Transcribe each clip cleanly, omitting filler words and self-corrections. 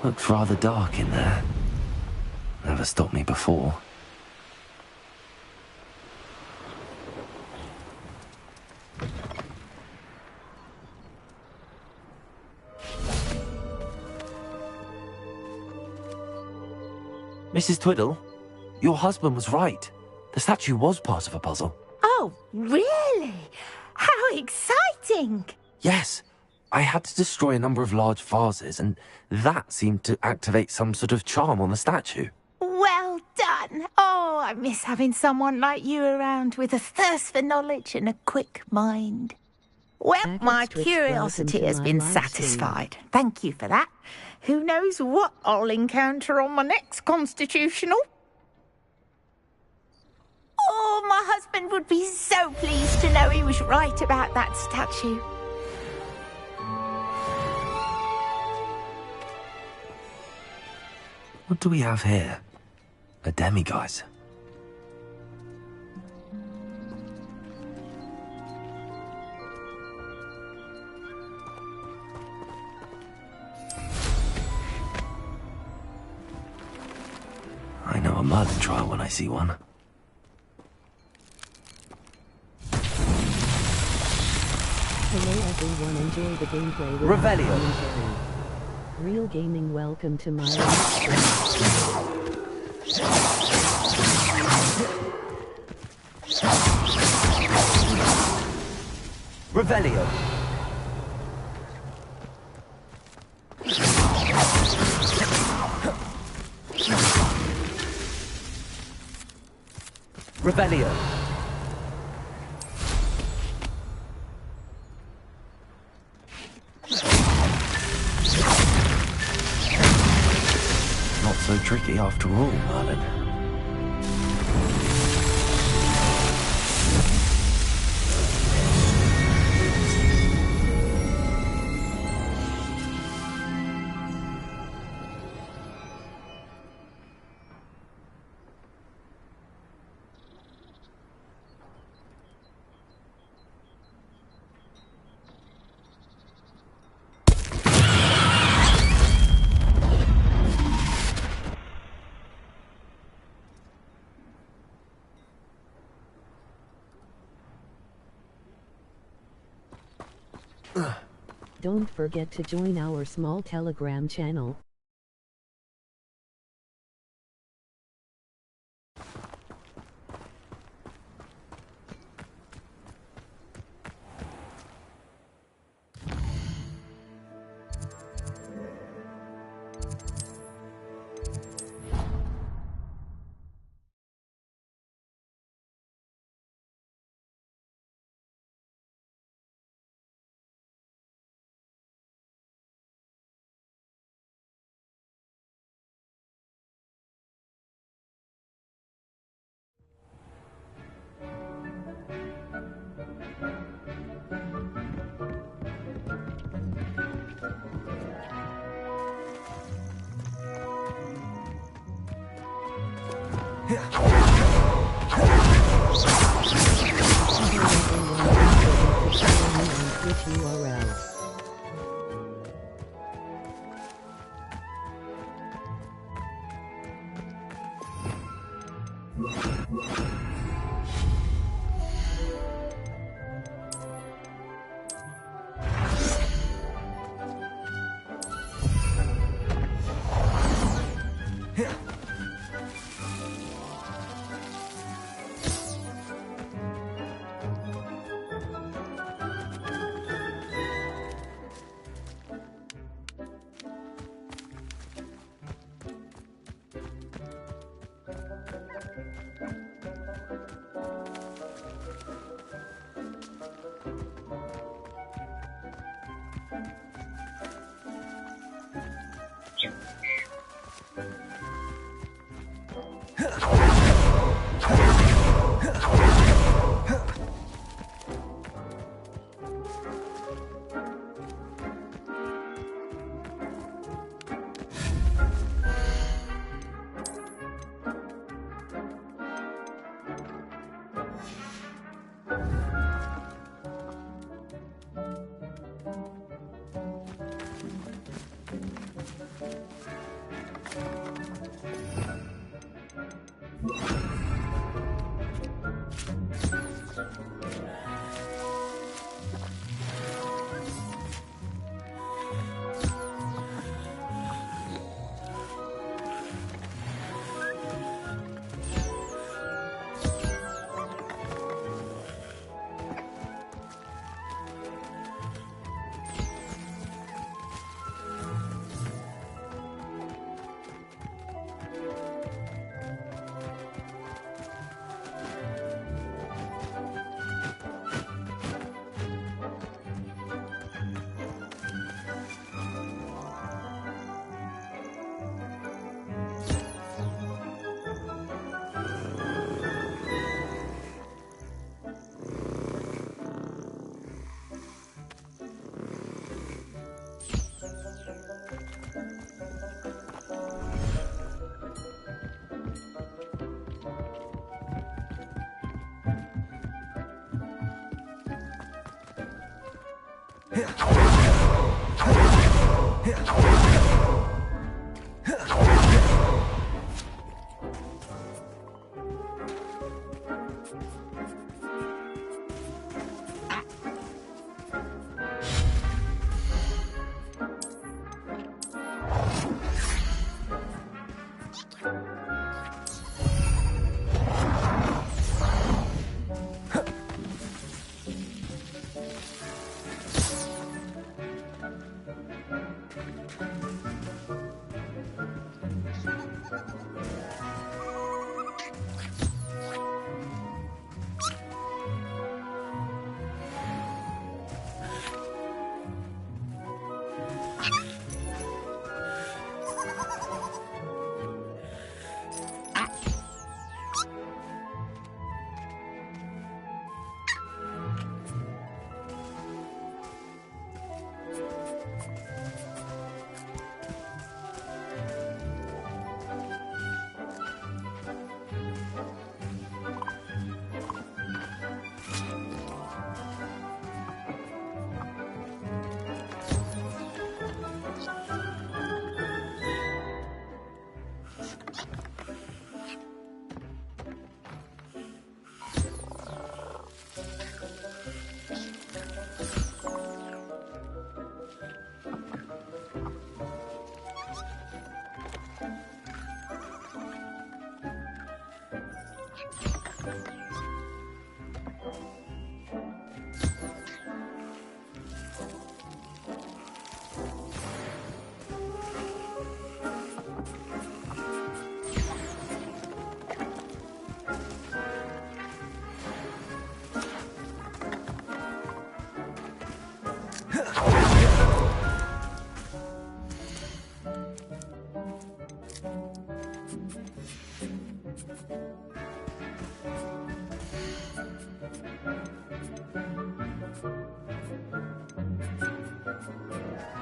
Looks rather dark in there. Never stopped me before. Mrs. Twiddle, your husband was right. The statue was part of a puzzle. Oh, really? How exciting! Yes, I had to destroy a number of large vases, and that seemed to activate some sort of charm on the statue. Well done! Oh, I miss having someone like you around with a thirst for knowledge and a quick mind. Well, my curiosity has been satisfied. Thank you for that. Who knows what I'll encounter on my next constitutional? Oh, my husband would be so pleased to know he was right about that statue. What do we have here? A demiguise. I know a Merlin trial when I see one. Hello everyone, enjoy the gameplay with Revelio. Real gaming, welcome to my Revelio. Revelio. Not so tricky after all, Merlin. Don't forget to join our small Telegram channel.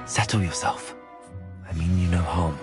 Settle yourself. I mean you no harm.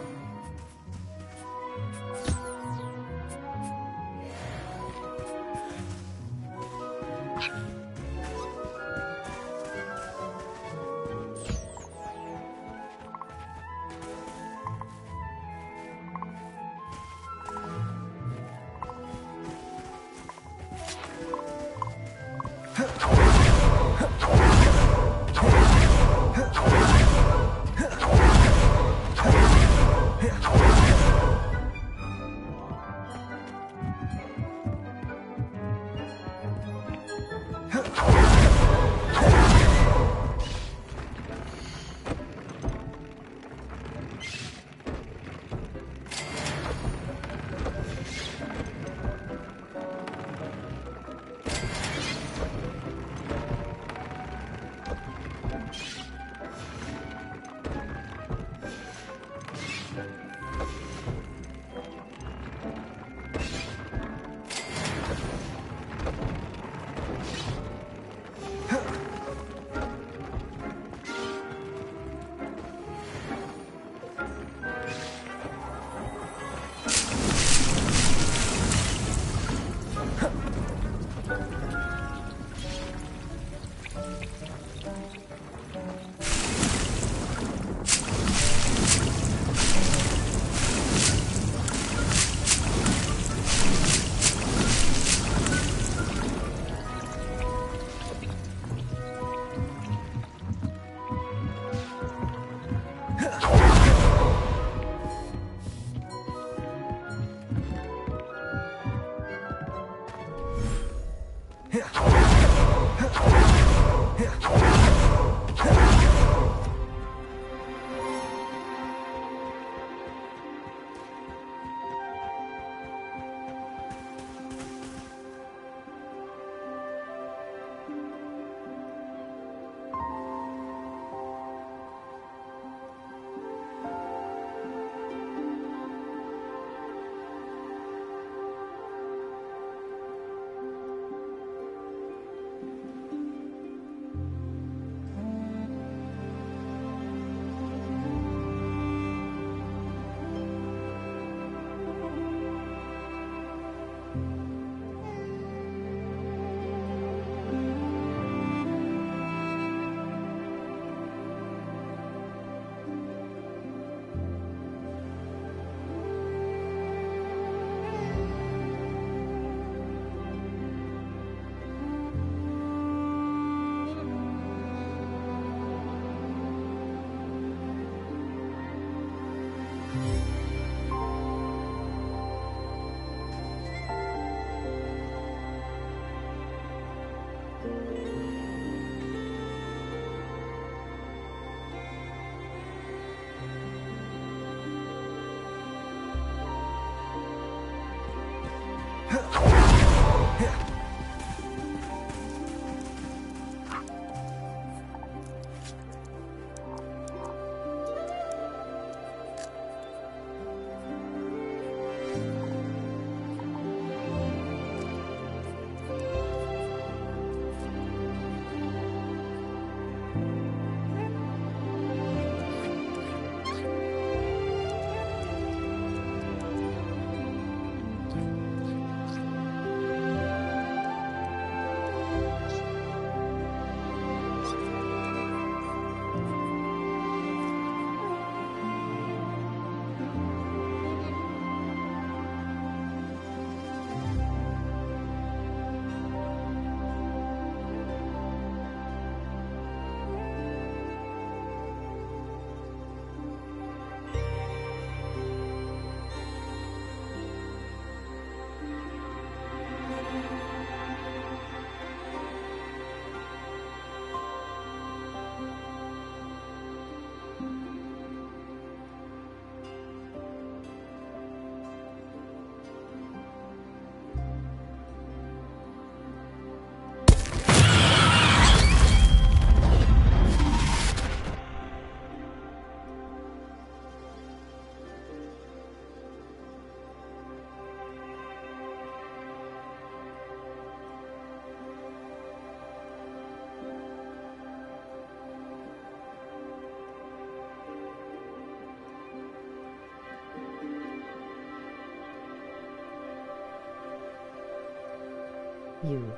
You.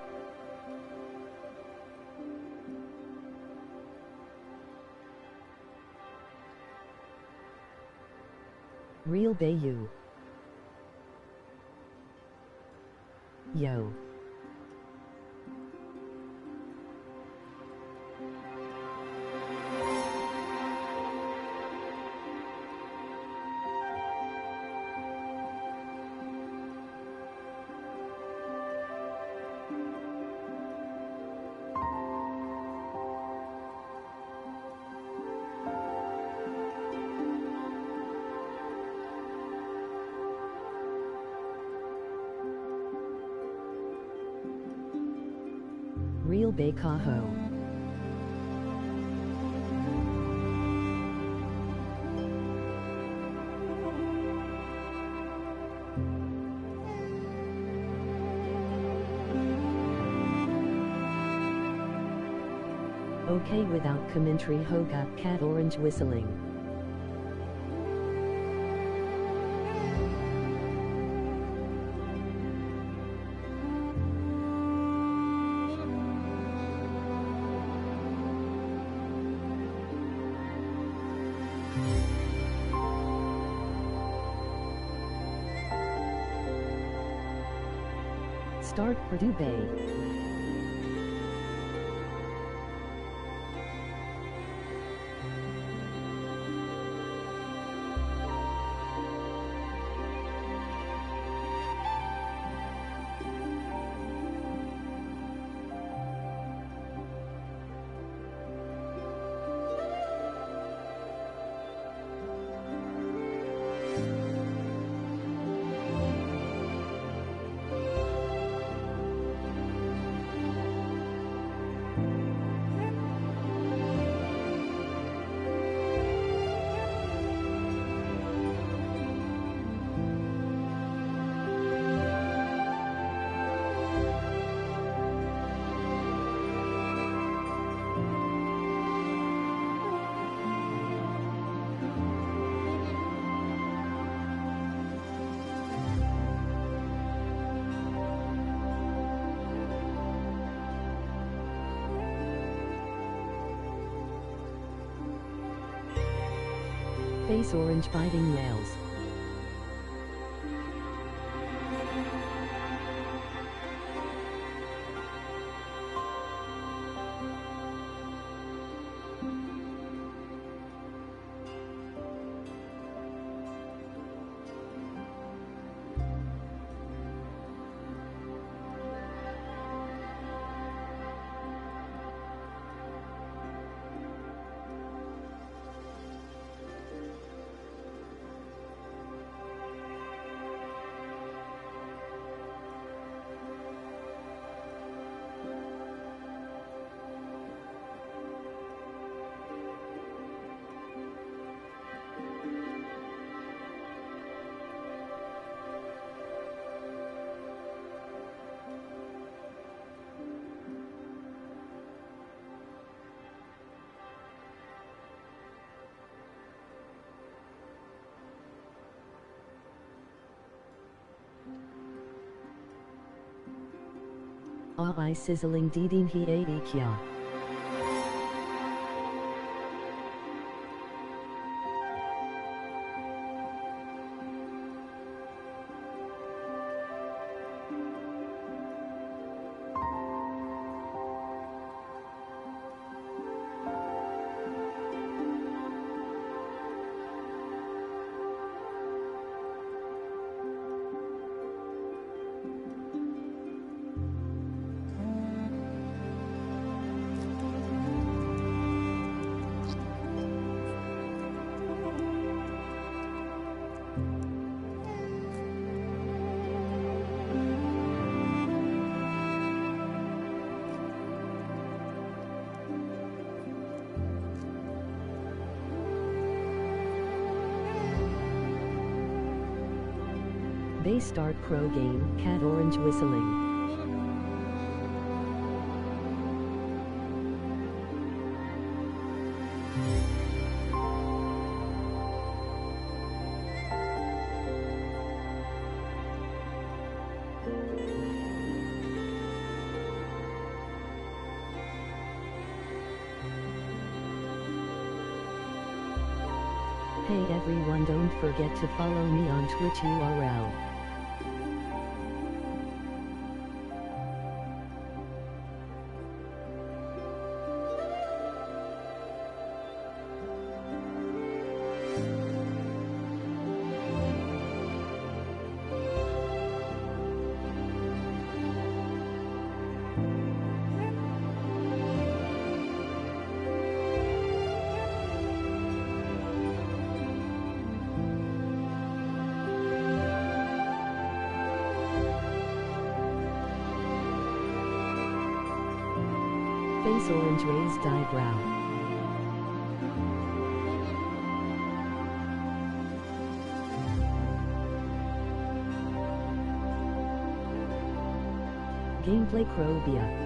Real Bayou. Yo. Real Bay Cajo. Okay without commentary. Hoga cat orange whistling. Start Purdue Bay. Face orange biting nails. I sizzling didin he kya. They start pro game, cat orange whistling. Hey everyone, don't forget to follow me on Twitch URL. Face orange, raised eyebrow. Gameplay Crobia.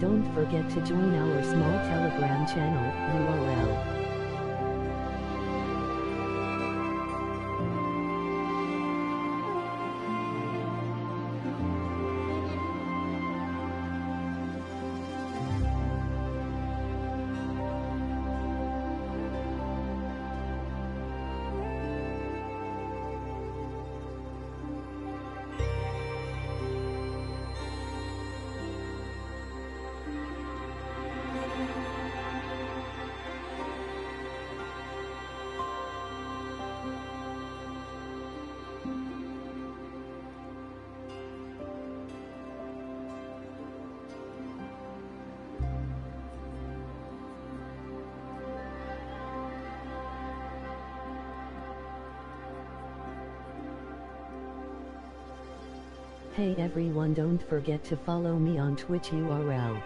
Don't forget to join our small Telegram channel, URL. Hey everyone, don't forget to follow me on Twitch URL.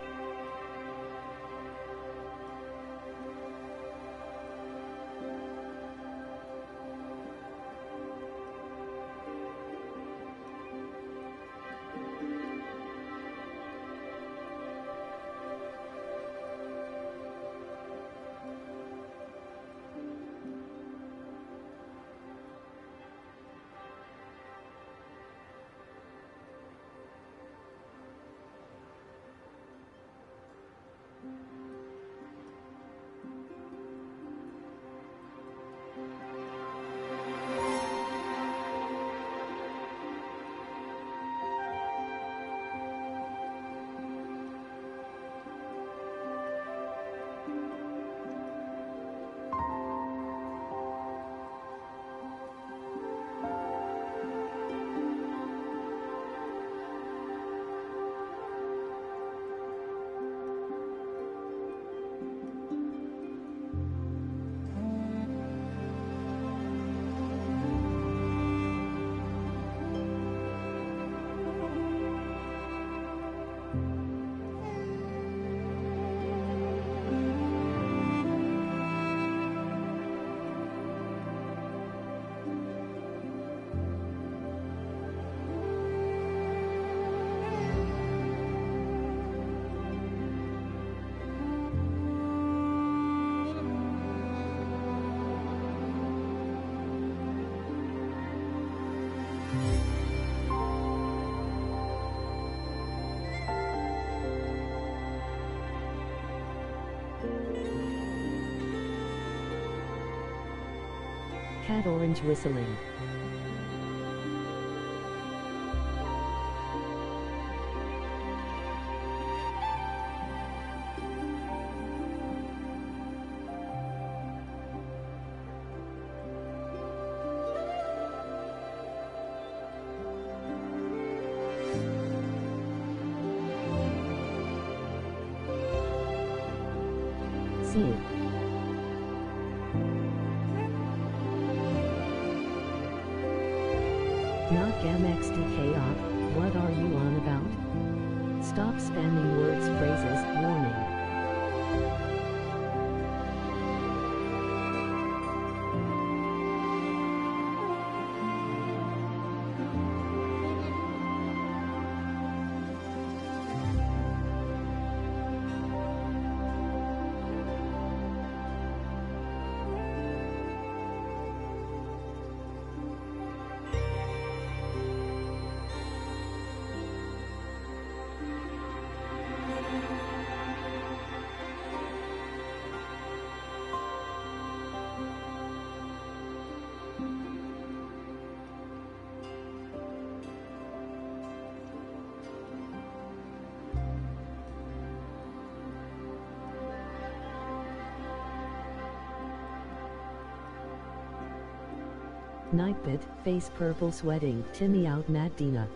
Cat orange whistling. See you. Not GamXDK op, what are you on about? Stop spamming words phrases, warning. Nightbit, face purple sweating, Timmy out Nat Dina.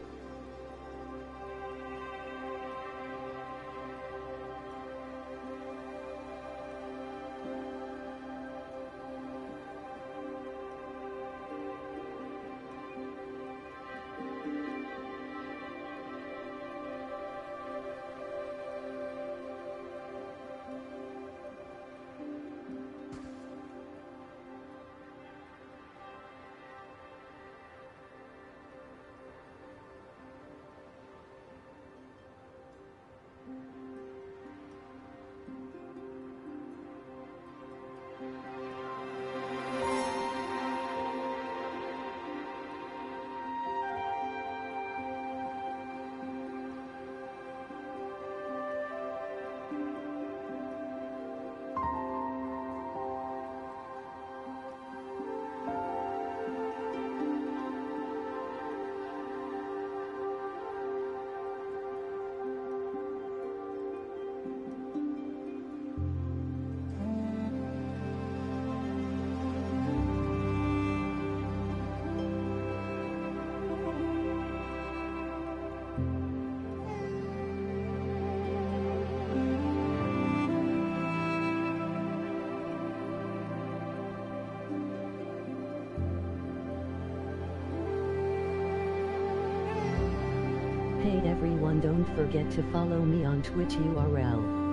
Hey everyone, don't forget to follow me on Twitch URL.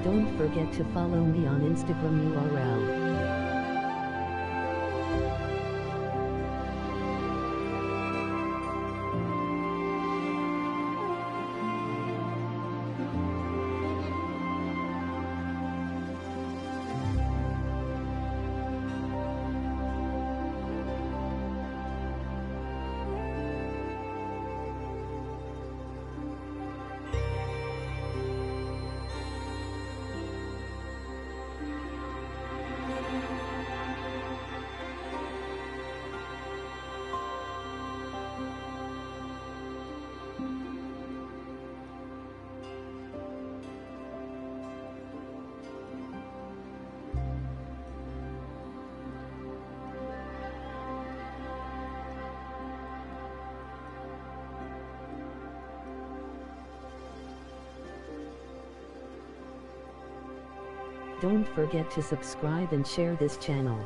Don't forget to follow me on Instagram URL. Don't forget to subscribe and share this channel.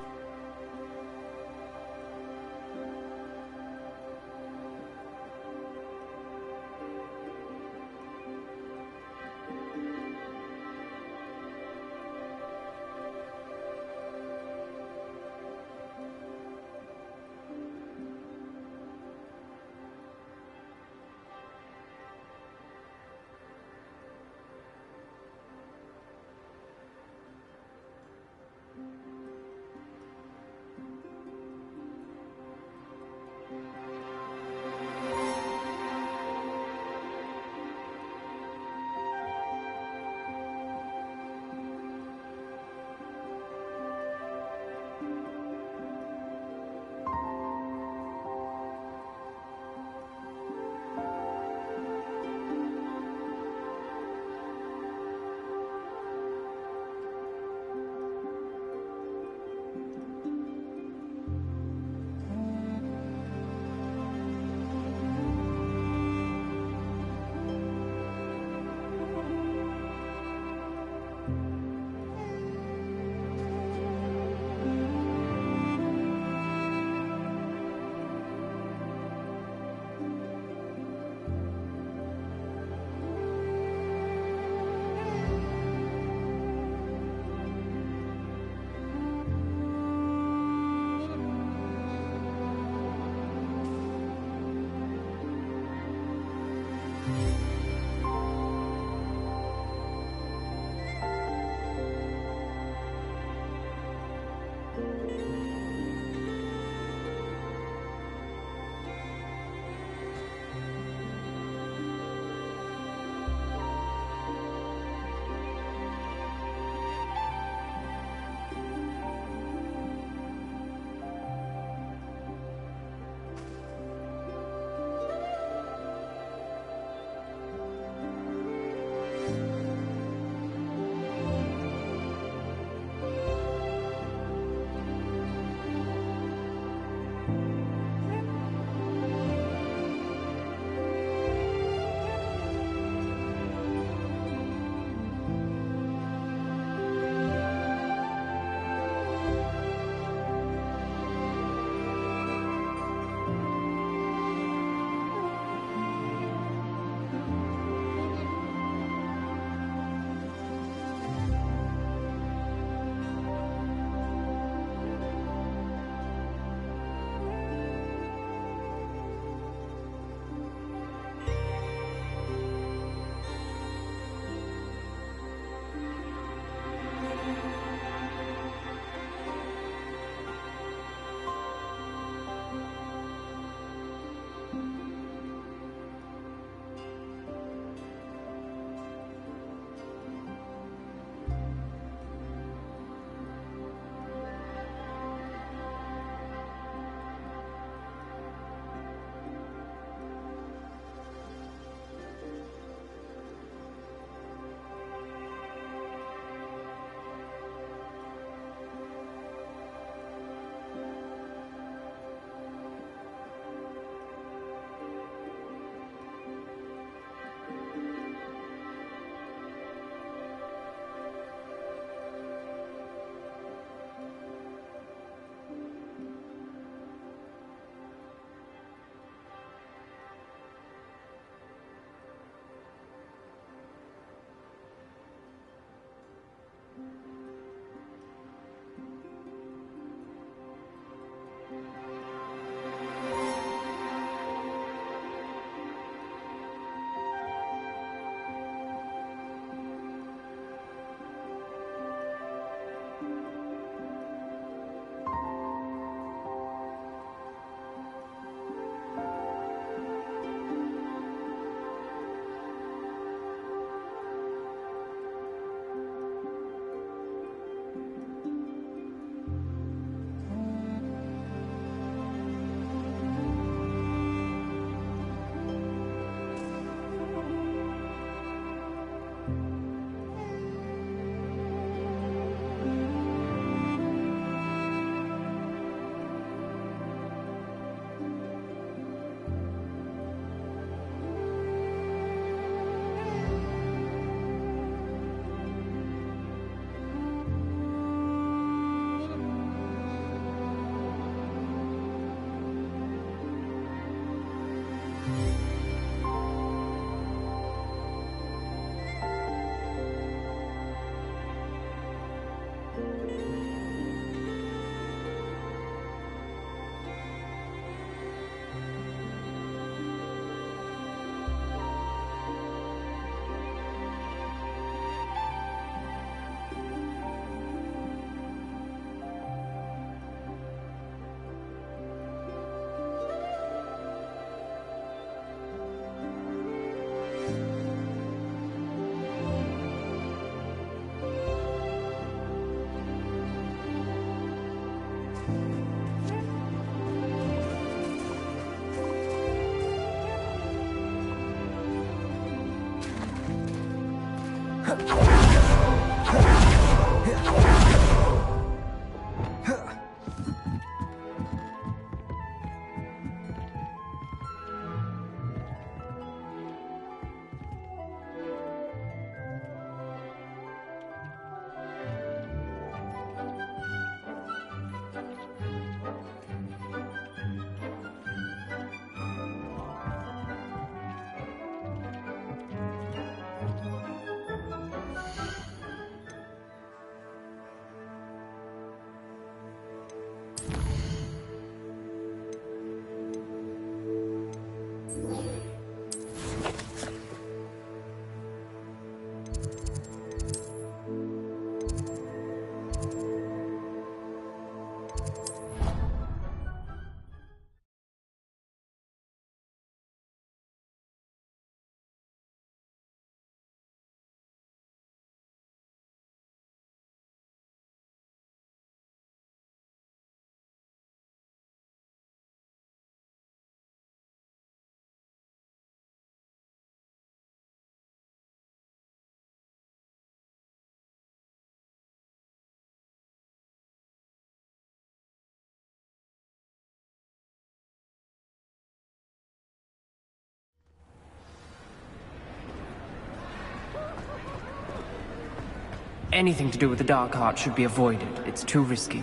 Anything to do with the Dark Art should be avoided. It's too risky.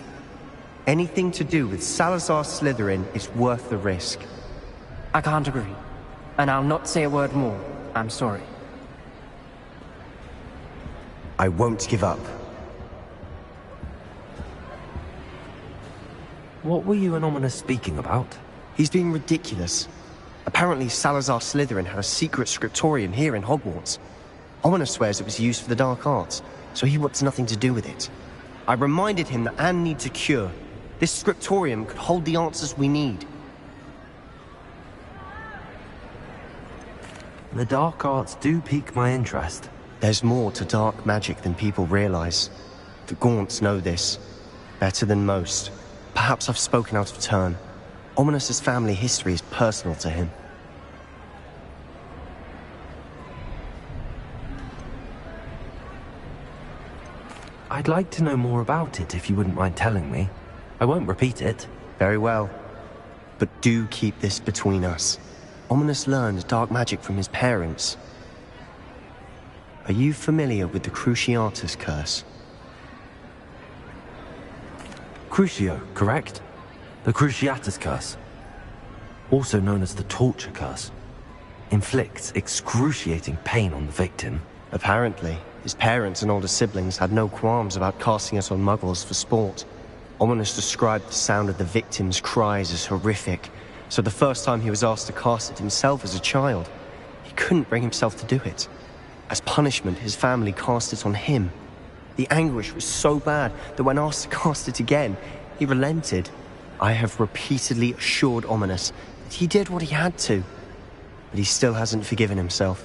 Anything to do with Salazar Slytherin is worth the risk. I can't agree. And I'll not say a word more. I'm sorry. I won't give up. What were you and Ominous speaking about? He's being ridiculous. Apparently Salazar Slytherin had a secret scriptorium here in Hogwarts. Ominous swears it was used for the Dark Arts, so he wants nothing to do with it. I reminded him that Anne needs a cure. This scriptorium could hold the answers we need. The Dark Arts do pique my interest. There's more to dark magic than people realize. The Gaunts know this. Better than most. Perhaps I've spoken out of turn. Ominous's family history is personal to him. I'd like to know more about it if you wouldn't mind telling me. I won't repeat it. Very well. But do keep this between us. Ominous learned dark magic from his parents. Are you familiar with the Cruciatus curse? Crucio, correct? The Cruciatus curse. Also known as the torture curse. Inflicts excruciating pain on the victim. Apparently, his parents and older siblings had no qualms about casting it on muggles for sport. Ominous described the sound of the victim's cries as horrific, so the first time he was asked to cast it himself as a child, he couldn't bring himself to do it. As punishment, his family cast it on him. The anguish was so bad that when asked to cast it again, he relented. I have repeatedly assured Ominous that he did what he had to, but he still hasn't forgiven himself.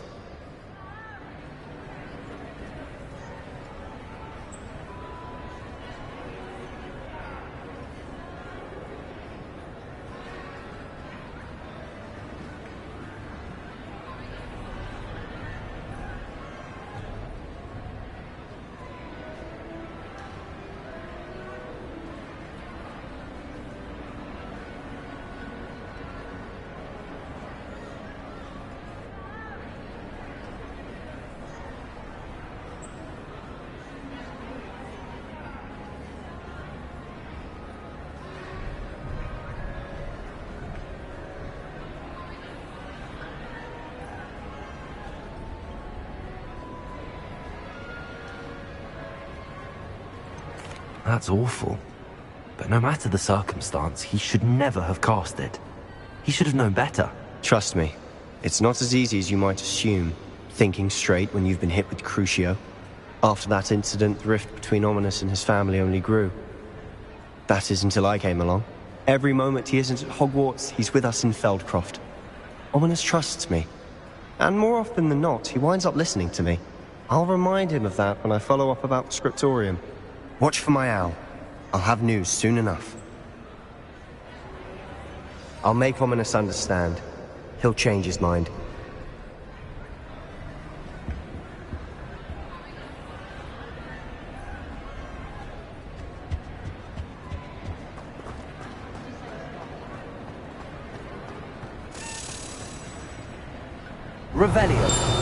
That's awful. But no matter the circumstance, he should never have cast it. He should have known better. Trust me, it's not as easy as you might assume, thinking straight when you've been hit with Crucio. After that incident, the rift between Ominous and his family only grew. That is until I came along. Every moment he isn't at Hogwarts, he's with us in Feldcroft. Ominous trusts me. And more often than not, he winds up listening to me. I'll remind him of that when I follow up about the scriptorium. Watch for my owl. I'll have news soon enough. I'll make Ominous understand. He'll change his mind. Revelio.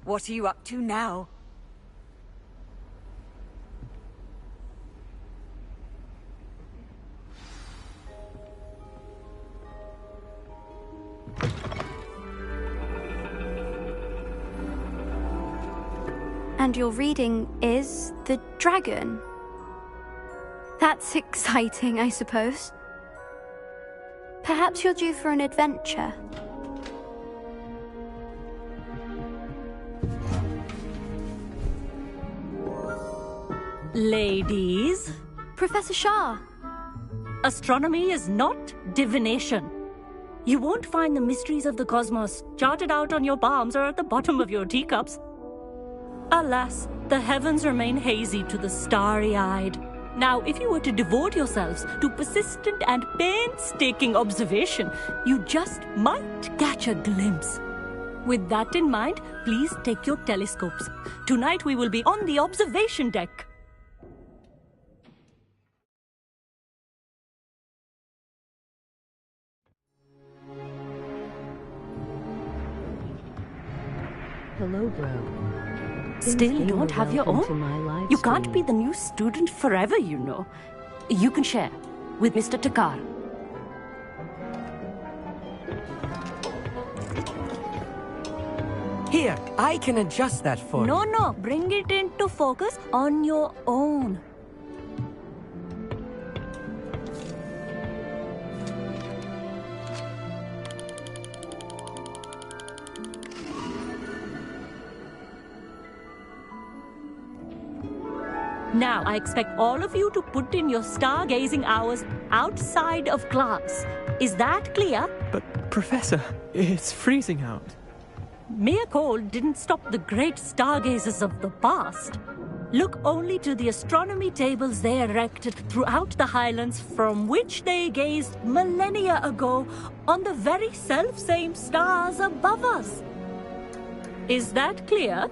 What are you up to now? And your reading is The Dragon. That's exciting, I suppose. Perhaps you're due for an adventure. Ladies, Professor Shah. astronomy is not divination. You won't find the mysteries of the cosmos charted out on your palms or at the bottom of your teacups. Alas, the heavens remain hazy to the starry-eyed. Now, if you were to devote yourselves to persistent and painstaking observation, you just might catch a glimpse. With that in mind, please take your telescopes. Tonight we will be on the observation deck. Hello, bro. Still don't have your own? You can't be the new student forever, you know. You can share with Mr. Takar. Here, I can adjust that for you. No, bring it into focus on your own. Now, I expect all of you to put in your stargazing hours outside of class. Is that clear? But, Professor, it's freezing out. Mere cold didn't stop the great stargazers of the past. Look only to the astronomy tables they erected throughout the highlands from which they gazed millennia ago on the very self-same stars above us. Is that clear?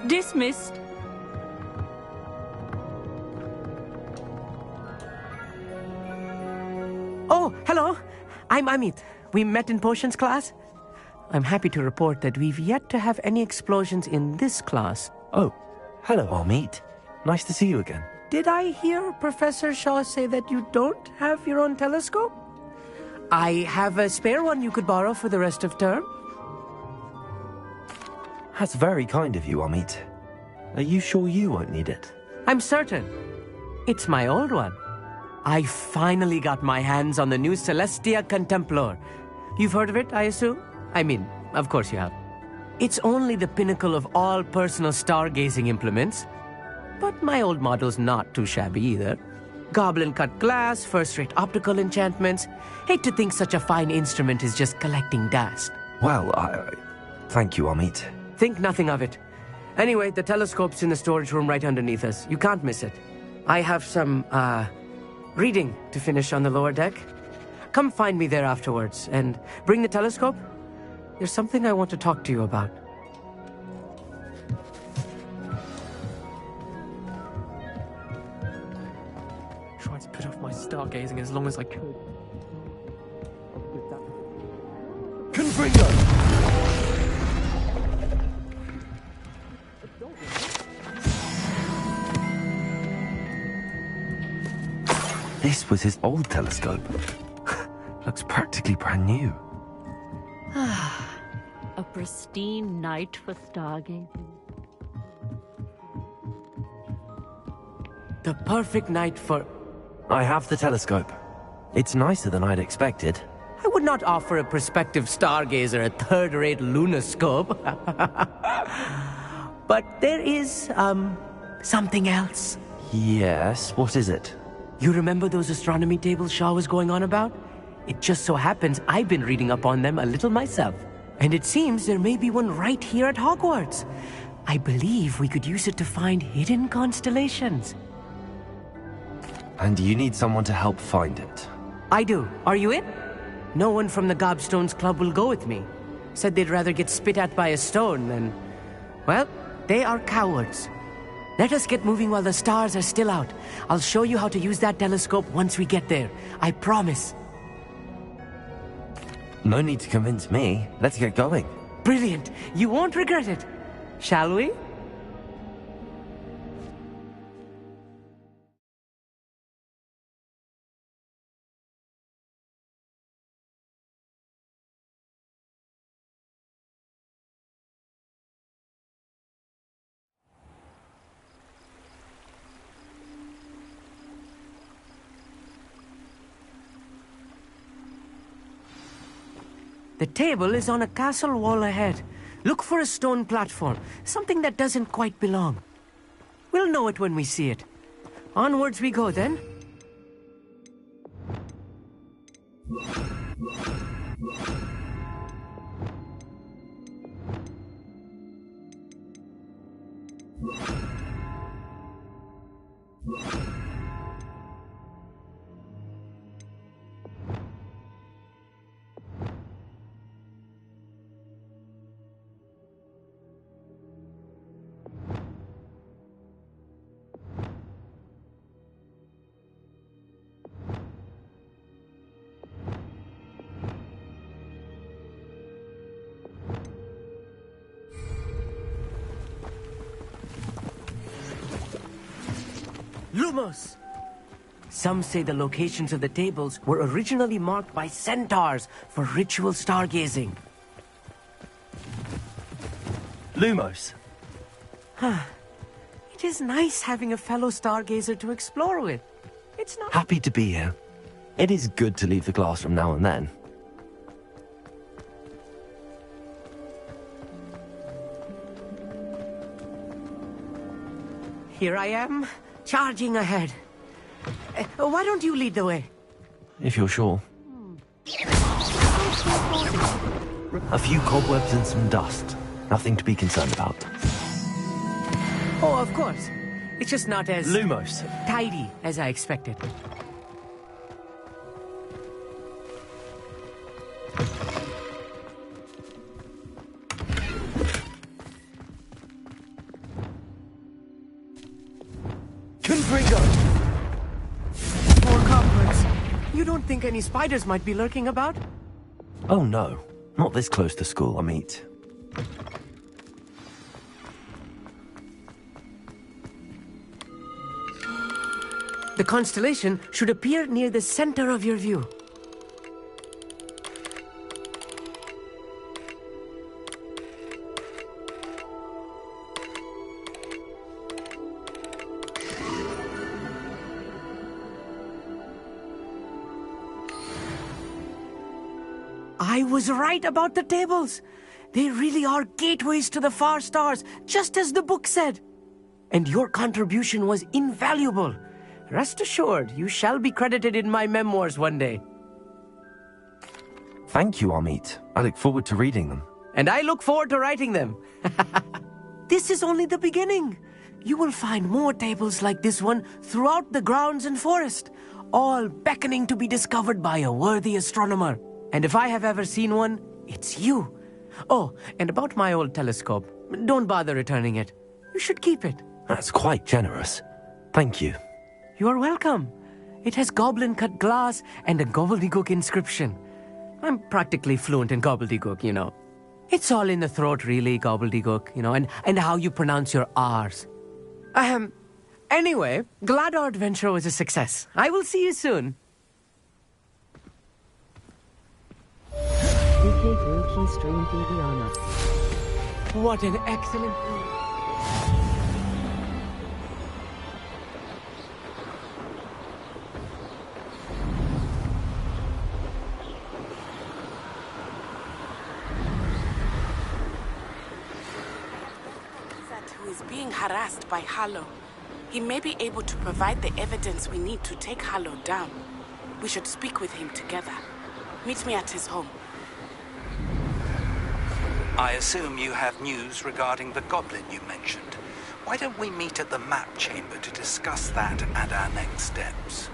Dismissed. Oh, hello. I'm Amit. We met in potions class. I'm happy to report that we've yet to have any explosions in this class. Oh, hello, Amit. Nice to see you again. Did I hear Professor Shaw say that you don't have your own telescope? I have a spare one you could borrow for the rest of term. That's very kind of you, Amit. Are you sure you won't need it? I'm certain. It's my old one. I finally got my hands on the new Celestia Contemplar. You've heard of it, I assume? I mean, of course you have. It's only the pinnacle of all personal stargazing implements. But my old model's not too shabby either. Goblin-cut glass, first-rate optical enchantments. Hate to think such a fine instrument is just collecting dust. Well, thank you, Amit. Think nothing of it. Anyway, the telescope's in the storage room right underneath us. You can't miss it. I have some, reading to finish on the lower deck. Come find me there afterwards, and bring the telescope. There's something I want to talk to you about. Tried to put off my stargazing as long as I could. Confringo! This was his old telescope. Looks practically brand new. A pristine night for stargazing. The perfect night for... I have the telescope. It's nicer than I'd expected. I would not offer a prospective stargazer a third-rate lunoscope. But there is, something else. Yes, what is it? You remember those astronomy tables Shaw was going on about? It just so happens I've been reading up on them a little myself. And it seems there may be one right here at Hogwarts. I believe we could use it to find hidden constellations. And you need someone to help find it. I do. Are you in? No one from the Gobstones Club will go with me. Said they'd rather get spit at by a stone than... Well, they are cowards. Let us get moving while the stars are still out. I'll show you how to use that telescope once we get there. I promise. No need to convince me. Let's get going. Brilliant. You won't regret it. Shall we? The table is on a castle wall ahead. Look for a stone platform, something that doesn't quite belong. We'll know it when we see it. Onwards we go then. Lumos! Some say the locations of the tables were originally marked by centaurs for ritual stargazing. Lumos. It is nice having a fellow stargazer to explore with. It's not... Happy to be here. It is good to leave the classroom now and then. Here I am, charging ahead. Why don't you lead the way? If you're sure. A few cobwebs and some dust. Nothing to be concerned about. Oh, of course. It's just not as... Lumos. tidy as I expected. Confringo! More cobwebs. You don't think any spiders might be lurking about? Oh no. Not this close to school, I meet. The constellation should appear near the center of your view. I was right about the tables. They really are gateways to the far stars, just as the book said. And your contribution was invaluable. Rest assured, you shall be credited in my memoirs one day. Thank you, Amit. I look forward to reading them. And I look forward to writing them. This is only the beginning. You will find more tables like this one throughout the grounds and forest, all beckoning to be discovered by a worthy astronomer. And if I have ever seen one, it's you. Oh, and about my old telescope, don't bother returning it. You should keep it. That's quite generous. Thank you. You are welcome. It has goblin-cut glass and a gobbledygook inscription. I'm practically fluent in gobbledygook, you know. It's all in the throat, really, gobbledygook, you know, and how you pronounce your R's. Anyway, glad our adventure was a success. I will see you soon. DK Blue Key Stream TV on us. What an excellent... Who is being harassed by Harlow. He may be able to provide the evidence we need to take Harlow down. We should speak with him together. Meet me at his home. I assume you have news regarding the goblin you mentioned. Why don't we meet at the map chamber to discuss that and our next steps?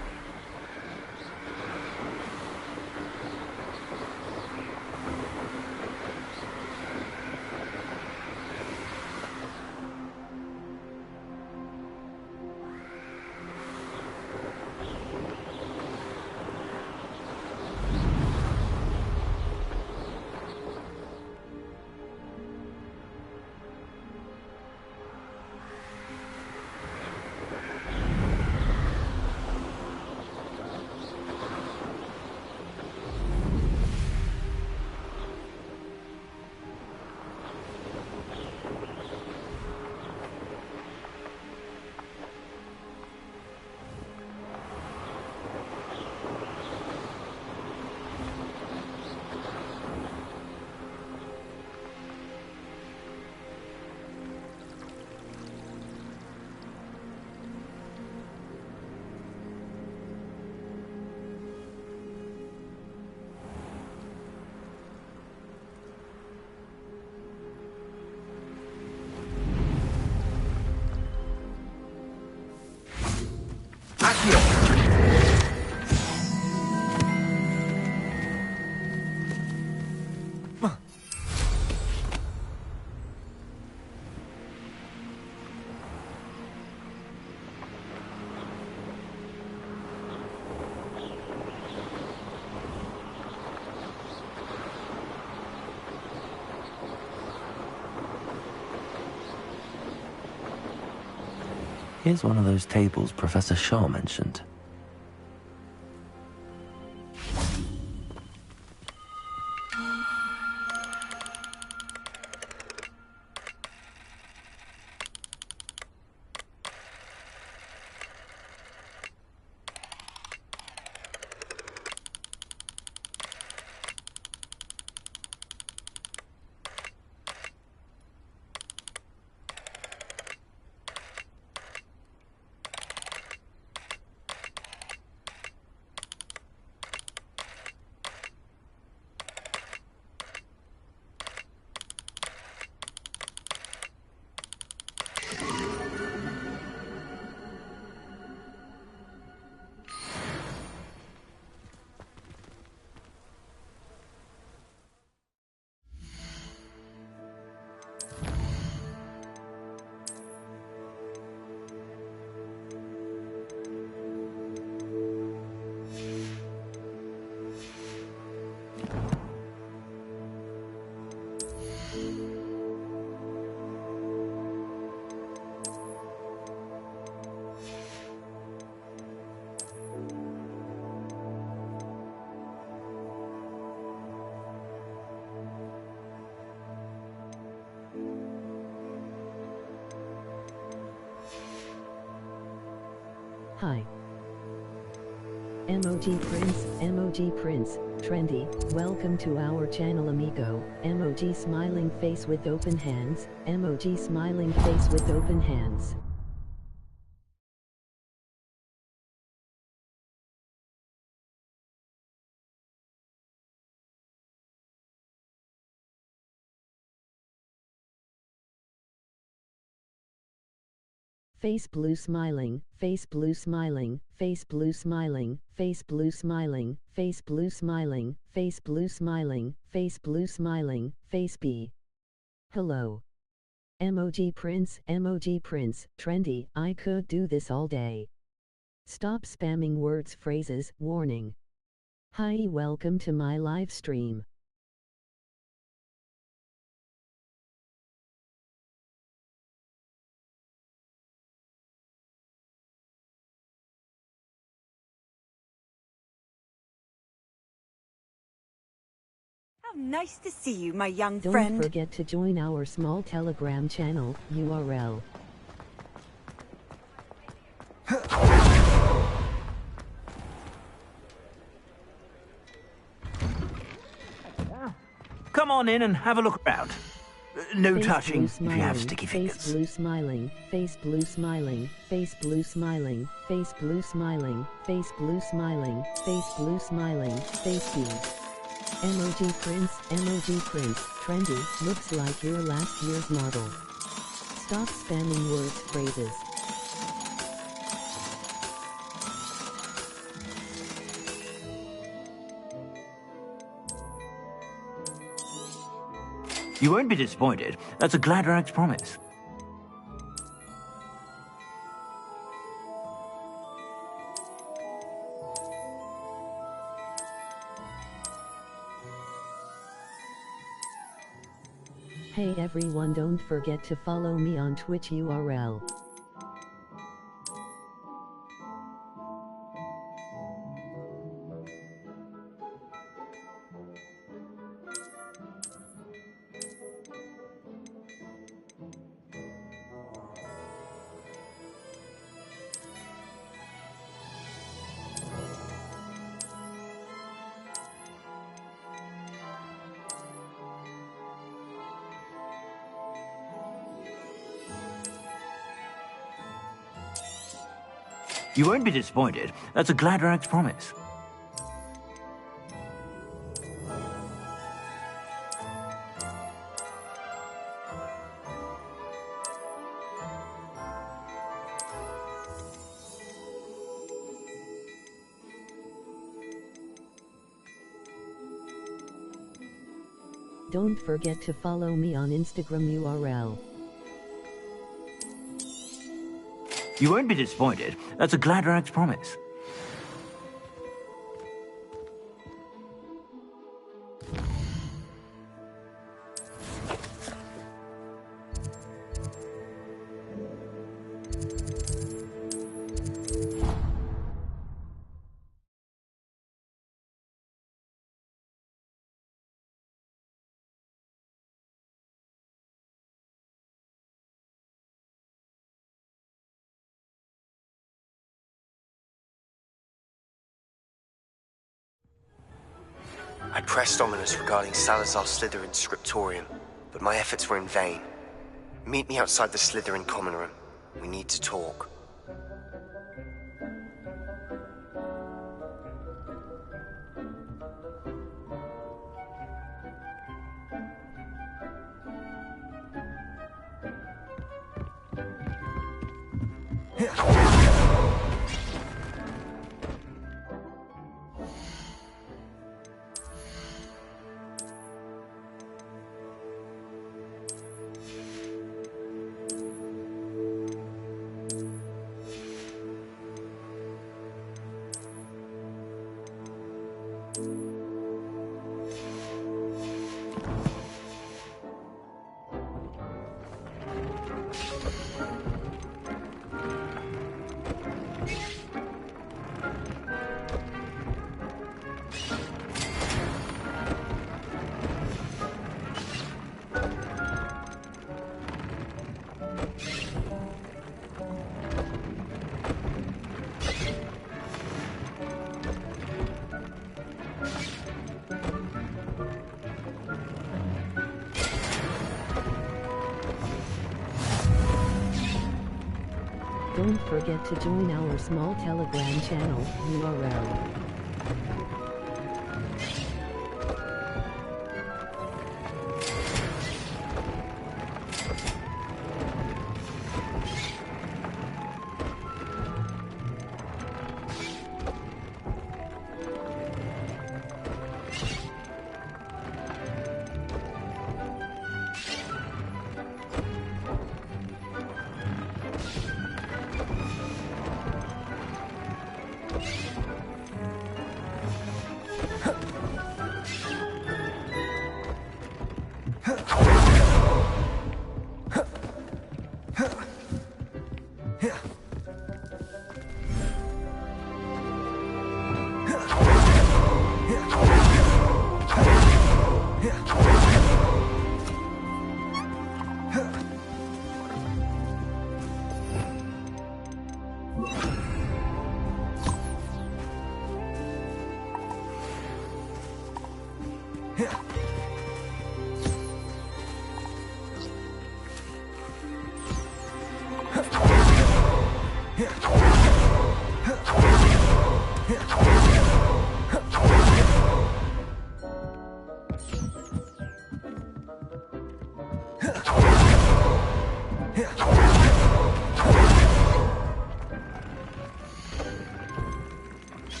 Here's one of those tables Professor Shaw mentioned. Hi. Emoji Prince, Trendy, welcome to our channel amigo. Emoji smiling face with open hands, emoji smiling face with open hands. Face blue smiling, face blue smiling, face blue smiling, face blue smiling, face blue smiling, face blue smiling, face blue smiling, face B. Hello. Emoji Prince, Trendy, I could do this all day. Stop spamming words, phrases, warning. Hi, welcome to my live stream. Nice to see you, my young friend. Don't forget to join our small Telegram channel, URL. Come on in and have a look around. No Face touching blue if you have smiling, sticky face fingers. blue smiling, face blue smiling, face blue smiling, face blue smiling, face blue smiling, face blue smiling, face B. Emoji Prince, Trendy, looks like your last year's model. Stop spamming words, phrases. You won't be disappointed. That's a Gladrax promise. Hey everyone, don't forget to follow me on Twitch URL. You won't be disappointed. That's a Gladrax promise. Don't forget to follow me on Instagram URL. You won't be disappointed. That's a Gladrax promise. pressed Ominous regarding Salazar Slytherin's scriptorium, but my efforts were in vain. Meet me outside the Slytherin common room. We need to talk. Don't forget to join our small Telegram channel, URL.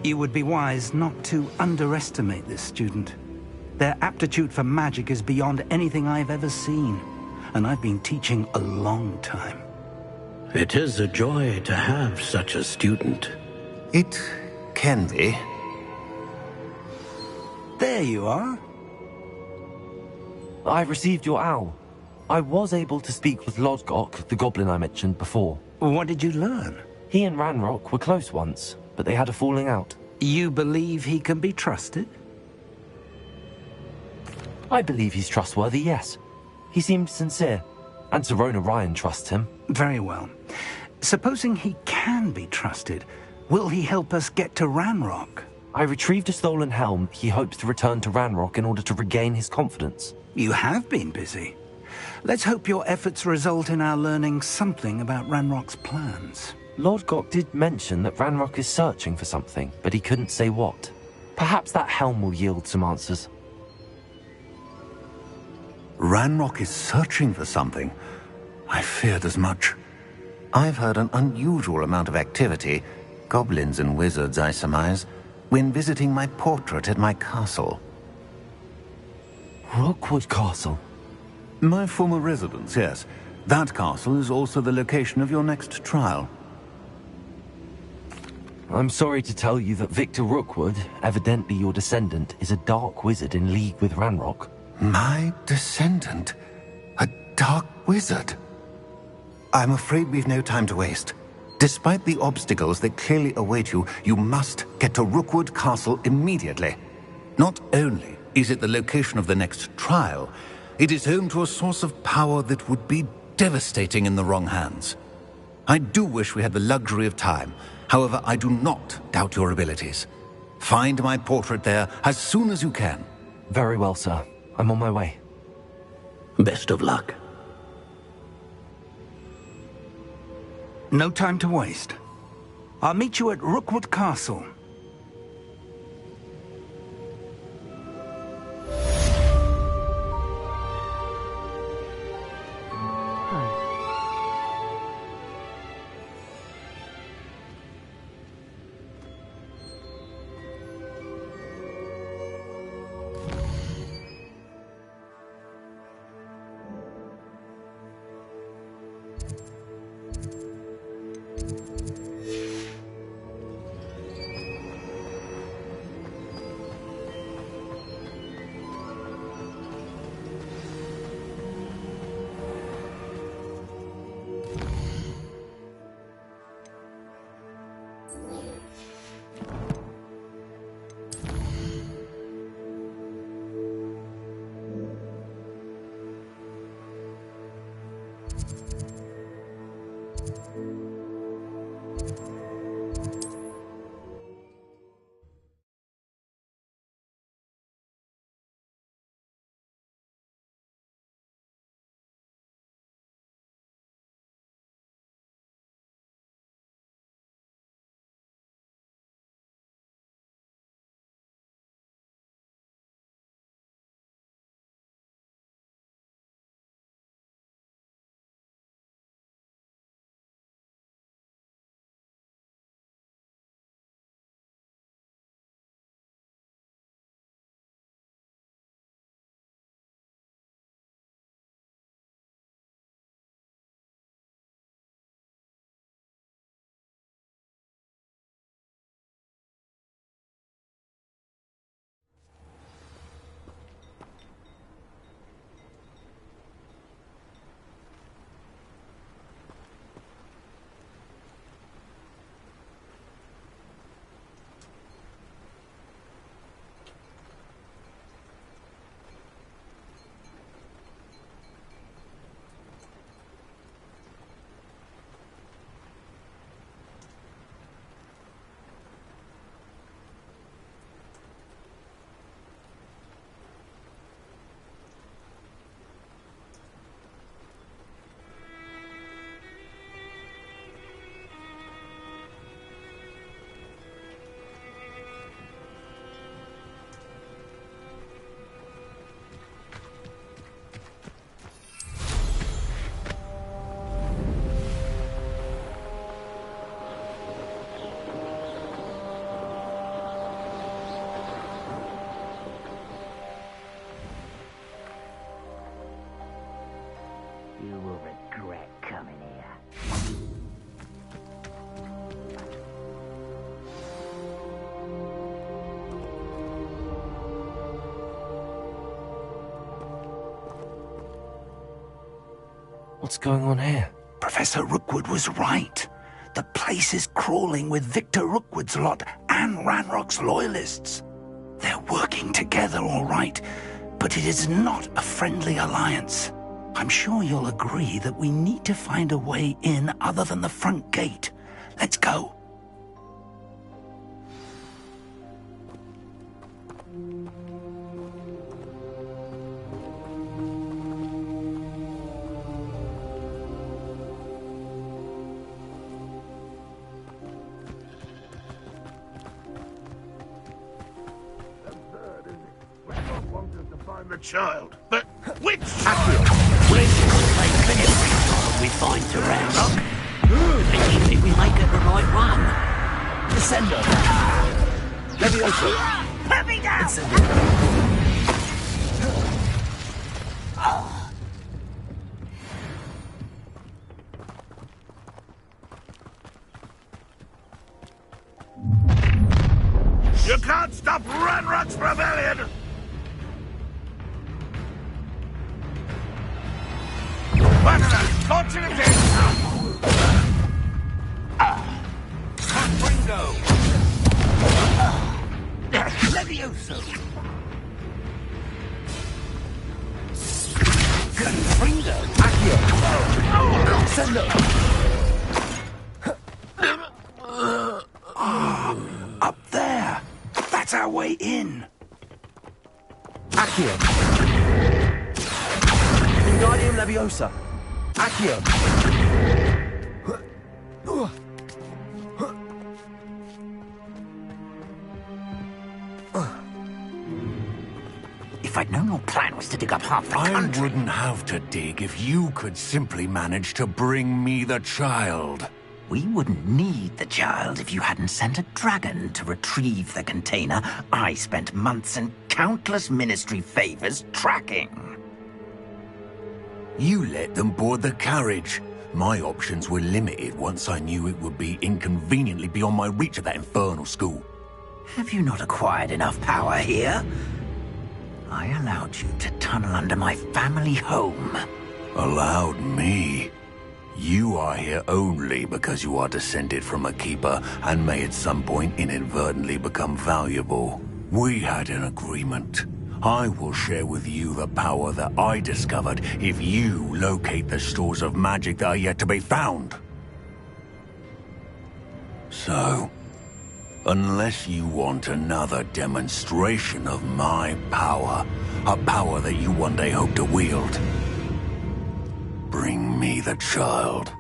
You would be wise not to underestimate this student. Their aptitude for magic is beyond anything I've ever seen, and I've been teaching a long time. It is a joy to have such a student. It can be. There you are. I received your owl. I was able to speak with Lodgok, the goblin I mentioned before. What did you learn? He and Ranrock were close once, but they had a falling out. You believe he can be trusted? I believe he's trustworthy, yes. He seemed sincere, and Serona Ryan trusts him. Very well. Supposing he can be trusted, will he help us get to Ranrock? I retrieved a stolen helm. He hopes to return to Ranrock in order to regain his confidence. You have been busy. Let's hope your efforts result in our learning something about Ranrock's plans. Lodgok did mention that Ranrock is searching for something, but he couldn't say what. Perhaps that helm will yield some answers. Ranrock is searching for something. I feared as much. I've heard an unusual amount of activity, goblins and wizards, I surmise, when visiting my portrait at my castle. Rookwood Castle? My former residence, yes. That castle is also the location of your next trial. I'm sorry to tell you that Victor Rookwood, evidently your descendant, is a dark wizard in league with Ranrock. My descendant? A dark wizard? I'm afraid we've no time to waste. Despite the obstacles that clearly await you, you must get to Rookwood Castle immediately. Not only is it the location of the next trial, it is home to a source of power that would be devastating in the wrong hands. I do wish we had the luxury of time. However, I do not doubt your abilities. Find my portrait there as soon as you can. Very well, sir. I'm on my way. Best of luck. No time to waste. I'll meet you at Rookwood Castle. What's going on here? Professor Rookwood was right. The place is crawling with Victor Rookwood's lot and Ranrock's loyalists. They're working together, all right, but it is not a friendly alliance. I'm sure you'll agree that we need to find a way in other than the front gate. Let's go. The child, but which child? We'll take every child we find to Ranrock. Even if we make it the right one. Descendo. Levioso. Put me down! You can't stop Ranrock's rebellion! Torture him Confringo! Levioso! Confringo! Accio! Sendo! Up there! That's our way in! Accio! Wingardium Leviosa! Accio! If I'd known your plan was to dig up half the country... I wouldn't have to dig if you could simply manage to bring me the child. We wouldn't need the child if you hadn't sent a dragon to retrieve the container I spent months and countless ministry favors tracking. You let them board the carriage. My options were limited once I knew it would be inconveniently beyond my reach at that infernal school. Have you not acquired enough power here? I allowed you to tunnel under my family home. Allowed me? You are here only because you are descended from a keeper and may at some point inadvertently become valuable. We had an agreement. I will share with you the power that I discovered if you locate the stores of magic that are yet to be found. So, unless you want another demonstration of my power, a power that you one day hope to wield, bring me the child.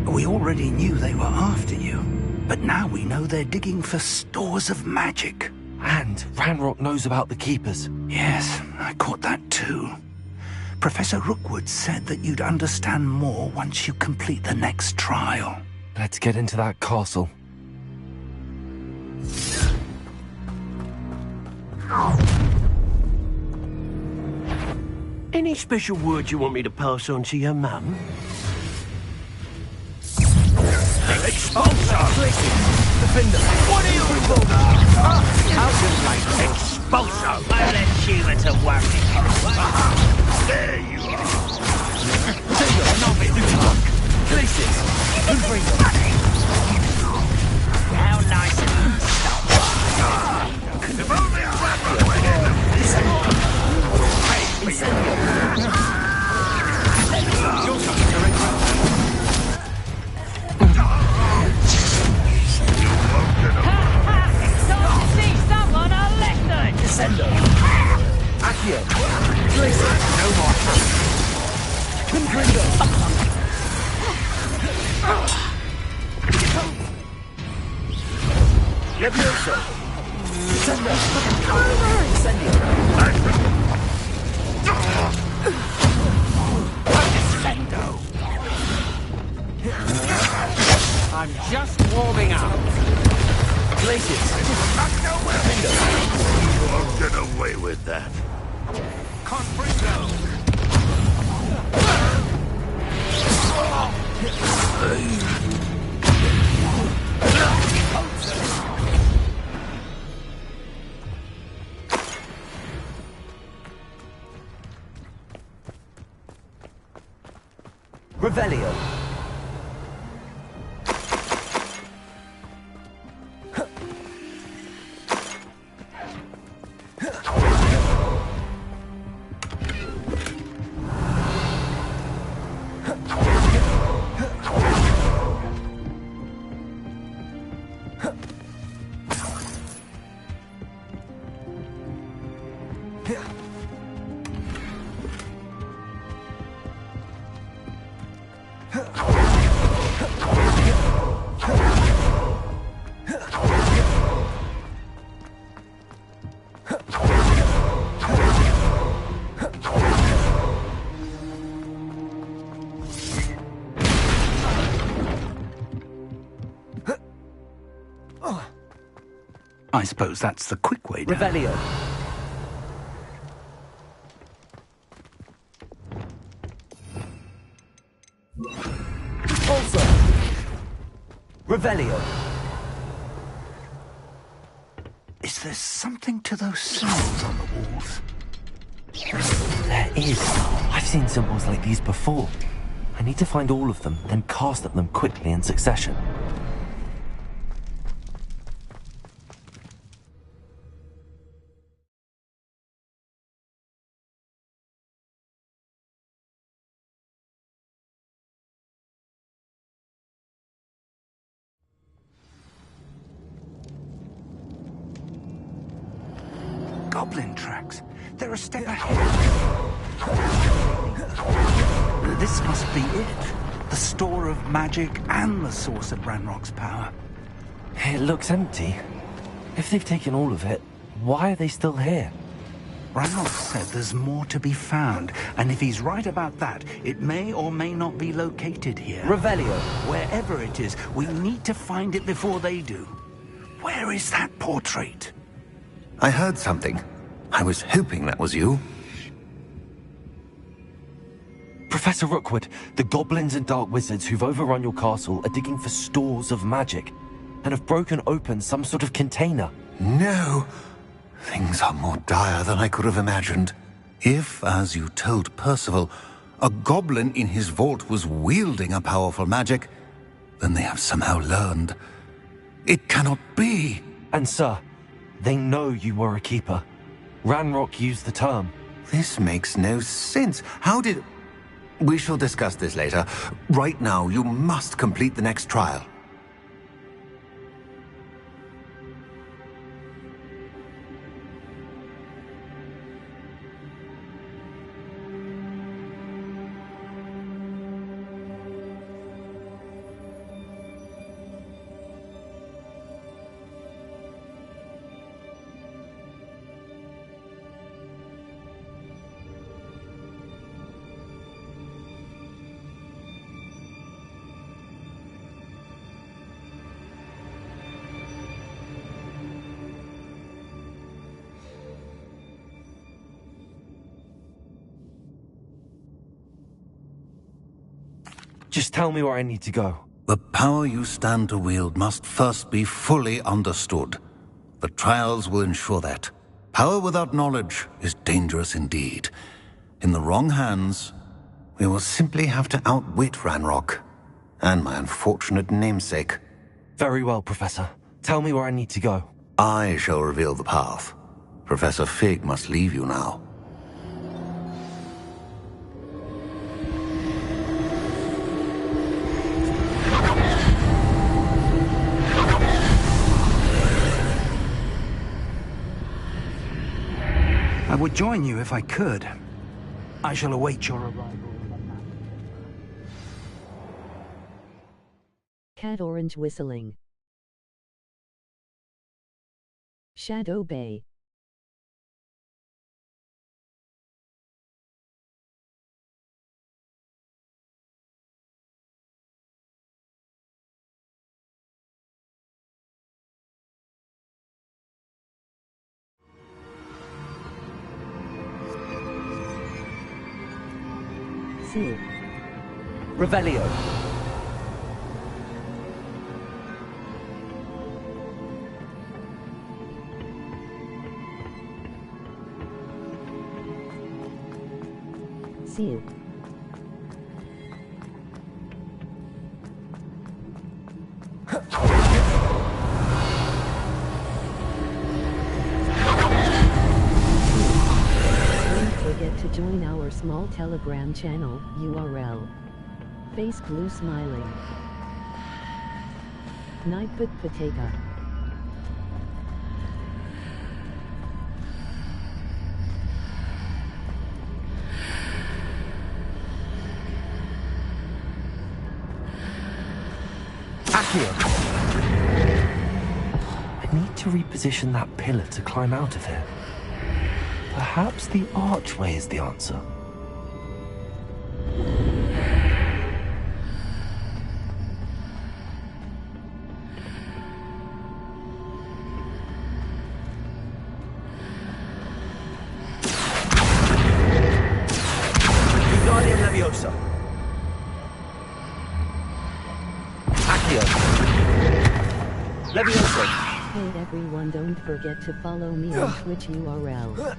We already knew they were after you, but now we know they're digging for stores of magic. And Ranrock knows about the Keepers. Yes, I caught that too. Professor Rookwood said that you'd understand more once you complete the next trial. Let's get into that castle. Any special words you want me to pass on to your mum? Expulsor! Defender! What are you involved in? How's it like expulsor? I left Shiva to worry. There you are! Digger! Nobby! Glacius! Confringo! How nice of you to stop by. If only a Ranrock were here! You're coming to regret. Descendo! Accio! Glacius! No more! Confringo! Levioso! Descendo! Incendio! Descendo! I'm just warming up. Glacius! Not nowhere! You won't get away with that. Confringo! Revelio. I suppose that's the quick way down. Revelio. Also. Revelio. Is there something to those symbols on the walls? There is. I've seen symbols like these before. I need to find all of them, then cast at them quickly in succession. Goblin tracks. They're a step ahead. This must be it. The store of magic and the source of Ranrock's power. It looks empty. If they've taken all of it, why are they still here? Ranrock said there's more to be found, and if he's right about that, it may or may not be located here. Revelio. Wherever it is, we need to find it before they do. Where is that portrait? I heard something. I was hoping that was you. Professor Rookwood, the goblins and dark wizards who've overrun your castle are digging for stores of magic and have broken open some sort of container. No! Things are more dire than I could have imagined. If, as you told Percival, a goblin in his vault was wielding a powerful magic, then they have somehow learned. It cannot be! And sir, they know you were a keeper. Ranrock used the term. This makes no sense. How did... We shall discuss this later. Right now, you must complete the next trial. Just tell me where I need to go. The power you stand to wield must first be fully understood. The trials will ensure that. Power without knowledge is dangerous indeed. In the wrong hands, we will simply have to outwit Ranrock and my unfortunate namesake. Very well, Professor. Tell me where I need to go. I shall reveal the path. Professor Fig must leave you now. I would join you if I could. I shall await your arrival. Cat orange whistling. Shadow Bay. Seal. Revelio. Seal. Small Telegram channel, URL. Face blue smiling. Nightput Pateka. I need to reposition that pillar to climb out of here. Perhaps the archway is the answer. Wingardium Leviosa. Leviosa. Hey everyone, don't forget to follow me on Twitch URL.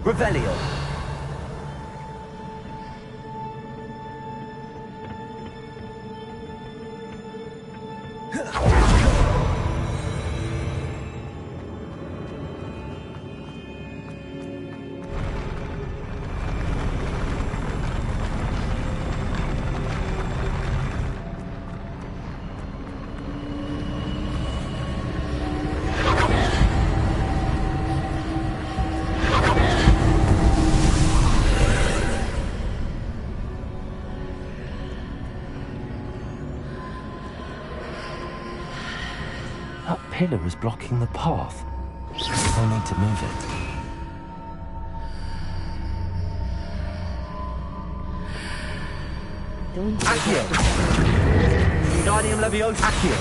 Revelio. That pillar is blocking the path. I need to move it. Don't Accio. Wingardium Leviosa. Accio.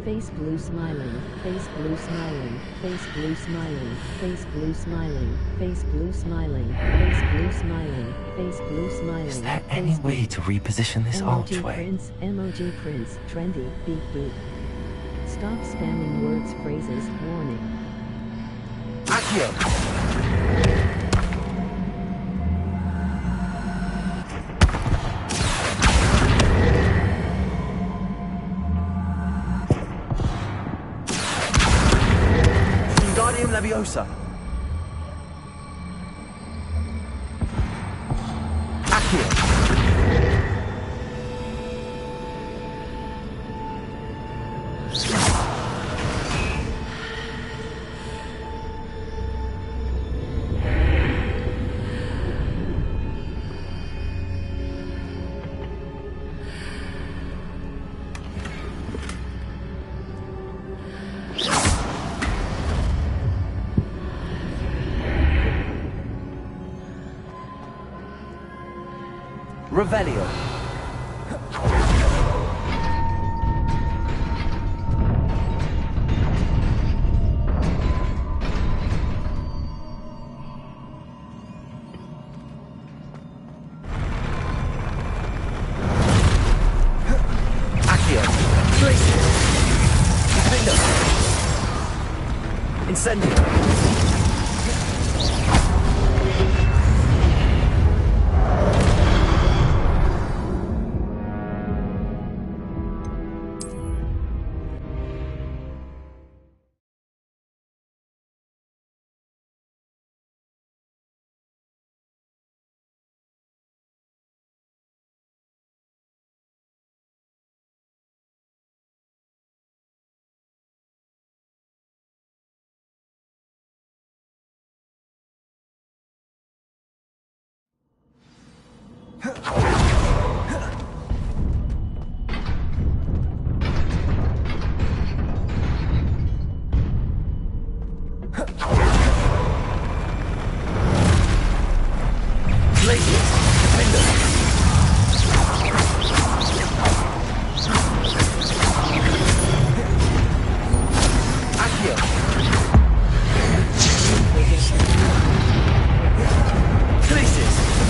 Face blue smiling, face blue smiling, face blue smiling, face blue smiling, face blue smiling, face blue smiling, face blue smiling. Is there any way to reposition this archway? Emoji Prince, trendy, beep boop. Stop spamming words, phrases, warning. Accio. Wingardium Leviosa. Accio. Revelio. Accio. Glacier. Defender. Incendio.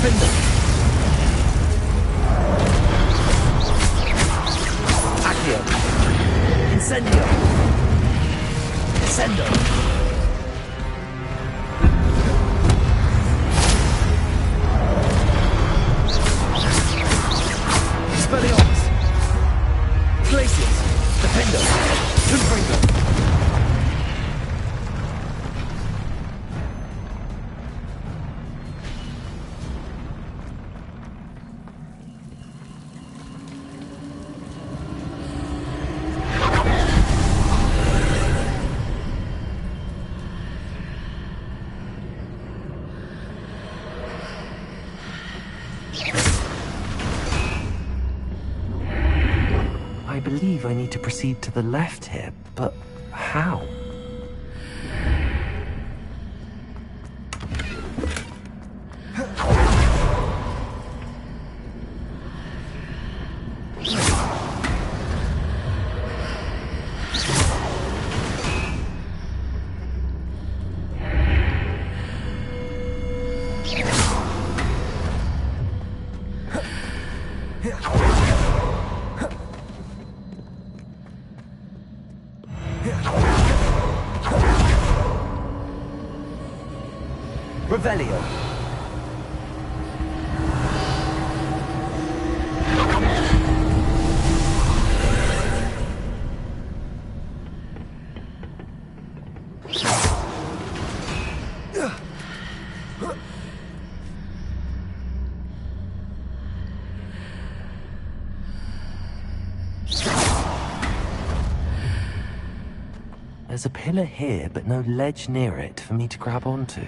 Defender. I believe I need to proceed to the left here, but how? Revelio. There's a pillar here, but no ledge near it for me to grab onto.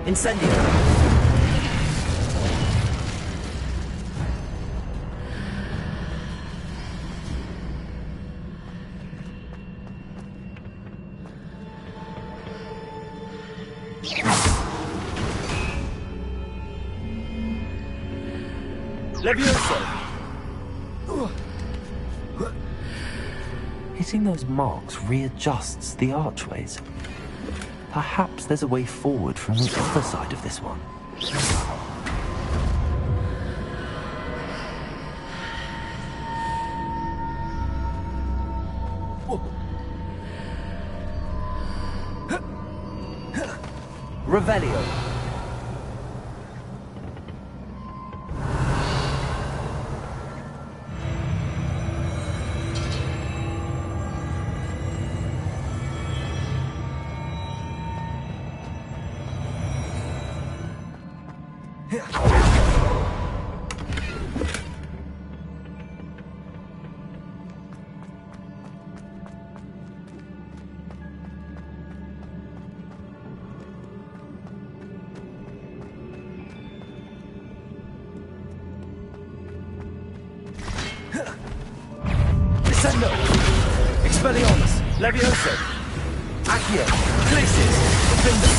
Incendio! Levioso! Hitting those marks readjusts the archways. Perhaps there's a way forward from the other side of this one. Revelio. Descendo! Expelliarmus! Levioso! Accio! Glacis! Defender!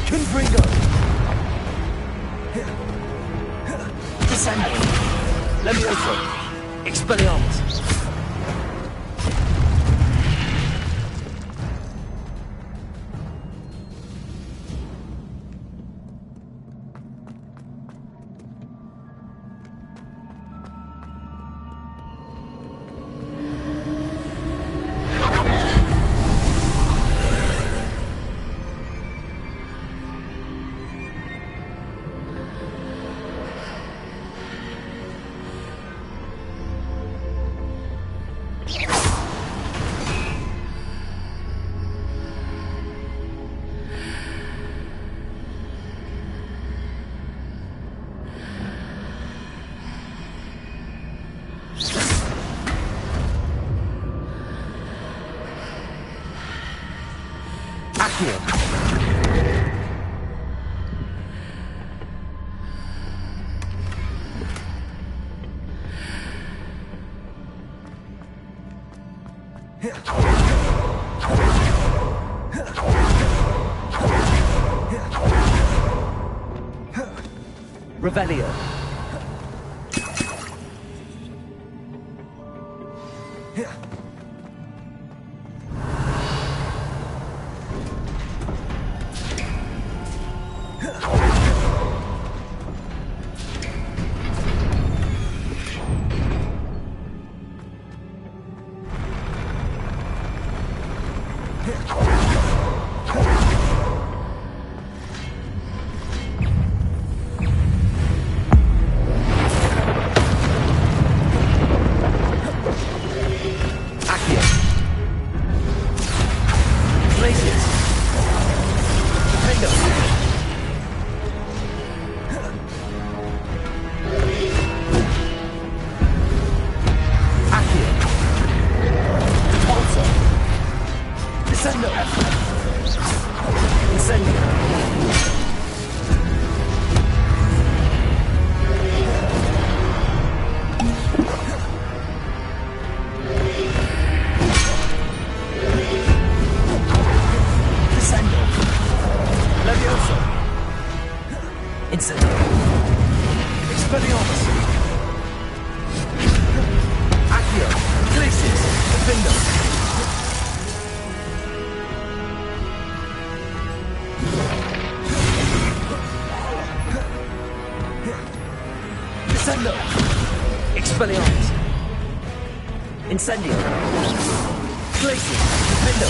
Confringo! Descendo! Levioso! Expelliarmus! Revelio. Incendio. Expelliarmus. Accio. Glacius. Defendo. Descendo. Expelliarmus. Incendio. Glacius. Defendo.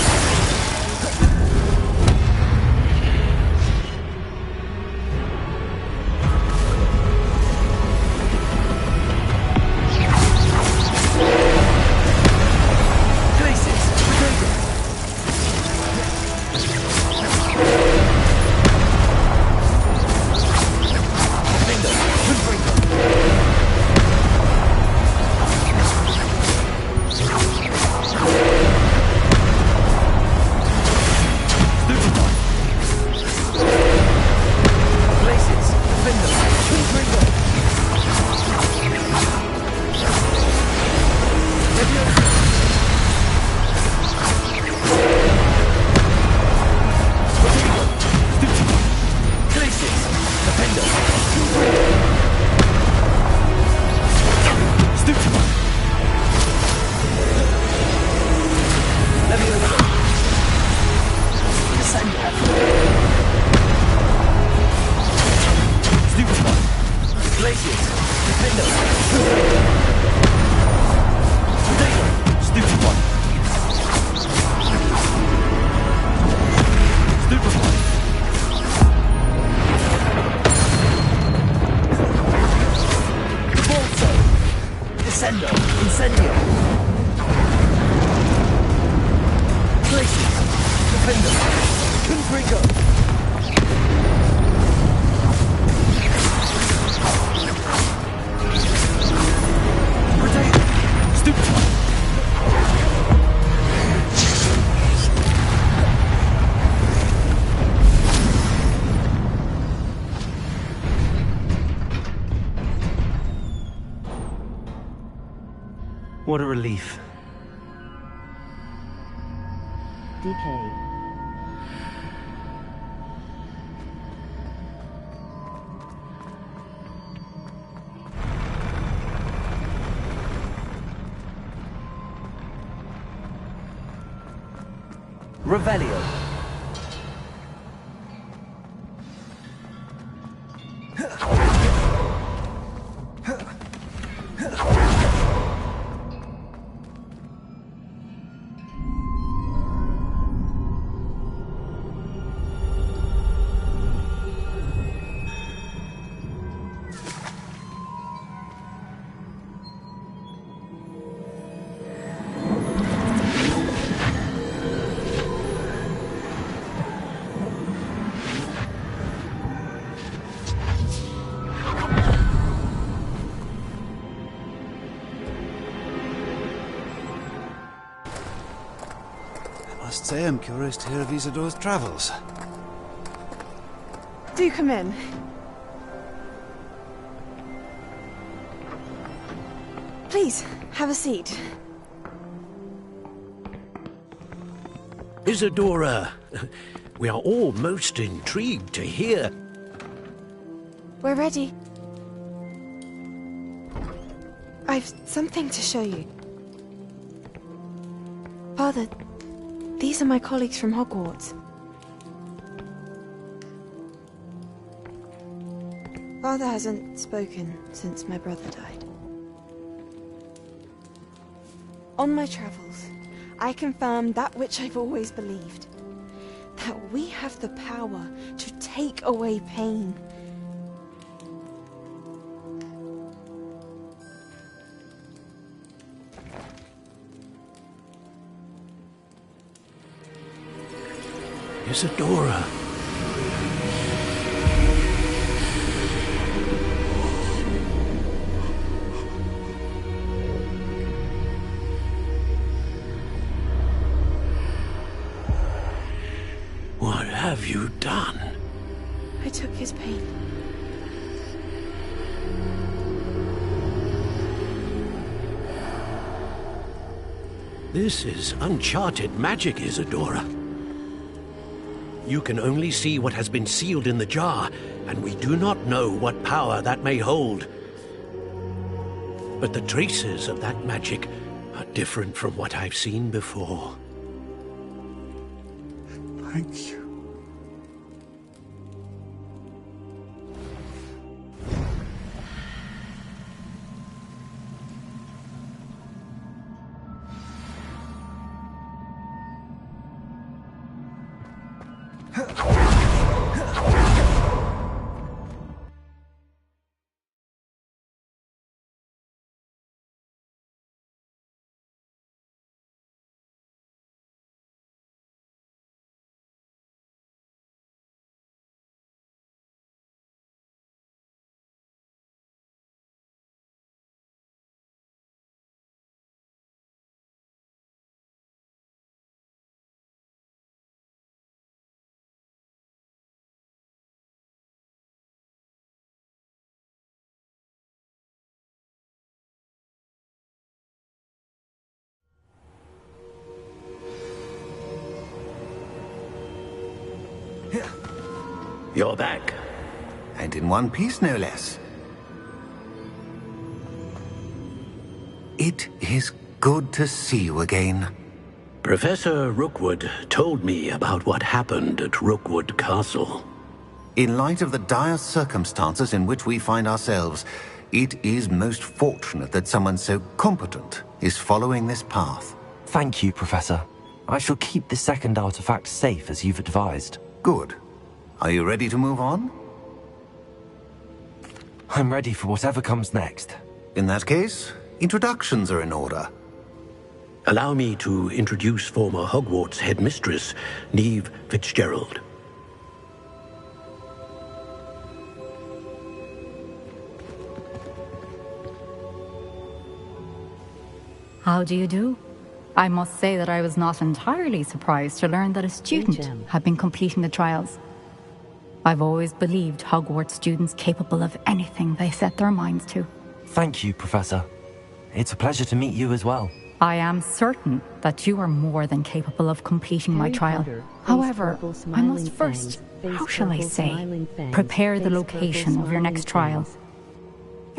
What a relief. Decay. Revelio. I must say I'm curious to hear of Isadore's travels. Do come in. Please, have a seat. Isadora, we are all most intrigued to hear. We're ready. I've something to show you. Father, these are my colleagues from Hogwarts. Father hasn't spoken since my brother died. On my travels, I confirmed that which I've always believed. That we have the power to take away pain. Isadora. What have you done? I took his pain. This is uncharted magic, Isadora. You can only see what has been sealed in the jar, and we do not know what power that may hold. But the traces of that magic are different from what I've seen before. Thank you. You're back. And in one piece, no less. It is good to see you again. Professor Rookwood told me about what happened at Rookwood Castle. In light of the dire circumstances in which we find ourselves, it is most fortunate that someone so competent is following this path. Thank you, Professor. I shall keep the second artifact safe as you've advised. Good. Are you ready to move on? I'm ready for whatever comes next. In that case, introductions are in order. Allow me to introduce former Hogwarts headmistress, Neve Fitzgerald. How do you do? I must say that I was not entirely surprised to learn that a student had been completing the trials. I've always believed Hogwarts students capable of anything they set their minds to. Thank you, Professor. It's a pleasure to meet you as well. I am certain that you are more than capable of completing my trial. However, I must first, how shall I say, prepare the location of your next trial.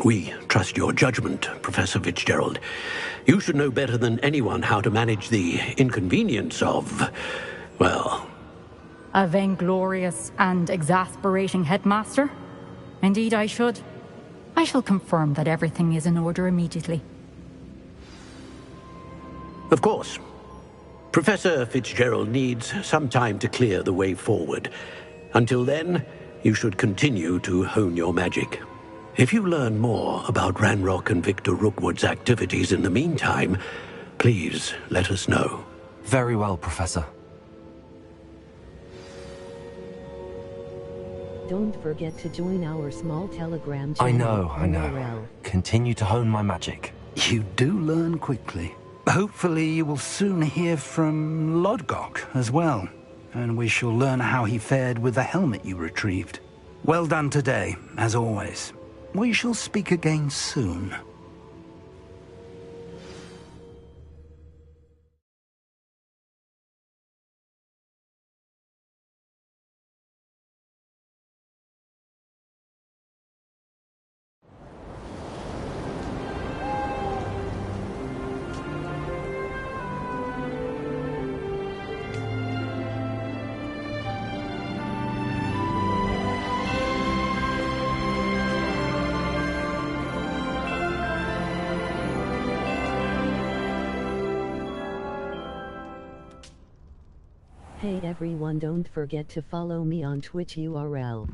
We trust your judgment, Professor Fitzgerald. You should know better than anyone how to manage the inconvenience of, well... A vainglorious and exasperating headmaster? Indeed I should. I shall confirm that everything is in order immediately. Of course. Professor Fitzgerald needs some time to clear the way forward. Until then, you should continue to hone your magic. If you learn more about Ranrock and Victor Rookwood's activities in the meantime, please let us know. Very well, Professor. Don't forget to join our small Telegram channel. I know. Continue to hone my magic. You do learn quickly. Hopefully you will soon hear from Lodgok as well, and we shall learn how he fared with the helmet you retrieved. Well done today, as always. We shall speak again soon. Hey everyone, don't forget to follow me on Twitch URL.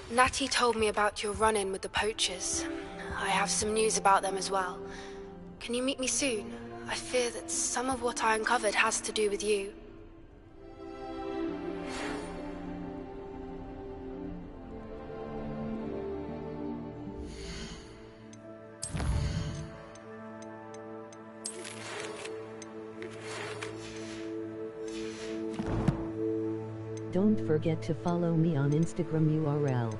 Natty told me about your run-in with the poachers. I have some news about them as well. Can you meet me soon? I fear that some of what I uncovered has to do with you. Don't forget to follow me on Instagram URL.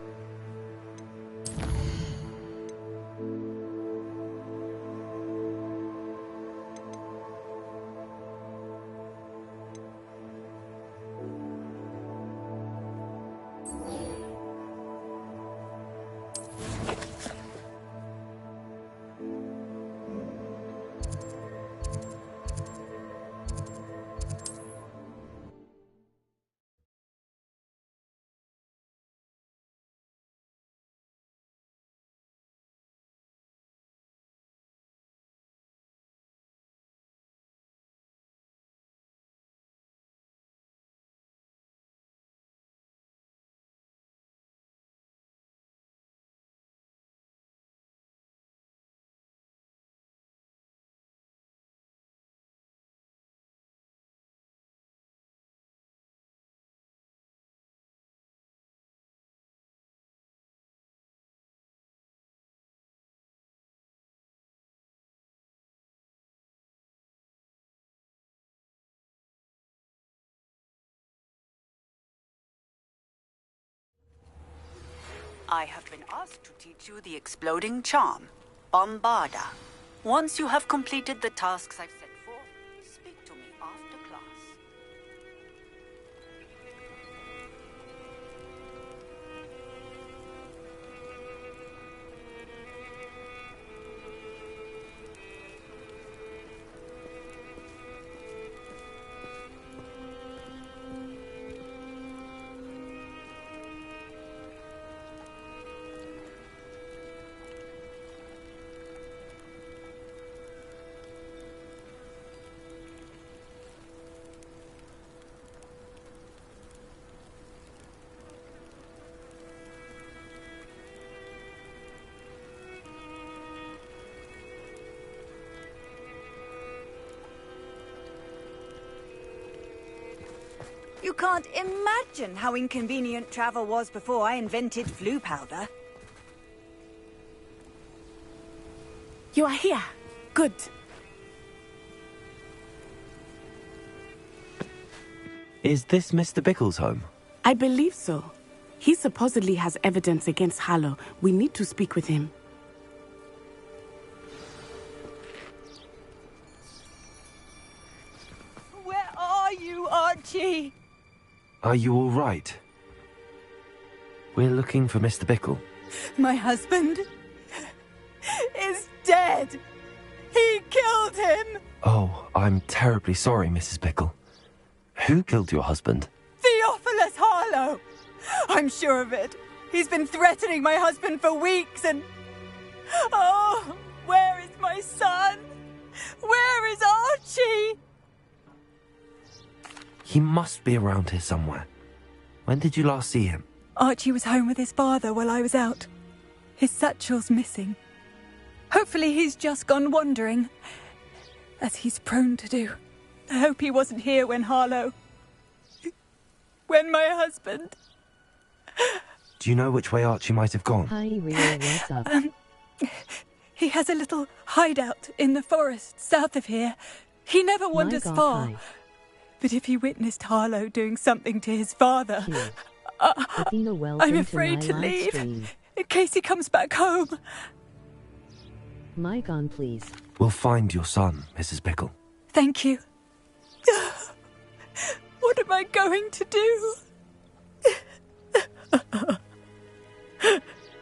I have been asked to teach you the exploding charm, Bombarda. Once you have completed the tasks I've set forth, speak to me after class. You can't imagine how inconvenient travel was before I invented flu powder. You are here. Good. Is this Mr. Bickle's home? I believe so. He supposedly has evidence against Harlow. We need to speak with him. Where are you, Archie? Are you all right? We're looking for Mr. Bickle. My husband is dead. He killed him. Oh, I'm terribly sorry, Mrs. Bickle. Who killed your husband? Theophilus Harlow. I'm sure of it. He's been threatening my husband for weeks and... Oh, where is my son? Where is Archie? He must be around here somewhere. When did you last see him? Archie was home with his father while I was out. His satchel's missing. Hopefully he's just gone wandering, as he's prone to do. I hope he wasn't here when Harlow... when my husband... Do you know which way Archie might have gone? Hi, Rio, what's up? He has a little hideout in the forest south of here. He never wanders far. But if he witnessed Harlow doing something to his father... I'm afraid to leave, in case he comes back home. Mic on, please. We'll find your son, Mrs. Bickle. Thank you. What am I going to do?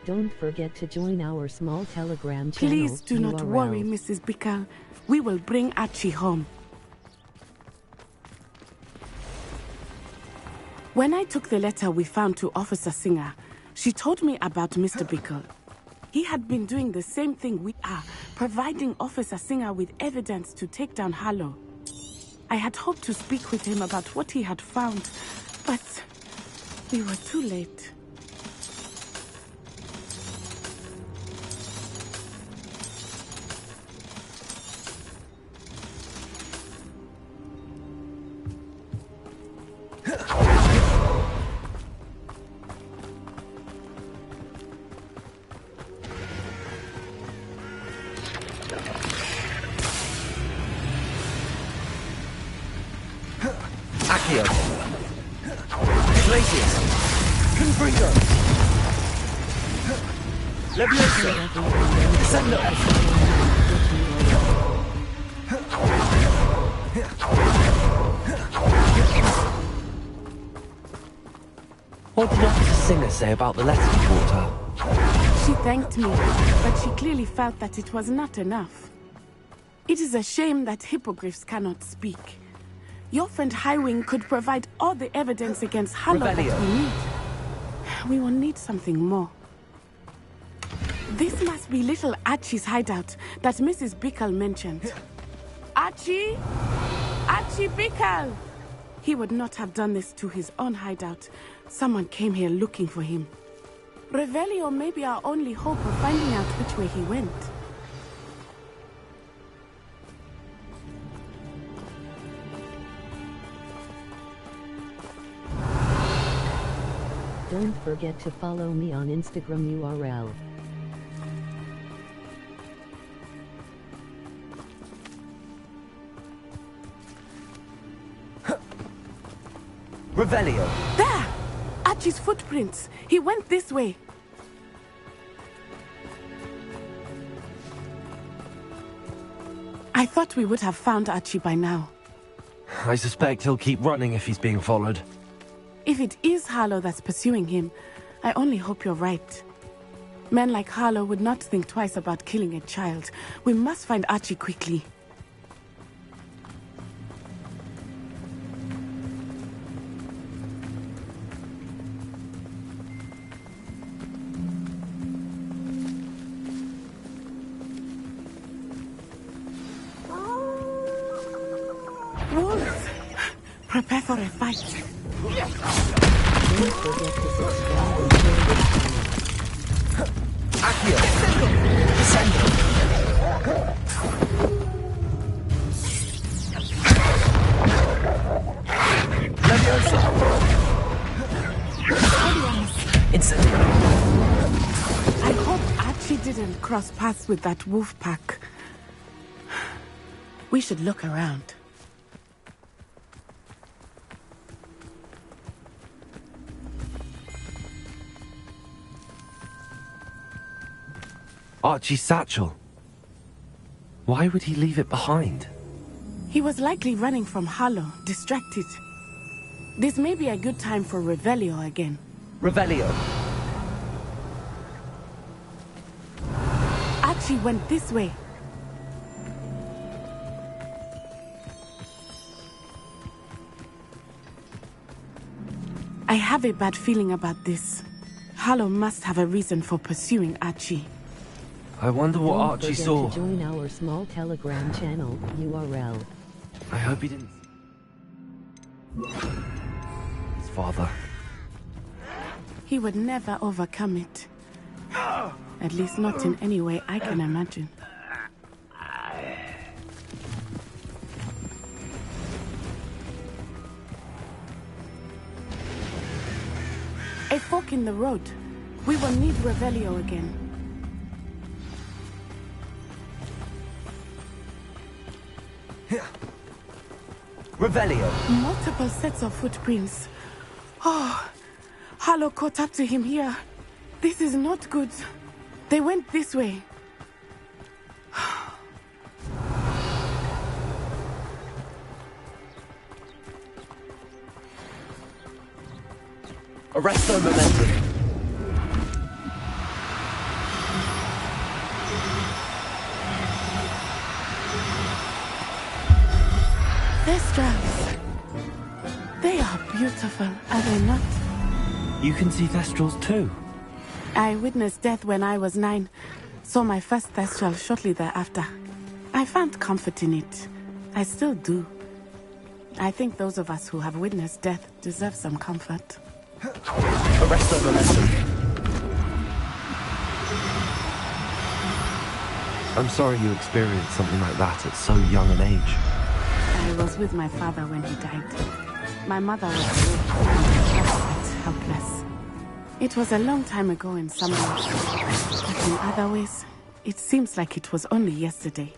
Don't forget to join our small Telegram channel. Please do not worry, Mrs. Bickle. We will bring Archie home. When I took the letter we found to Officer Singer, she told me about Mr. Bickle. He had been doing the same thing we are, providing Officer Singer with evidence to take down Harlow. I had hoped to speak with him about what he had found, but we were too late. freedom! Leviosa! Descendo! What did Officer Singer say about the letter you brought her? She thanked me, but she clearly felt that it was not enough. It is a shame that hippogriffs cannot speak. Your friend Highwing could provide all the evidence against Harlow that we need. We will need something more. This must be little Archie's hideout that Mrs. Bickle mentioned. Archie? Archie Bickle! He would not have done this to his own hideout. Someone came here looking for him. Revelio may be our only hope of finding out which way he went. Don't forget to follow me on Instagram URL. Revelio! There! Archie's footprints. He went this way. I thought we would have found Archie by now. I suspect he'll keep running if he's being followed. If it is Harlow that's pursuing him, I only hope you're right. Men like Harlow would not think twice about killing a child. We must find Archie quickly. Wolves! Prepare for a fight. Don't forget to subscribe and share this channel. Accio! Descendo! Leviosa! Incendio! I hope Archie didn't cross paths with that wolf pack. We should look around. Archie's satchel. Why would he leave it behind? He was likely running from Harlow, distracted. This may be a good time for Revelio again. Revelio. Archie went this way. I have a bad feeling about this. Harlow must have a reason for pursuing Archie. I wonder what Archie saw. Don't forget to join our small Telegram channel URL. I hope he didn't... His father. He would never overcome it. At least not in any way I can imagine. A fork in the road. We will need Revelio again. Revelio. Multiple sets of footprints. Oh, Harlow caught up to him here. This is not good. They went this way. Arresto momentum. Thestrals. They are beautiful, are they not? You can see Thestrals too. I witnessed death when I was 9. Saw my first Thestral shortly thereafter. I found comfort in it. I still do. I think those of us who have witnessed death deserve some comfort. Arresto momentum. I'm sorry you experienced something like that at so young an age. I was with my father when he died. My mother was ill and helpless. It was a long time ago in some ways, but in other ways, it seems like it was only yesterday.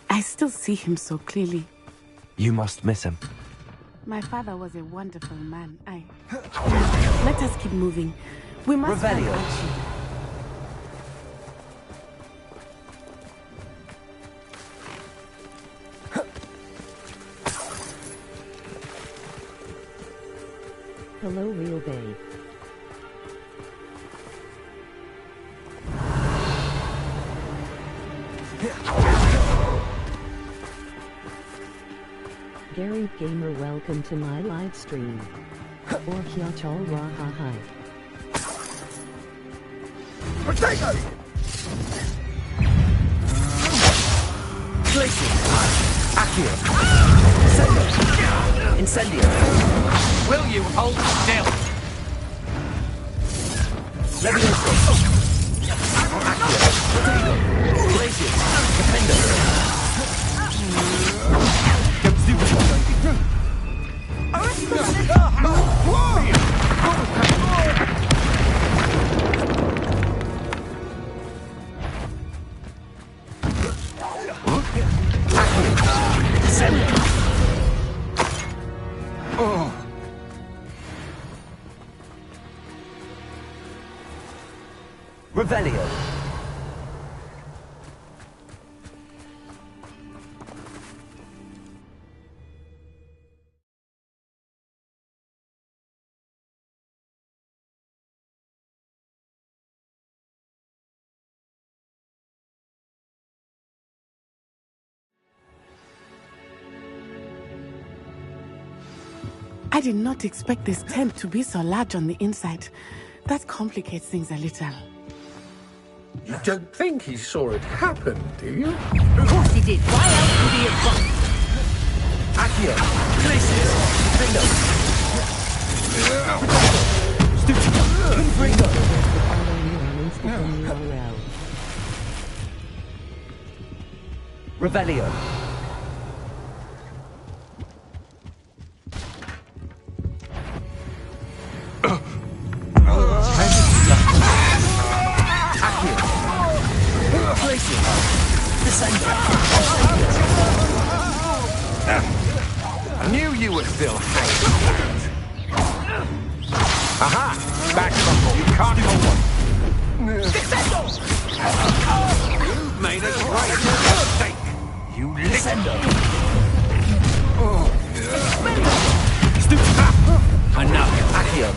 I still see him so clearly. You must miss him. My father was a wonderful man. Let us keep moving. We must find Revelio. Archie. Hello, Real Bay. Gary Gamer, welcome to my live stream. Or Kyachal Rahahai. Potato! Glacier! Accio! Incendio! Incendio! Will you hold still? Levioso! Accio! Potato! Glacier! Defender! Revelio. I did not expect this tent to be so large on the inside. That complicates things a little. You don't think he saw it happen, do you? Of course he did. Why else would he have gone? Accio! Glacier! Defender! Stupid! Confringo! Revelio. I knew you were still hanging. Aha! Back buckle. You can't hold on. You've made a great mistake. You listen. Enough. Accio.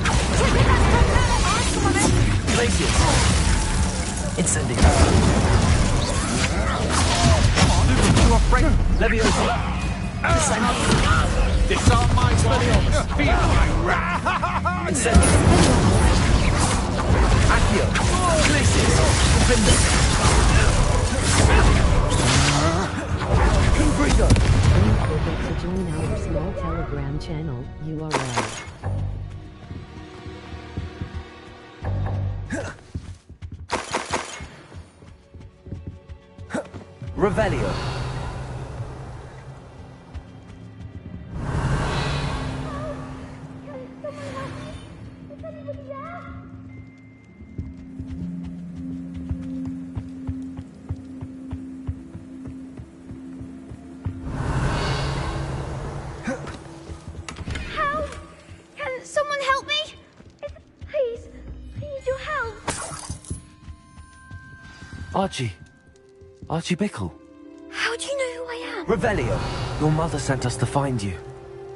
Glacier. Incendio. Levioso. Disarm my body. Feel my wrath. Incendio. Accio. Glacier. Defender. Confringo. Don't forget to join our small Telegram channel, URL. Revelio. Help! Can someone help me? Please, I need your help. Archie. Archie Bickle. How do you know who I am? Revelio. Your mother sent us to find you.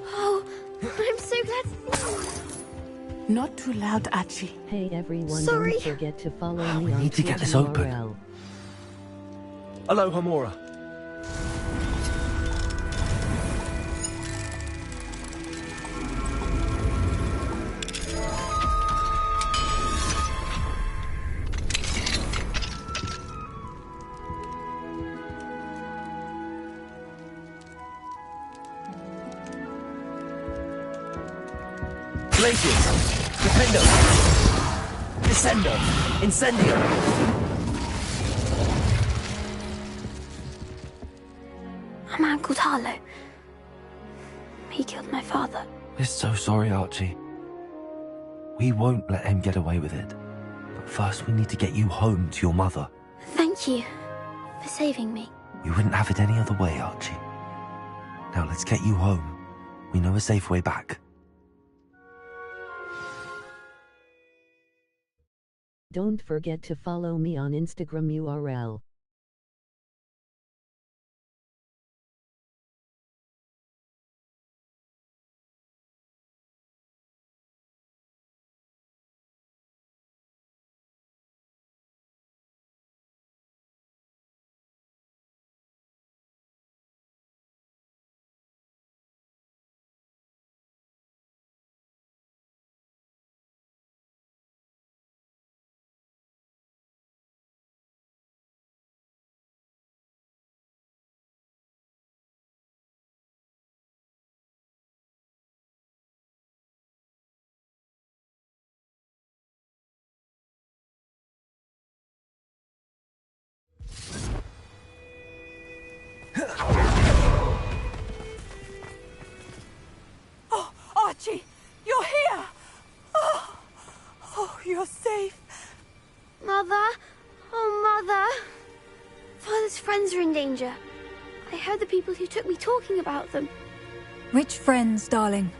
Oh, I'm so glad to see you. Not too loud, Archie. Hey everyone, Sorry. don't forget to follow me We on need to get Twitch this open. URL. Hello, Hamura. Glacier. Defendo. Descendo. Incendio. A man called Harlow. He killed my father. We're so sorry, Archie. We won't let him get away with it. But first we need to get you home to your mother. Thank you for saving me. You wouldn't have it any other way, Archie. Now let's get you home. We know a safe way back. Don't forget to follow me on Instagram URL. Oh, Archie, you're here! Oh, you're safe. Mother? Oh, Mother. Father's friends are in danger. I heard the people who took me talking about them. Which friends, darling?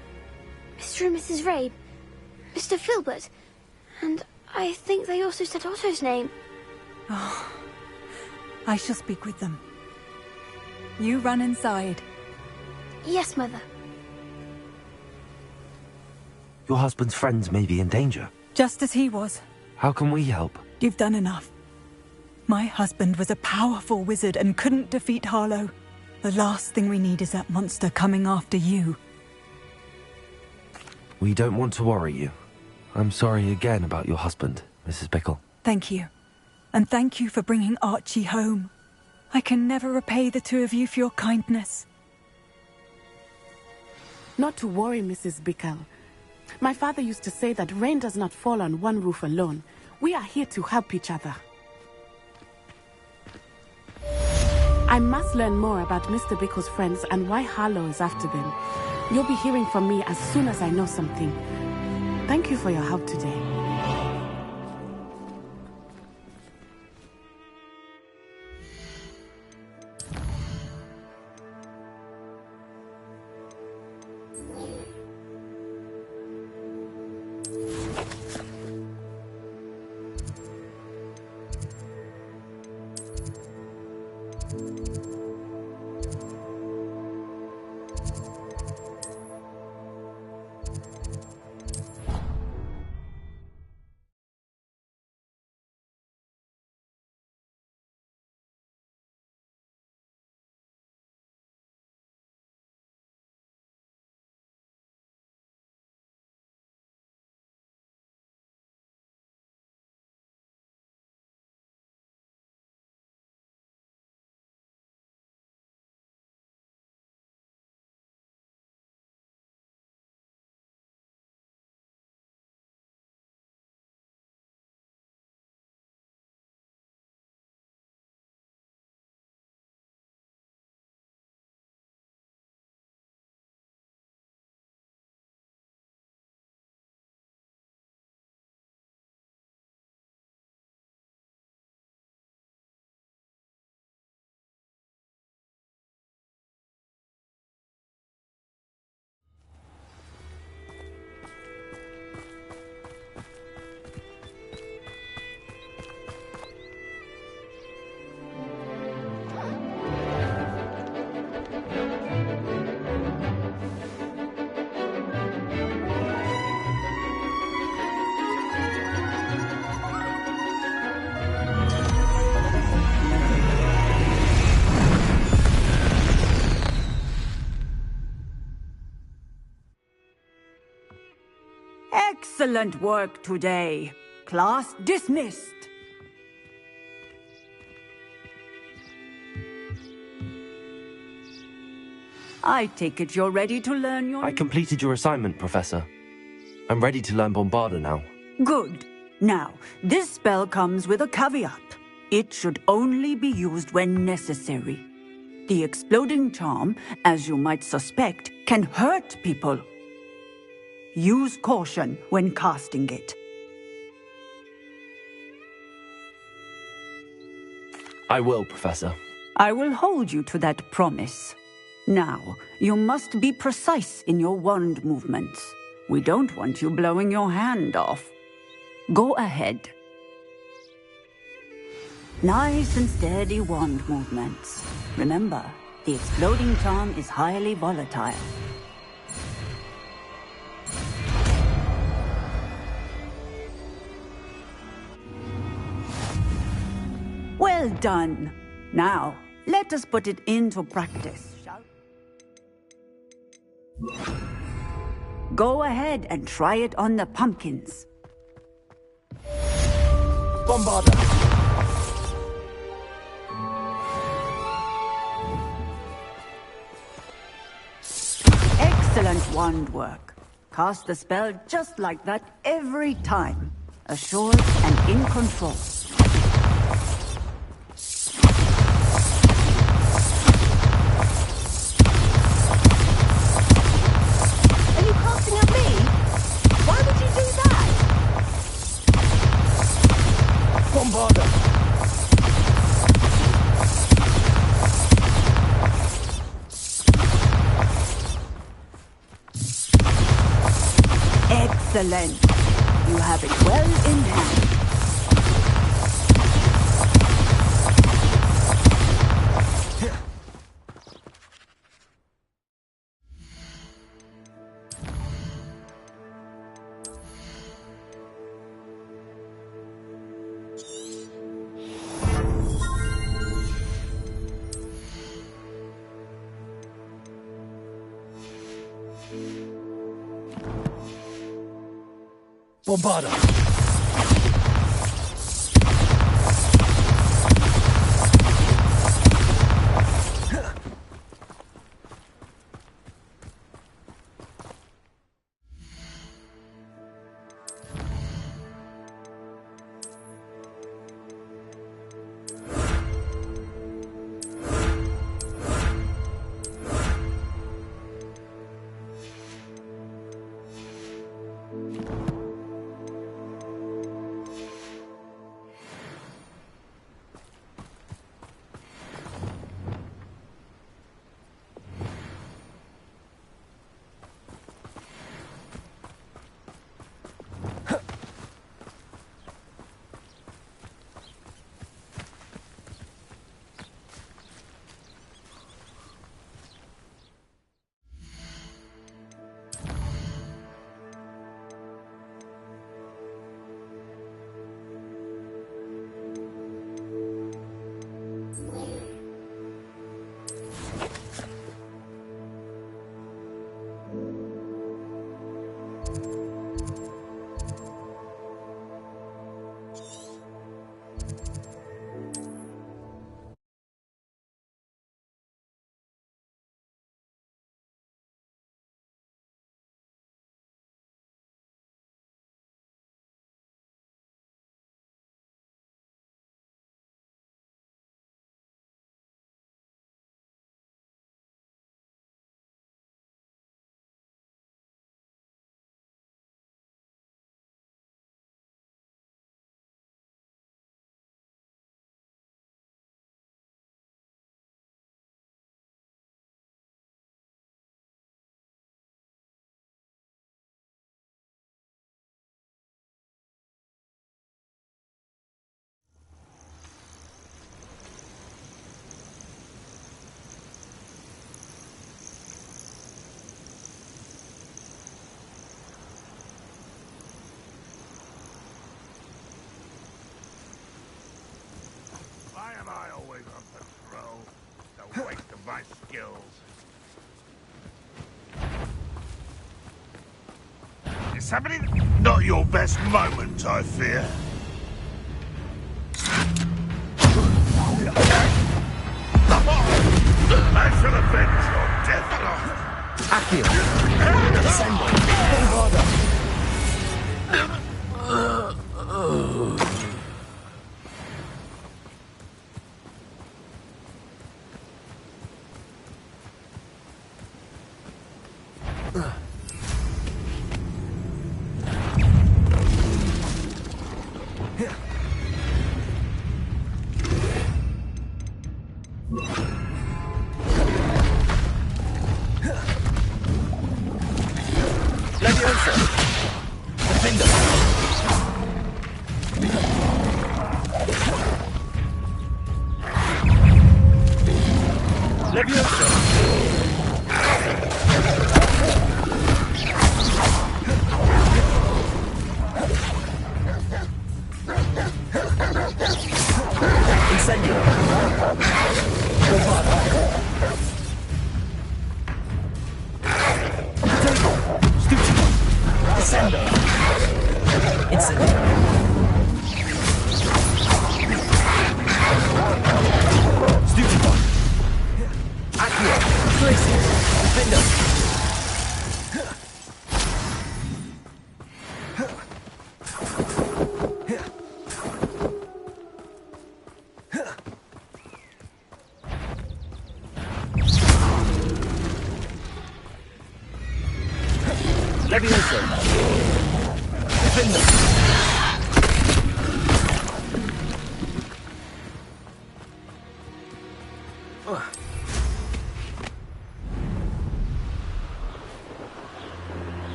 Mr. and Mrs. Rabe, Mr. Filbert, and I think they also said Otto's name. Oh, I shall speak with them. You run inside. Yes, Mother. Your husband's friends may be in danger. Just as he was. How can we help? You've done enough. My husband was a powerful wizard and couldn't defeat Harlow. The last thing we need is that monster coming after you. We don't want to worry you. I'm sorry again about your husband, Mrs. Bickle. Thank you. And thank you for bringing Archie home. I can never repay the two of you for your kindness. Not to worry, Mrs. Bickle. My father used to say that rain does not fall on one roof alone. We are here to help each other. I must learn more about Mr. Bickle's friends and why Harlow is after them. You'll be hearing from me as soon as I know something. Thank you for your help today. Excellent work today. Class dismissed. I take it you're ready to learn your... I completed your assignment, Professor. I'm ready to learn Bombarda now. Good. Now, this spell comes with a caveat. It should only be used when necessary. The exploding charm, as you might suspect, can hurt people. Use caution when casting it. I will, Professor. I will hold you to that promise. Now, you must be precise in your wand movements. We don't want you blowing your hand off. Go ahead. Nice and steady wand movements. Remember, the exploding charm is highly volatile. Well done. Now, let us put it into practice, shall we? Go ahead and try it on the pumpkins. Bombarda! Excellent wand work. Cast the spell just like that every time. Assured and in control. Are you casting at me? Why would you do that? Bombarda! Excellent. You have it well in hand. Bombarda! Why am I always on patrol? It's a waste of my skills. Is somebody... Not your best moment, I fear. I shall avenge your death. Accio! Ascending! Levioso! Defend them!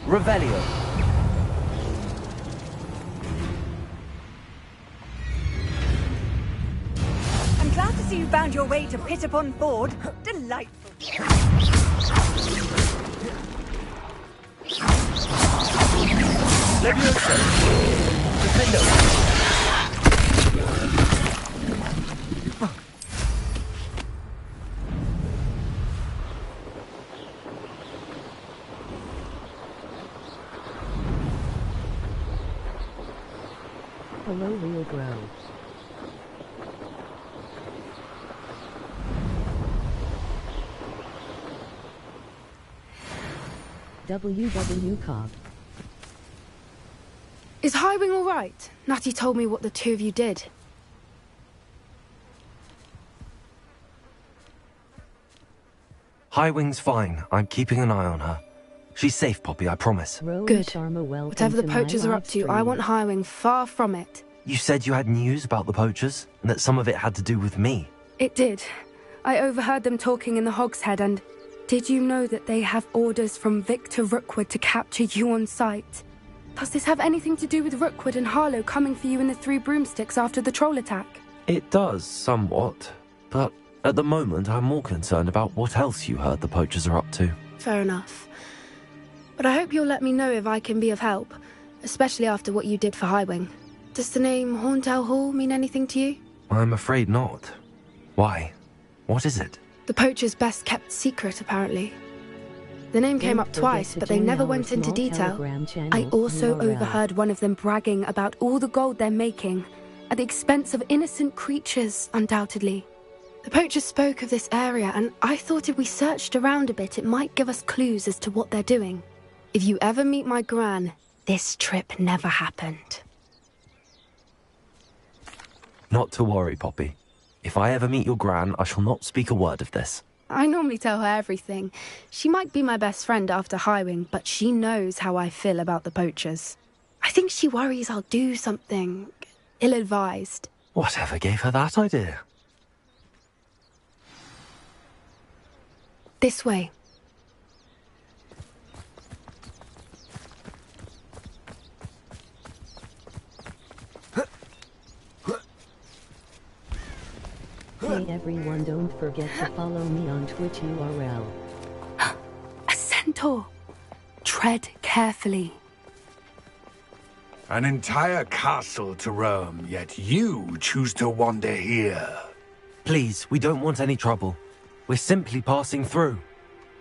Revelio. I'm glad to see you found your way to Pittapon Ford. Delightful. Levioso! Defendo! Hello, Rio Grove. WW Cobb. Is Highwing all right? Natty told me what the two of you did. Highwing's fine. I'm keeping an eye on her. She's safe, Poppy, I promise. Good. Whatever the poachers are up to, I want Highwing far from it. You said you had news about the poachers, and that some of it had to do with me. It did. I overheard them talking in the Hogshead, and did you know that they have orders from Victor Rookwood to capture you on sight? Does this have anything to do with Rookwood and Harlow coming for you in the Three Broomsticks after the troll attack? It does, somewhat. But at the moment, I'm more concerned about what else you heard the poachers are up to. Fair enough. But I hope you'll let me know if I can be of help, especially after what you did for Highwing. Does the name Horntail Hall mean anything to you? I'm afraid not. Why? What is it? The poacher's best kept secret, apparently. The name came up twice, but they never went into detail. I also overheard one of them bragging about all the gold they're making, at the expense of innocent creatures, undoubtedly. The poacher spoke of this area, and I thought if we searched around a bit, it might give us clues as to what they're doing. If you ever meet my gran, this trip never happened. Not to worry, Poppy. If I ever meet your gran, I shall not speak a word of this. I normally tell her everything. She might be my best friend after Highwing, but she knows how I feel about the poachers. I think she worries I'll do something ill-advised. Whatever gave her that idea? This way. Hey everyone, don't forget to follow me on Twitch URL. A centaur! Tread carefully. An entire castle to roam, yet you choose to wander here. Please, we don't want any trouble. We're simply passing through.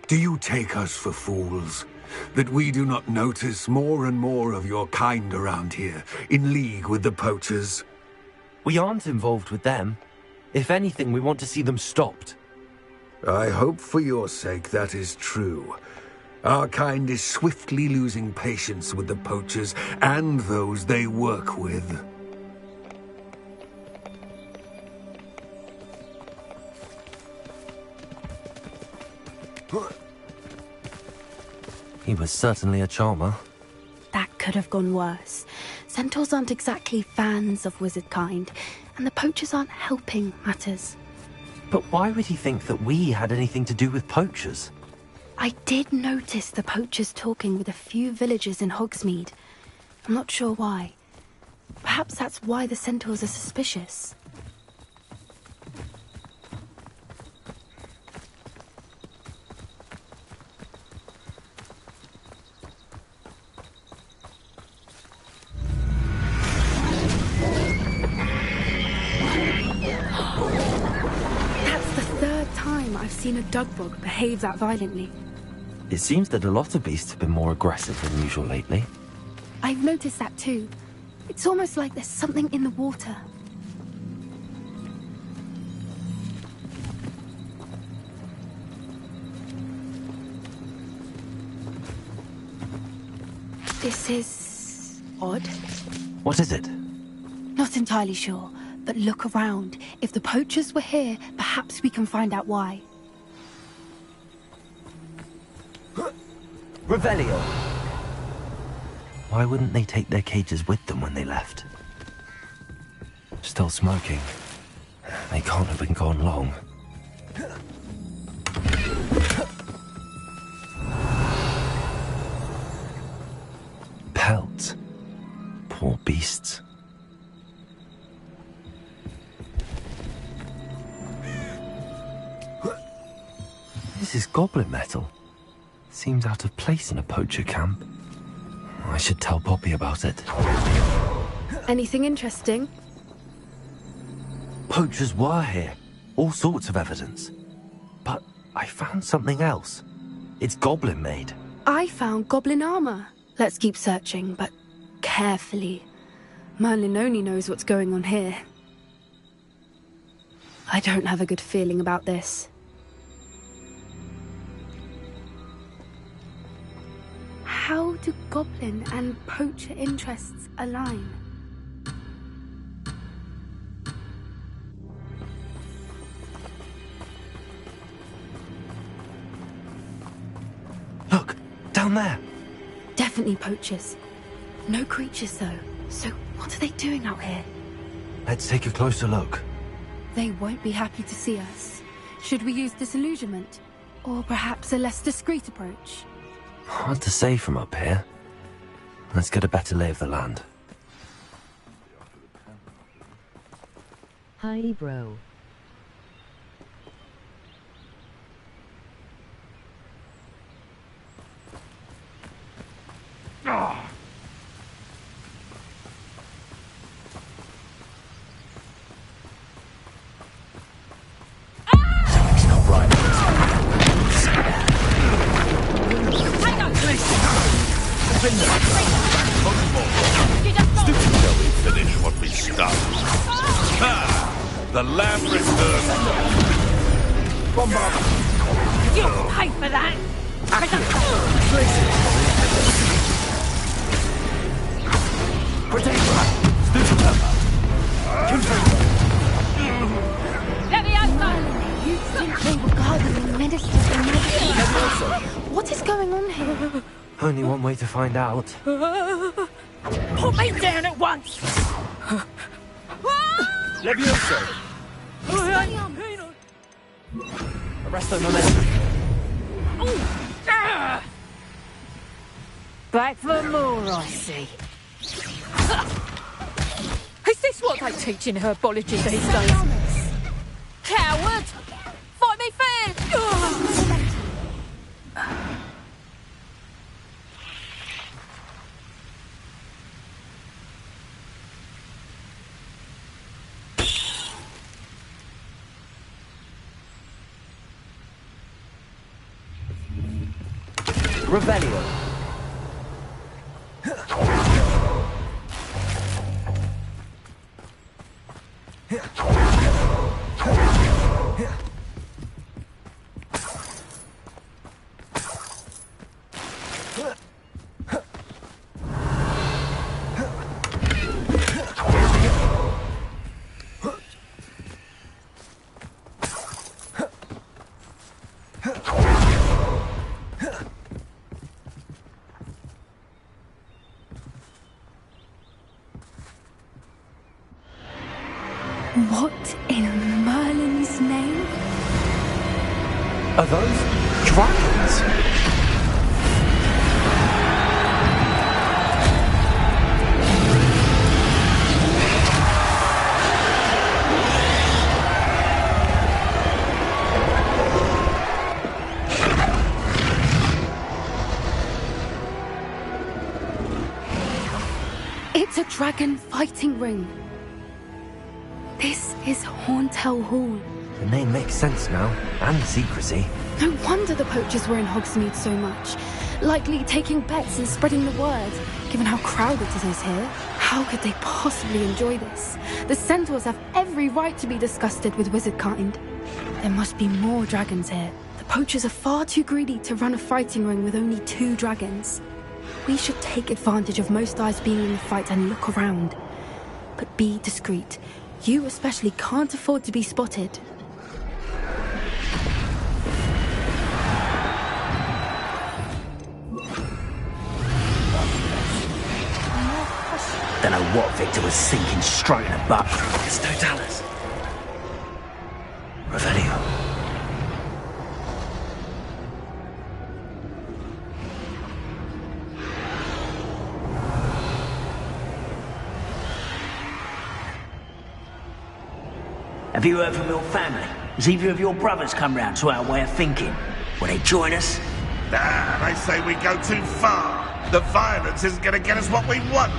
Do you take us for fools? That we do not notice more and more of your kind around here, in league with the poachers? We aren't involved with them. If anything, we want to see them stopped. I hope for your sake that is true. Our kind is swiftly losing patience with the poachers and those they work with. He was certainly a charmer. That could have gone worse. Centaurs aren't exactly fans of wizard kind, and the poachers aren't helping matters. But why would he think that we had anything to do with poachers? I did notice the poachers talking with a few villagers in Hogsmeade. I'm not sure why. Perhaps that's why the centaurs are suspicious. I've seen a dugbog behave that violently. It seems that a lot of beasts have been more aggressive than usual lately. I've noticed that too. It's almost like there's something in the water. This is odd. What is it? Not entirely sure, but look around. If the poachers were here, perhaps we can find out why. Revelio! Why wouldn't they take their cages with them when they left? Still smoking. They can't have been gone long. Pelts. Poor beasts. This is goblin metal. Seems out of place in a poacher camp. I should tell Poppy about it. Anything interesting? Poachers were here. All sorts of evidence. But I found something else. It's goblin made. I found goblin armor. Let's keep searching, but carefully. Merlin only knows what's going on here. I don't have a good feeling about this. How do goblin and poacher interests align? Look, down there. Definitely poachers. No creatures though. So what are they doing out here? Let's take a closer look. They won't be happy to see us. Should we use disillusionment? Or perhaps a less discreet approach? Hard to say from up here. Let's get a better lay of the land. Hi, bro. Something's not right. Shall we finish what we started? The lamb returns. You'll pay for that! Let me out! You think they were gardening ministers and magic? What is going on here? Only one way to find out. Put me down at once! Levioso! Arresto momentum. Back for more, I see. Is this what they teach in herbology these days? Coward! Fight me fair! Revelio. What in Merlin's name? Are those dragons? It's a dragon fighting ring. This is Horntail Hall. The name makes sense now, and the secrecy. No wonder the poachers were in Hogsmeade so much. Likely taking bets and spreading the word, given how crowded it is here. How could they possibly enjoy this? The centaurs have every right to be disgusted with wizard kind. There must be more dragons here. The poachers are far too greedy to run a fighting ring with only 2 dragons. We should take advantage of most eyes being in the fight and look around. But be discreet. You especially can't afford to be spotted. Don't know what Victor was thinking, straight in the butt. It's no Dallas. Revelio. Have you heard from your family? Has either of your brothers come round to our way of thinking? Will they join us? Nah, they say we go too far. The violence isn't going to get us what we want.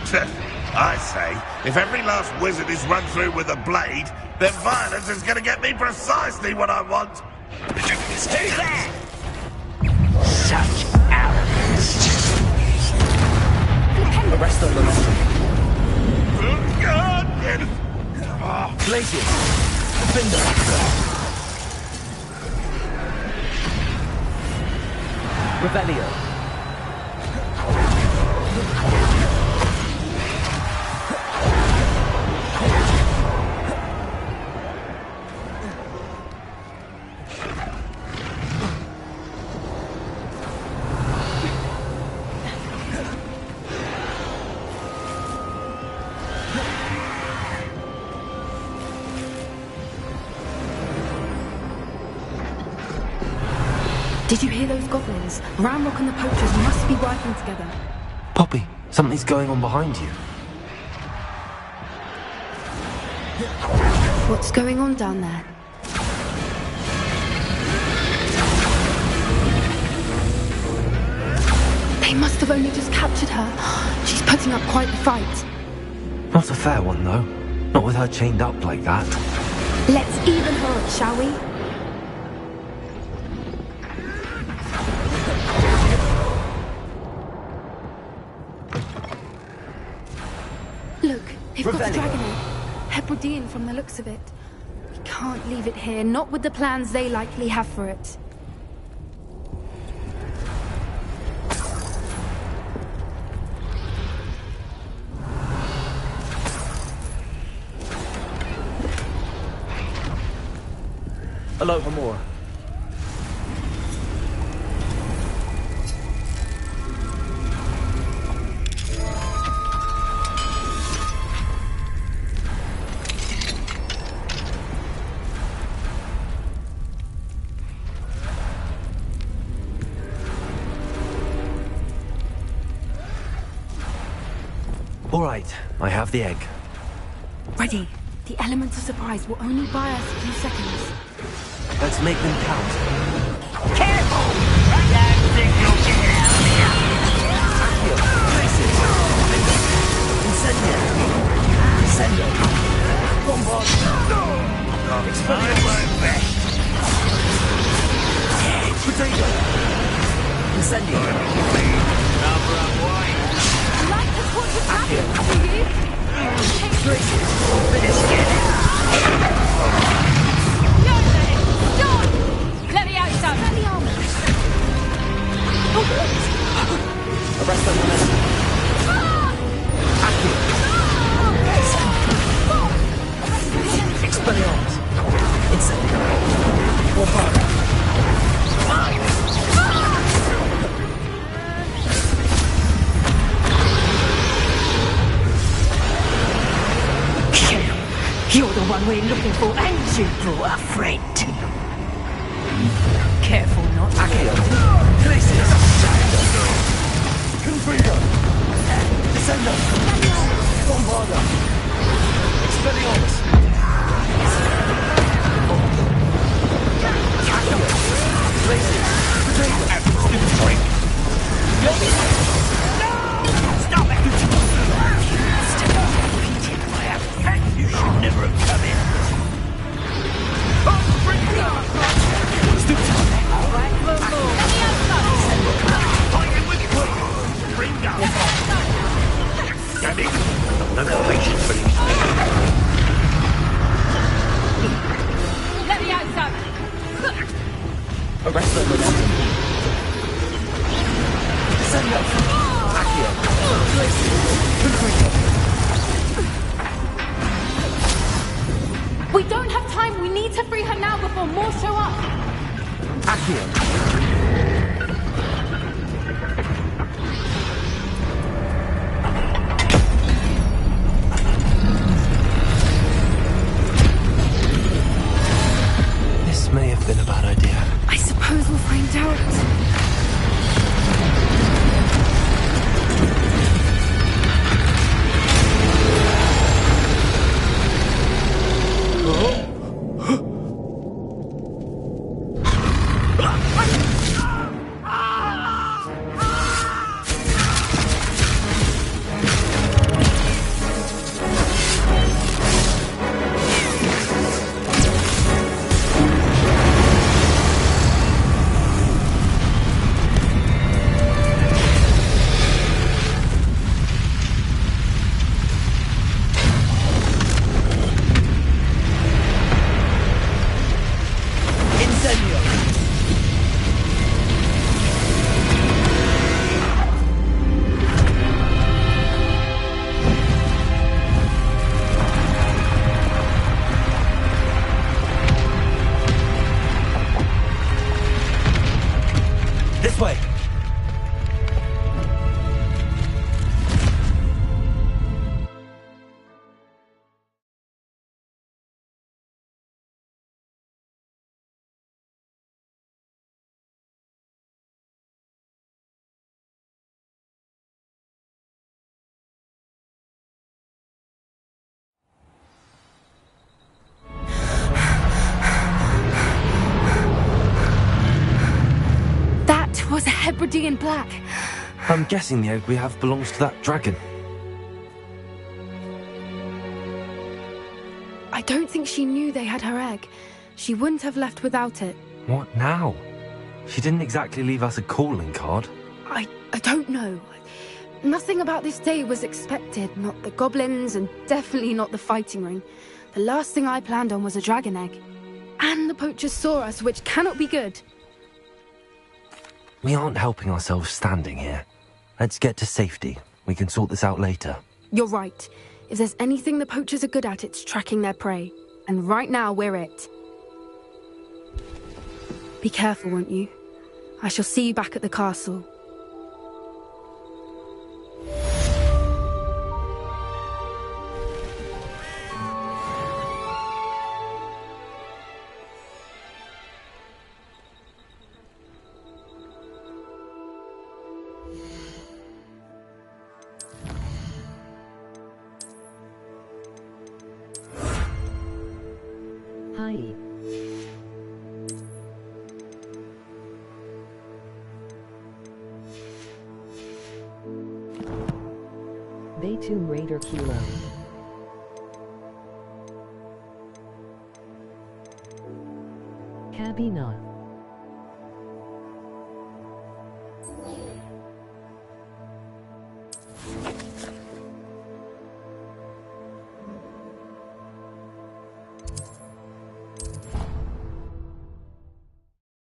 I say, if every last wizard is run through with a blade, then violence is going to get me precisely what I want. Who's that? Such arrogance. Arrest them, momentum. Glaciers. Defender. Revelio. Did you hear those goblins? Ramrock and the poachers must be working together. Poppy, something's going on behind you. What's going on down there? They must have only just captured her. She's putting up quite the fight. Not a fair one, though. Not with her chained up like that. Let's even her up, shall we? Look, they've got the dragon egg. Hebridean from the looks of it. We can't leave it here, not with the plans they likely have for it. Hello, Hamura. All right, I have the egg. Ready. The element of surprise will only buy us a few seconds. Let's make them count. Careful! I don't think you'll get out of here. Accio, places. Incendio. Incendio. Bombard. Explode. Potato. Incendio. Number up white. Like the torch attack, do you? Traces. Let's get out. Let me out, son! Let me armor. Arrest them, momentum. Accio. Expelliarmus. Incendio. Bombard. You're the one we're looking for, and you brought a friend. Careful not to Accio. Places. Confringo. Descendo. Bombarda. Expelliarmus. Accio. Places. Potato. Stupid break. No! Stop it! You should never have come in. Stupid. All right, one more. We don't have time. We need to free her now before more show up. This may have been a bad idea. I suppose we'll find out. This way! Was a Hebridean black. I'm guessing the egg we have belongs to that dragon. I don't think she knew they had her egg. She wouldn't have left without it. What now? She didn't exactly leave us a calling card. I don't know. Nothing about this day was expected. Not the goblins, and definitely not the fighting ring. The last thing I planned on was a dragon egg. And the poachers saw us, which cannot be good. We aren't helping ourselves standing here. Let's get to safety. We can sort this out later. You're right. If there's anything the poachers are good at, it's tracking their prey. And right now, we're it. Be careful, won't you? I shall see you back at the castle. Hi. Bay Tomb Raider Kilo. Cabina.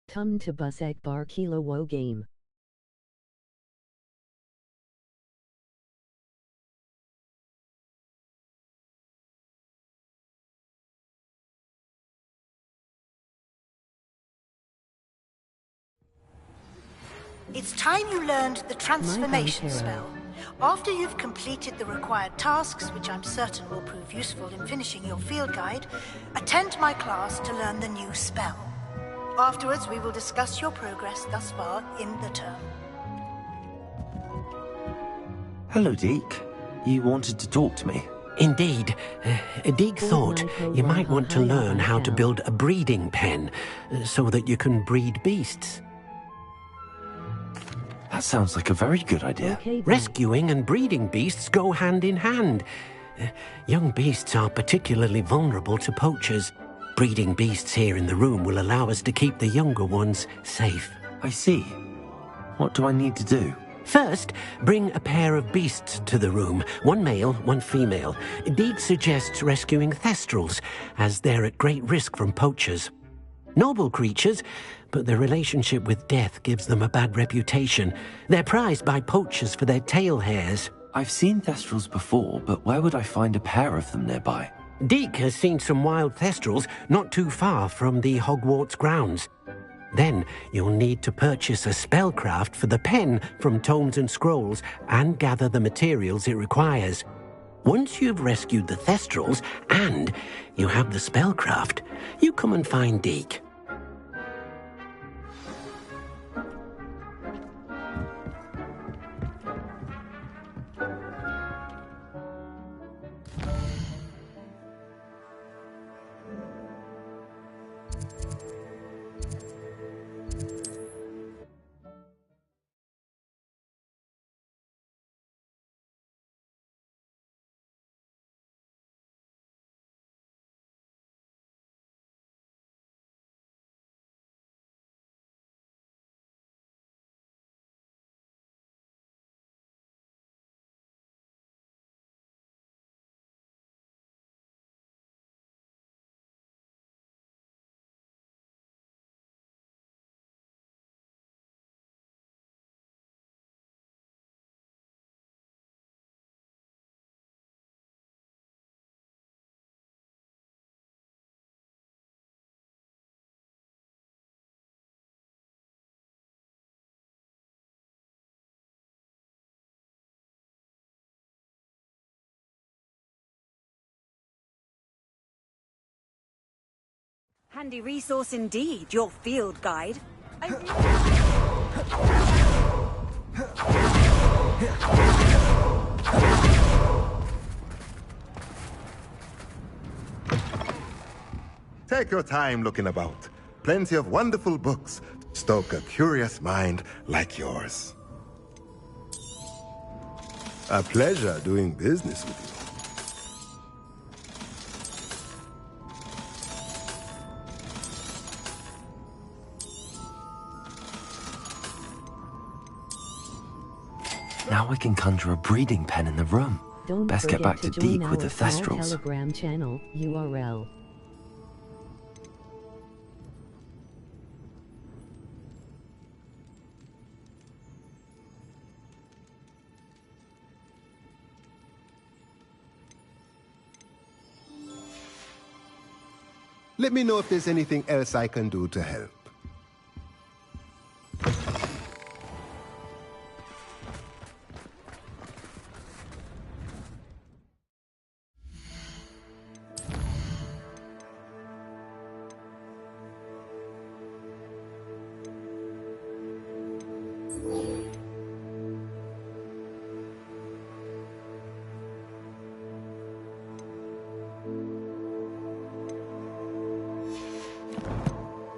Tum to bus egg bar kilo wo game. It's time you learned the transformation spell. After you've completed the required tasks, which I'm certain will prove useful in finishing your field guide, attend my class to learn the new spell. Afterwards, we will discuss your progress thus far in the term. Hello, Deke. You wanted to talk to me? Indeed. Deke thought you might want to learn how to build a breeding pen so that you can breed beasts. That sounds like a very good idea. Rescuing and breeding beasts go hand in hand. Young beasts are particularly vulnerable to poachers. Breeding beasts here in the room will allow us to keep the younger ones safe. I see. What do I need to do? First, bring a pair of beasts to the room. One male, one female. Deke suggests rescuing thestrals, as they're at great risk from poachers. Noble creatures, but their relationship with death gives them a bad reputation. They're prized by poachers for their tail hairs. I've seen Thestrals before, but where would I find a pair of them nearby? Deke has seen some wild Thestrals not too far from the Hogwarts grounds. Then you'll need to purchase a spellcraft for the pen from Tomes and Scrolls and gather the materials it requires. Once you've rescued the Thestrals and you have the spellcraft, you come and find Deke. Handy resource indeed, your field guide. Take your time looking about. Plenty of wonderful books to stoke a curious mind like yours. A pleasure doing business with you. Now I can conjure a breeding pen in the room. Don't Best get back to join Deke with the our small Thestrals. Telegram channel URL. Let me know if there's anything else I can do to help.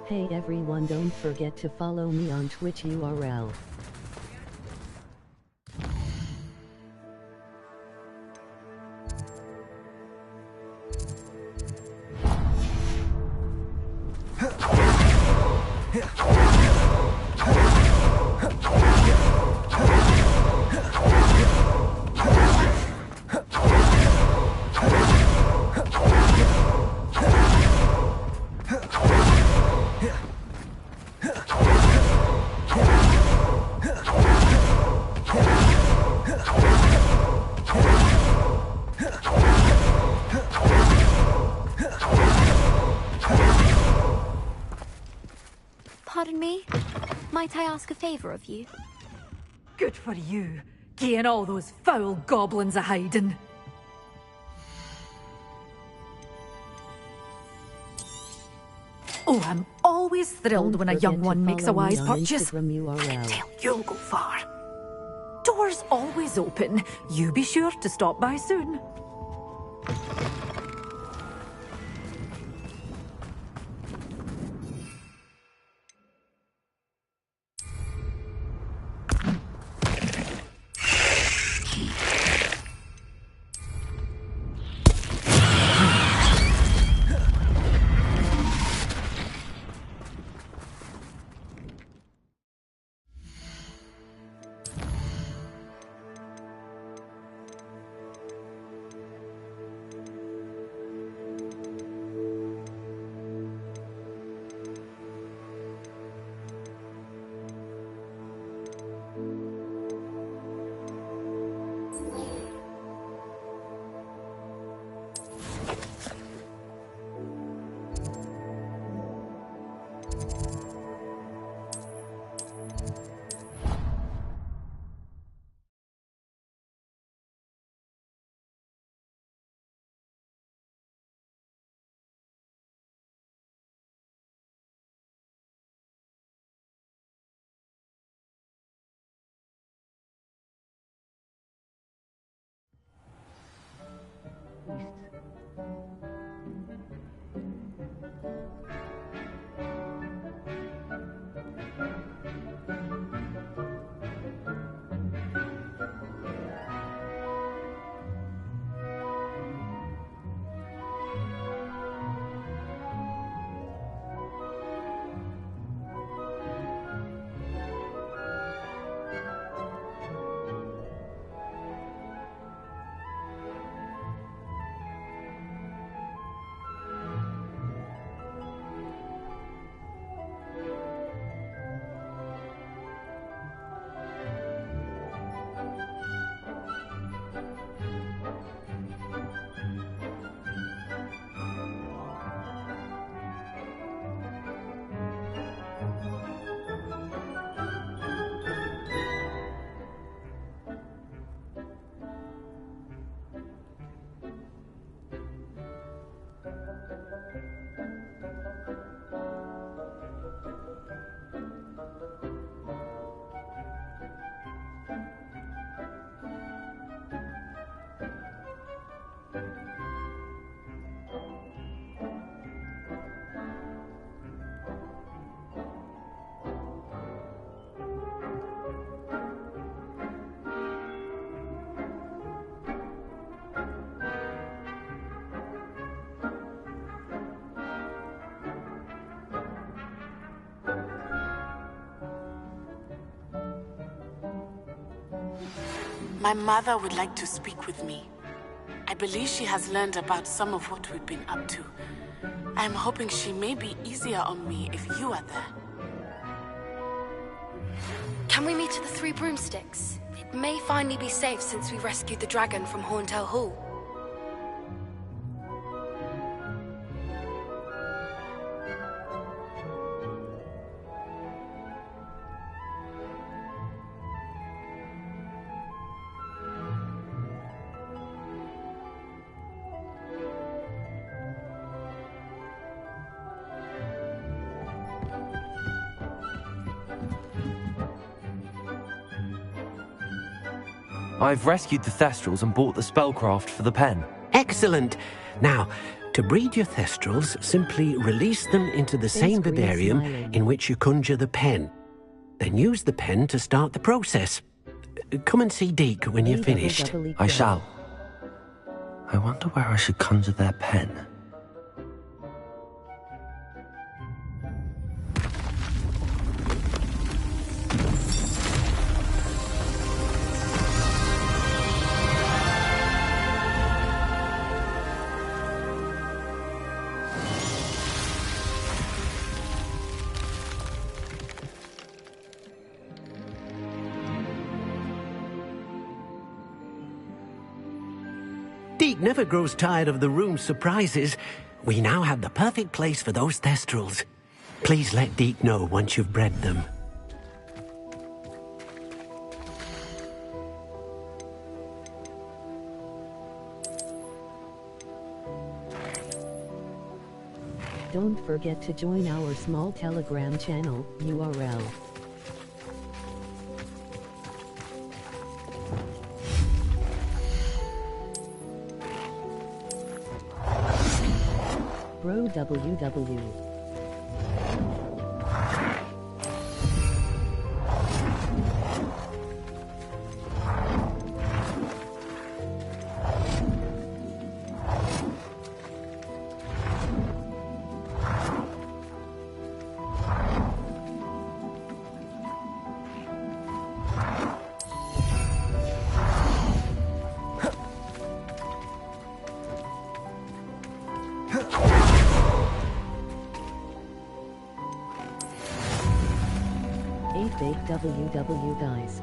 Hey everyone, don't forget to follow me on Twitch URL. Pardon me? Might I ask a favor of you? Good for you, getting all those foul goblins a hiding. Oh, I'm always thrilled when a young one makes a wise purchase. Tell you'll go far. Doors always open. You be sure to stop by soon. My mother would like to speak with me. I believe she has learned about some of what we've been up to. I am hoping she may be easier on me if you are there. Can we meet at the Three Broomsticks? It may finally be safe since we rescued the dragon from Horntail Hall. I've rescued the Thestrals and bought the spellcraft for the pen. Excellent! Now, to breed your Thestrals, simply release them into the same vivarium in which you conjure the pen. Then use the pen to start the process. Come and see Deke when you're finished. I shall. I wonder where I should conjure their pen. Deke never grows tired of the room's surprises. We now have the perfect place for those Thestrals. Please let Deke know once you've bred them. Don't forget to join our small Telegram channel, URL. Bro WW. Fake WW guys.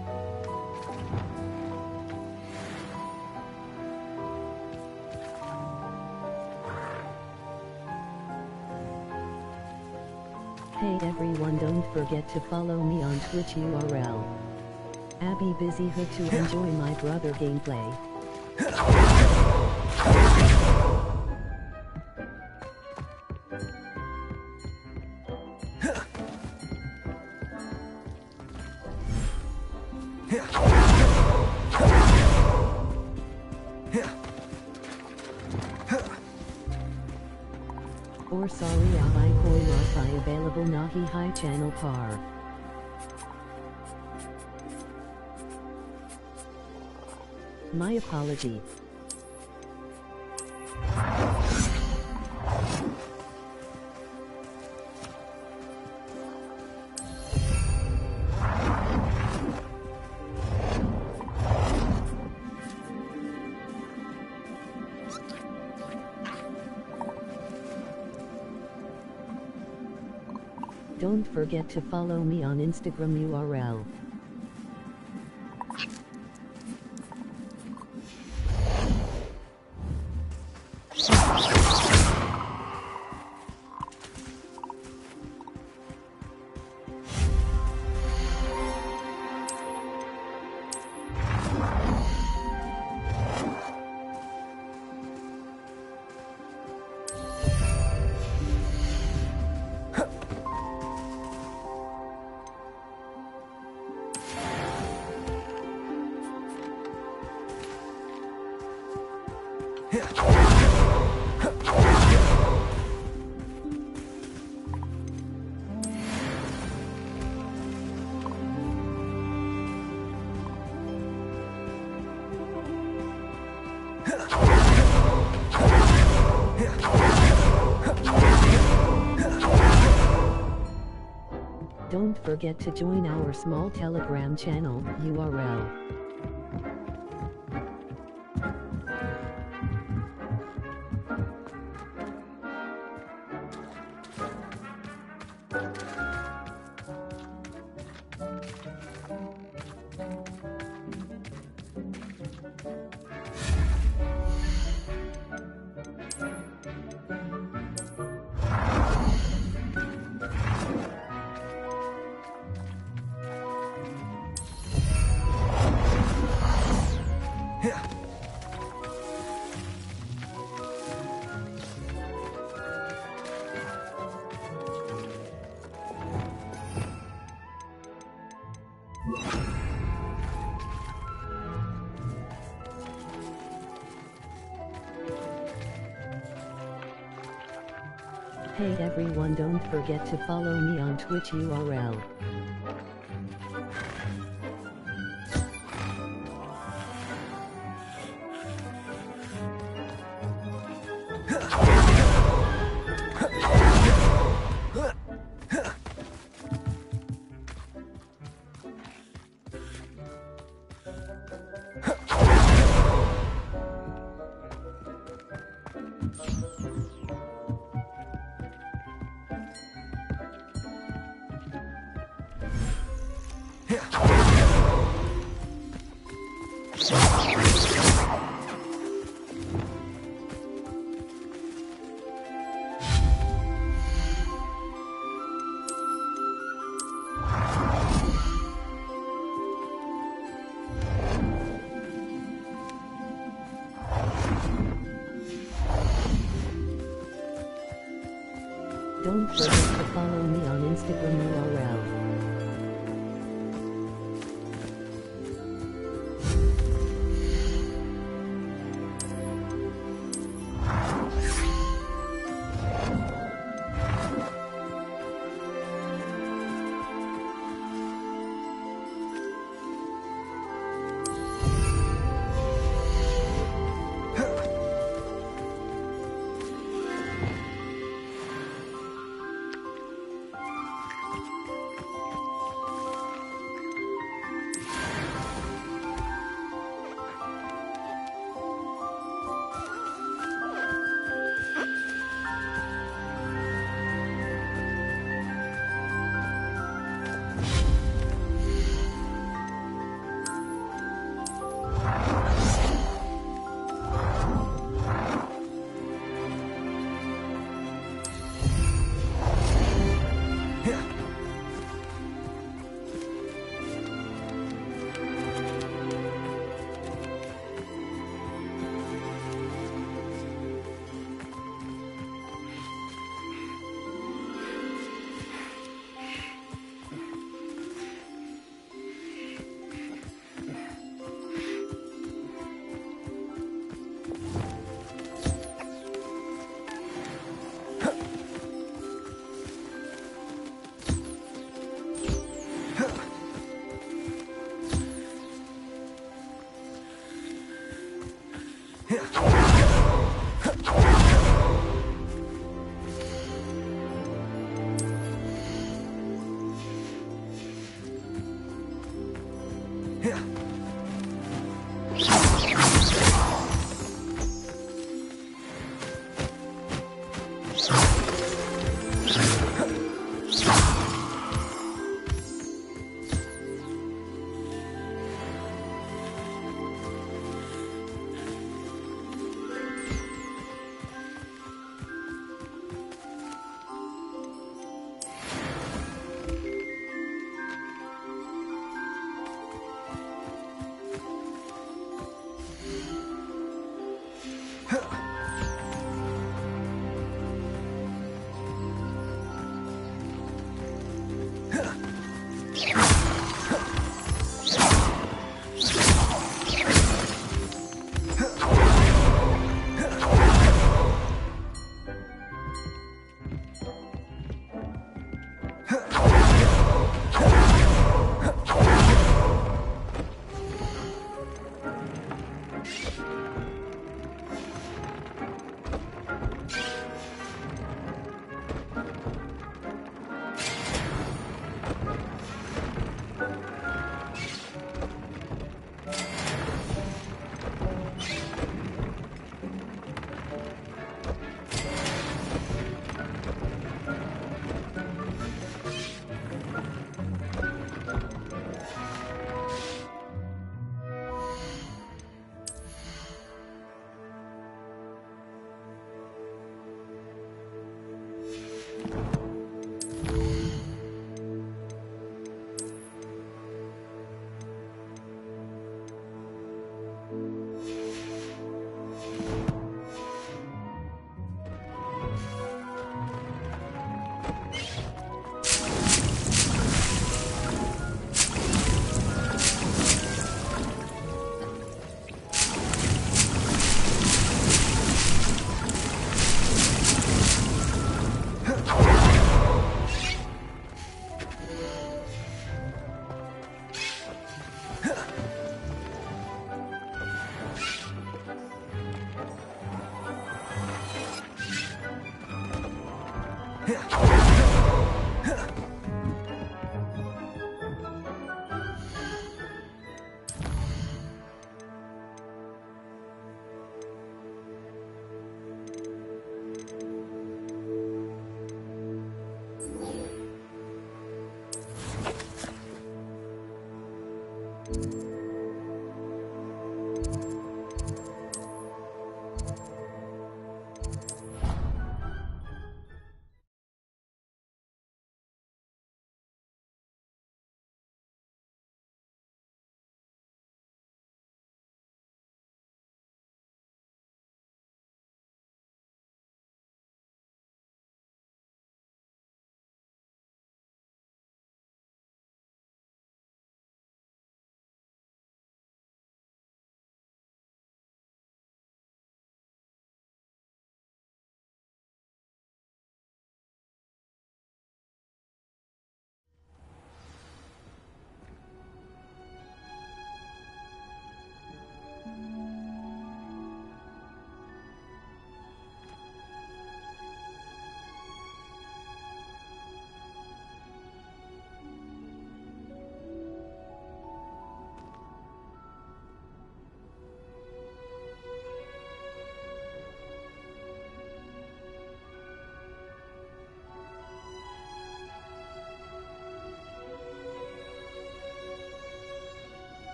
Hey everyone, don't forget to follow me on Twitch URL. Abby Busy Hood to enjoy my brother gameplay. Or sorry, I koi Wi-Fi available Nahi High Channel Par. My apology. Don't forget to follow me on Instagram URL. Don't forget to join our small Telegram channel, URL. Hey everyone, don't forget to follow me on Twitch URL. Don't forget to follow me on Instagram URL.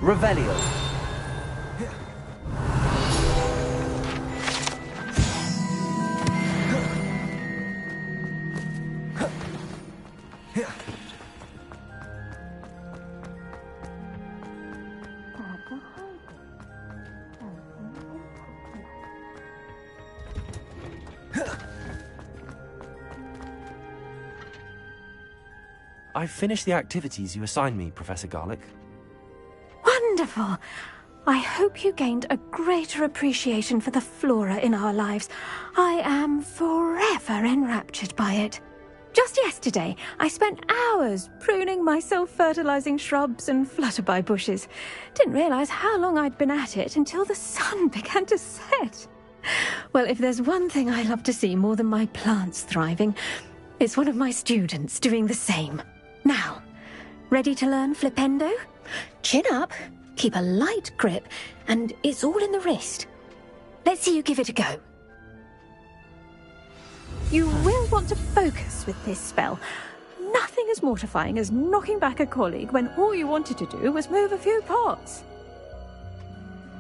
Revelio. I've finished the activities you assigned me, Professor Garlick. Wonderful! I hope you gained a greater appreciation for the flora in our lives. I am forever enraptured by it. Just yesterday, I spent hours pruning my self-fertilizing shrubs and flutterby bushes. Didn't realize how long I'd been at it until the sun began to set. Well, if there's one thing I love to see more than my plants thriving, it's one of my students doing the same. Now, ready to learn Flipendo? Chin up, keep a light grip, and it's all in the wrist. Let's see you give it a go. You will want to focus with this spell. Nothing as mortifying as knocking back a colleague when all you wanted to do was move a few pots.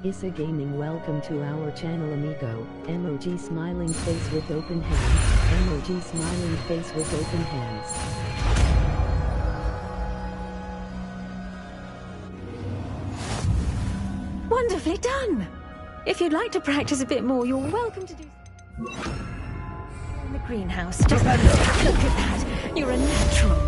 Issa Gaming, welcome to our channel, amigo. Emoji smiling face with open hands. Emoji smiling face with open hands. Wonderfully done! If you'd like to practice a bit more, you're welcome to do so. In the greenhouse. Just look at that. You're a natural.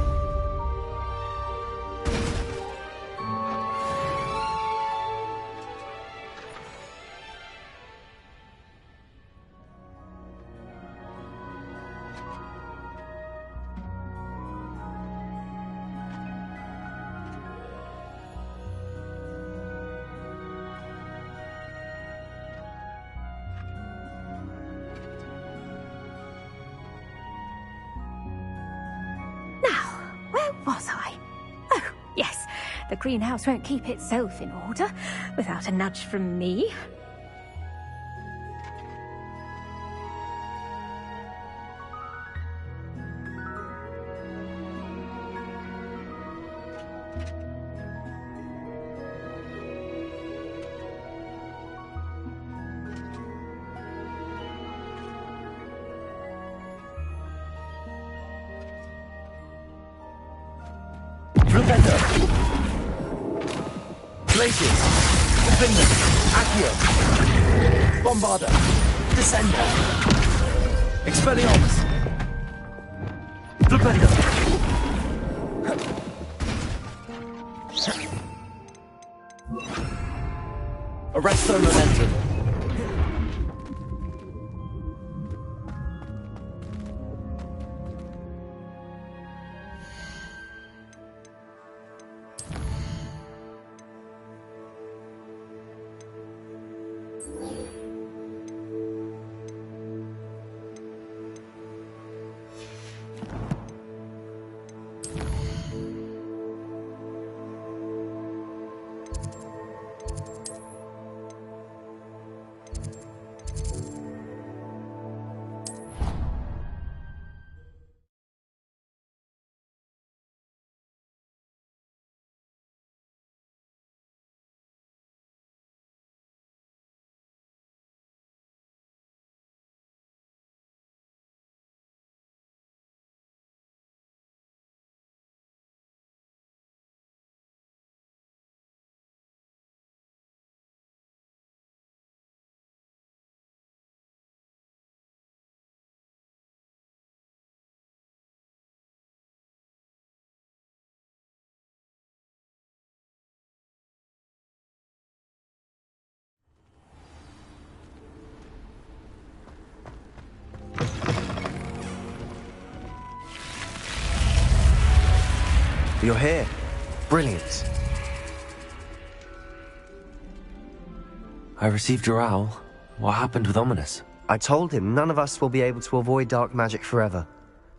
Was I? Oh, yes. The greenhouse won't keep itself in order without a nudge from me. Glaciers! Defender! Accio! Bombarder! Descender! Expelliarmus! Flipendo! Arresto Momentum! You're here. Brilliant. I received your owl. What happened with Ominous? I told him none of us will be able to avoid dark magic forever.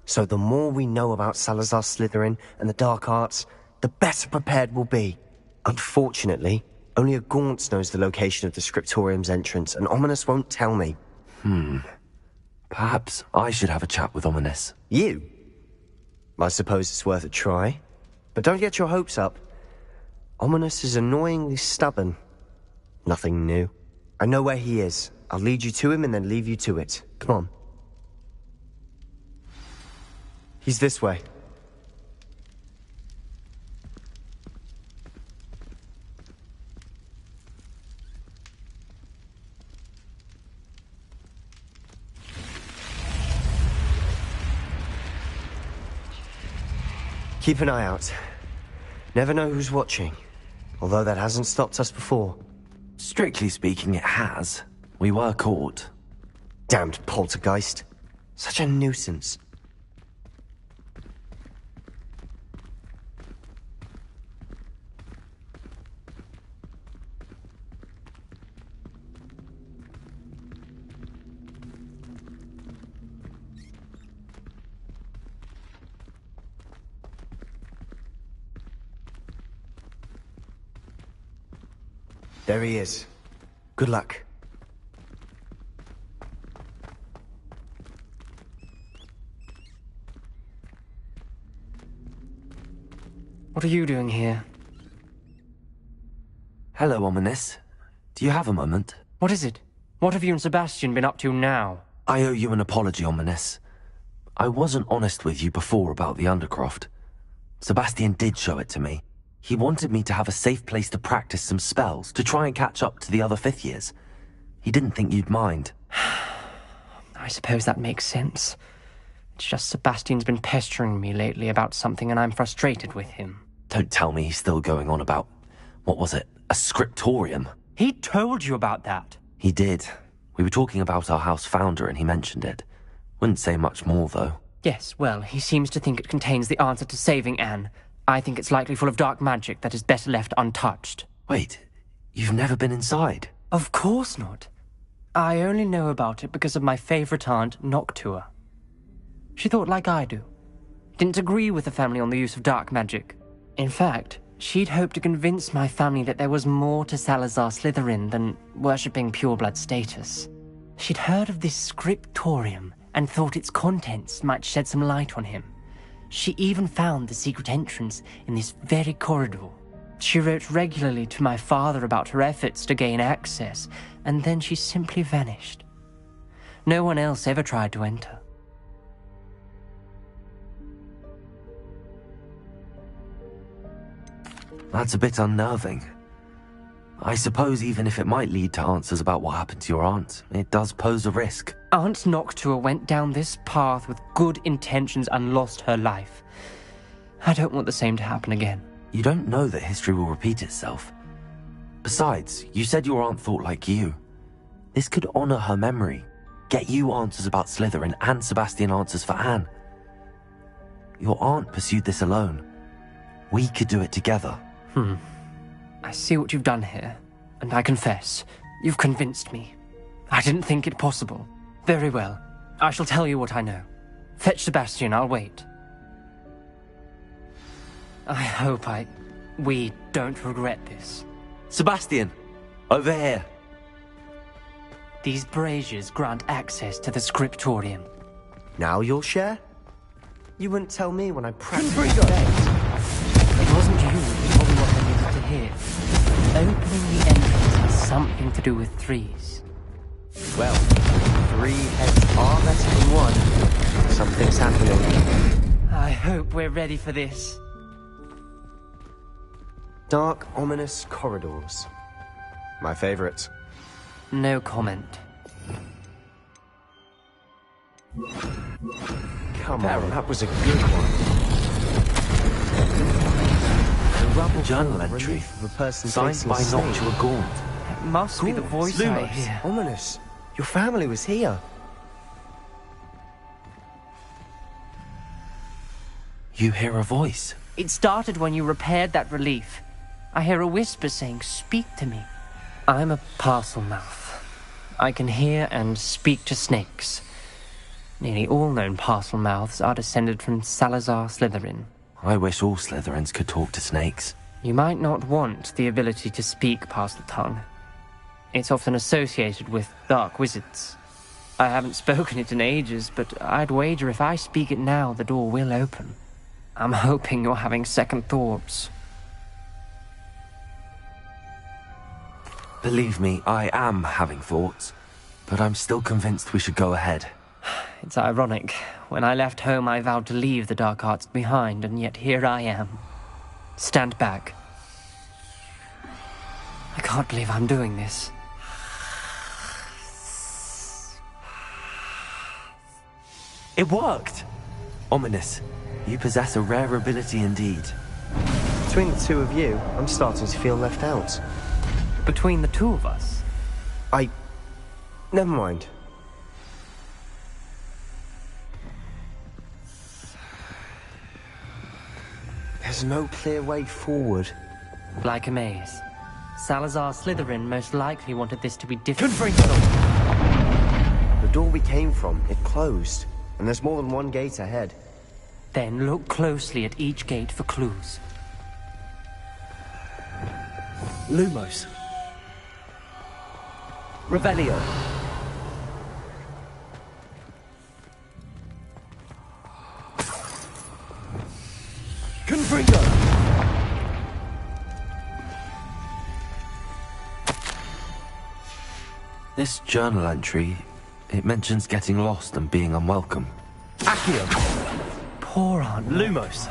So the more we know about Salazar Slytherin and the dark arts, the better prepared we'll be. Unfortunately, only a Gaunt's knows the location of the Scriptorium's entrance, and Ominous won't tell me. Perhaps I should have a chat with Ominous. You? I suppose it's worth a try. But don't get your hopes up. Ominous is annoyingly stubborn. Nothing new. I know where he is. I'll lead you to him and then leave you to it. Come on. He's this way. Keep an eye out. Never know who's watching. Although that hasn't stopped us before. Strictly speaking, it has. We were caught. Damned poltergeist. Such a nuisance. There he is. Good luck. What are you doing here? Hello, Ominous. Do you have a moment? What is it? What have you and Sebastian been up to now? I owe you an apology, Ominous. I wasn't honest with you before about the Undercroft. Sebastian did show it to me. He wanted me to have a safe place to practice some spells, to try and catch up to the other fifth years. He didn't think you'd mind. I suppose that makes sense. It's just Sebastian's been pestering me lately about something and I'm frustrated with him. Don't tell me he's still going on about, what was it, a scriptorium? He told you about that? He did. We were talking about our house founder and he mentioned it. Wouldn't say much more, though. Yes, well, he seems to think it contains the answer to saving Anne. I think it's likely full of dark magic that is better left untouched. Wait, you've never been inside? Of course not. I only know about it because of my favourite aunt, Noctua. She thought like I do. Didn't agree with the family on the use of dark magic. In fact, she'd hoped to convince my family that there was more to Salazar Slytherin than worshipping pureblood status. She'd heard of this scriptorium and thought its contents might shed some light on him. She even found the secret entrance in this very corridor. She wrote regularly to my father about her efforts to gain access, and then she simply vanished. No one else ever tried to enter. That's a bit unnerving. I suppose even if it might lead to answers about what happened to your aunt, it does pose a risk. Aunt Noctua went down this path with good intentions and lost her life. I don't want the same to happen again. You don't know that history will repeat itself. Besides, you said your aunt thought like you. This could honor her memory, get you answers about Slytherin and Sebastian answers for Anne. Your aunt pursued this alone. We could do it together. I see what you've done here, and I confess, you've convinced me. I didn't think it possible. Very well. I shall tell you what I know. Fetch Sebastian, I'll wait. I hope we don't regret this. Sebastian, over here. These braziers grant access to the scriptorium. Now you'll share? You wouldn't tell me when I practiced. It wasn't you who told me what I needed to hear. Opening the entrance has something to do with threes. Well, 3 heads are better than 1. Something's happening. I hope we're ready for this. Dark, ominous corridors. My favorite. No comment. Come on, that was a good one. The rubble journal entry of a person signed by Noctua Gaunt. It must be the voice I hear. Ominous. Your family was here. You hear a voice. It started when you repaired that relief. I hear a whisper saying, "Speak to me." I'm a parcel mouth. I can hear and speak to snakes. Nearly all known parcel mouths are descended from Salazar Slytherin. I wish all Slytherins could talk to snakes. You might not want the ability to speak past the tongue. It's often associated with dark wizards. I haven't spoken it in ages, but I'd wager if I speak it now, the door will open. I'm hoping you're having second thoughts. Believe me, I am having thoughts, but I'm still convinced we should go ahead. It's ironic. When I left home, I vowed to leave the dark arts behind, and yet here I am. Stand back. I can't believe I'm doing this. It worked! Ominous. You possess a rare ability indeed. Between the two of you, I'm starting to feel left out. Between the two of us? Never mind. There's no clear way forward. Like a maze. Salazar Slytherin most likely wanted this to be different. The door we came from, it closed. And there's more than one gate ahead. Then look closely at each gate for clues. Lumos. Revelio. Confringo. This journal entry, it mentions getting lost and being unwelcome. Accio. Poor Aunt Lumos.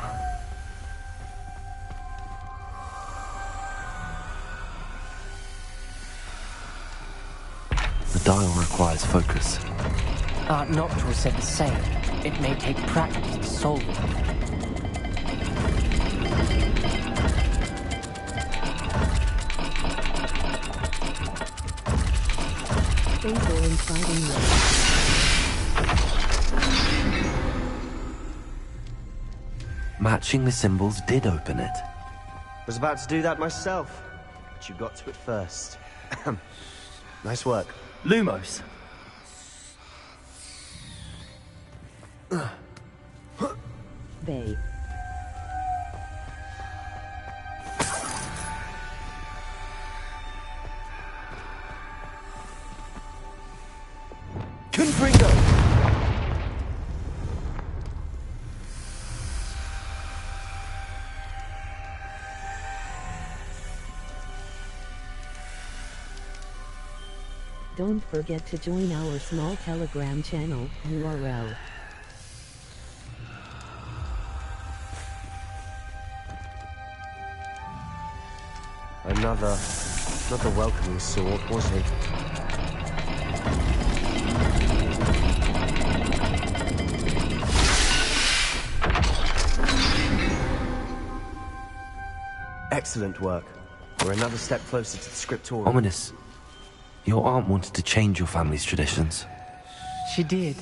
The dial requires focus. Aunt Noctua said the same. It may take practice to solve it. Matching the symbols did open it. Was about to do that myself, but you got to it first. Nice work. Lumos. They. Confringo. Don't forget to join our small Telegram channel, URL. Another Not the welcoming sort, was he? Excellent work. We're another step closer to the scriptorium. Ominous. Your aunt wanted to change your family's traditions. She did.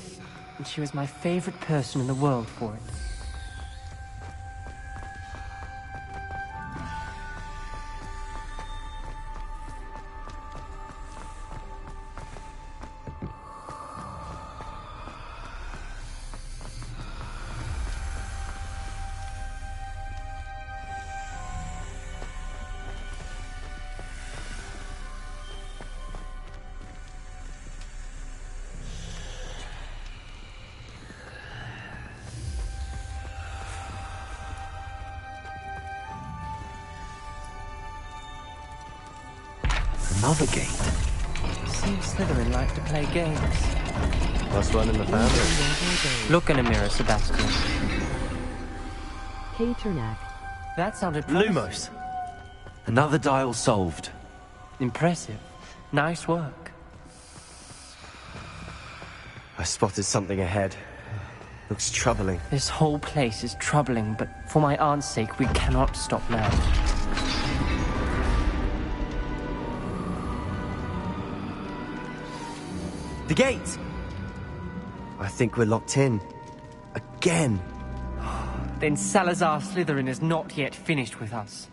And she was my favorite person in the world for it. Another gate. Seems Slytherin like to play games. Last one in the family. Look in a mirror, Sebastian. Paternak. That sounded Lumos. Another dial solved. Impressive. Nice work. I spotted something ahead. Looks troubling. This whole place is troubling, but for my aunt's sake, we cannot stop now. The gate! I think we're locked in. Again. Then Salazar Slytherin is not yet finished with us.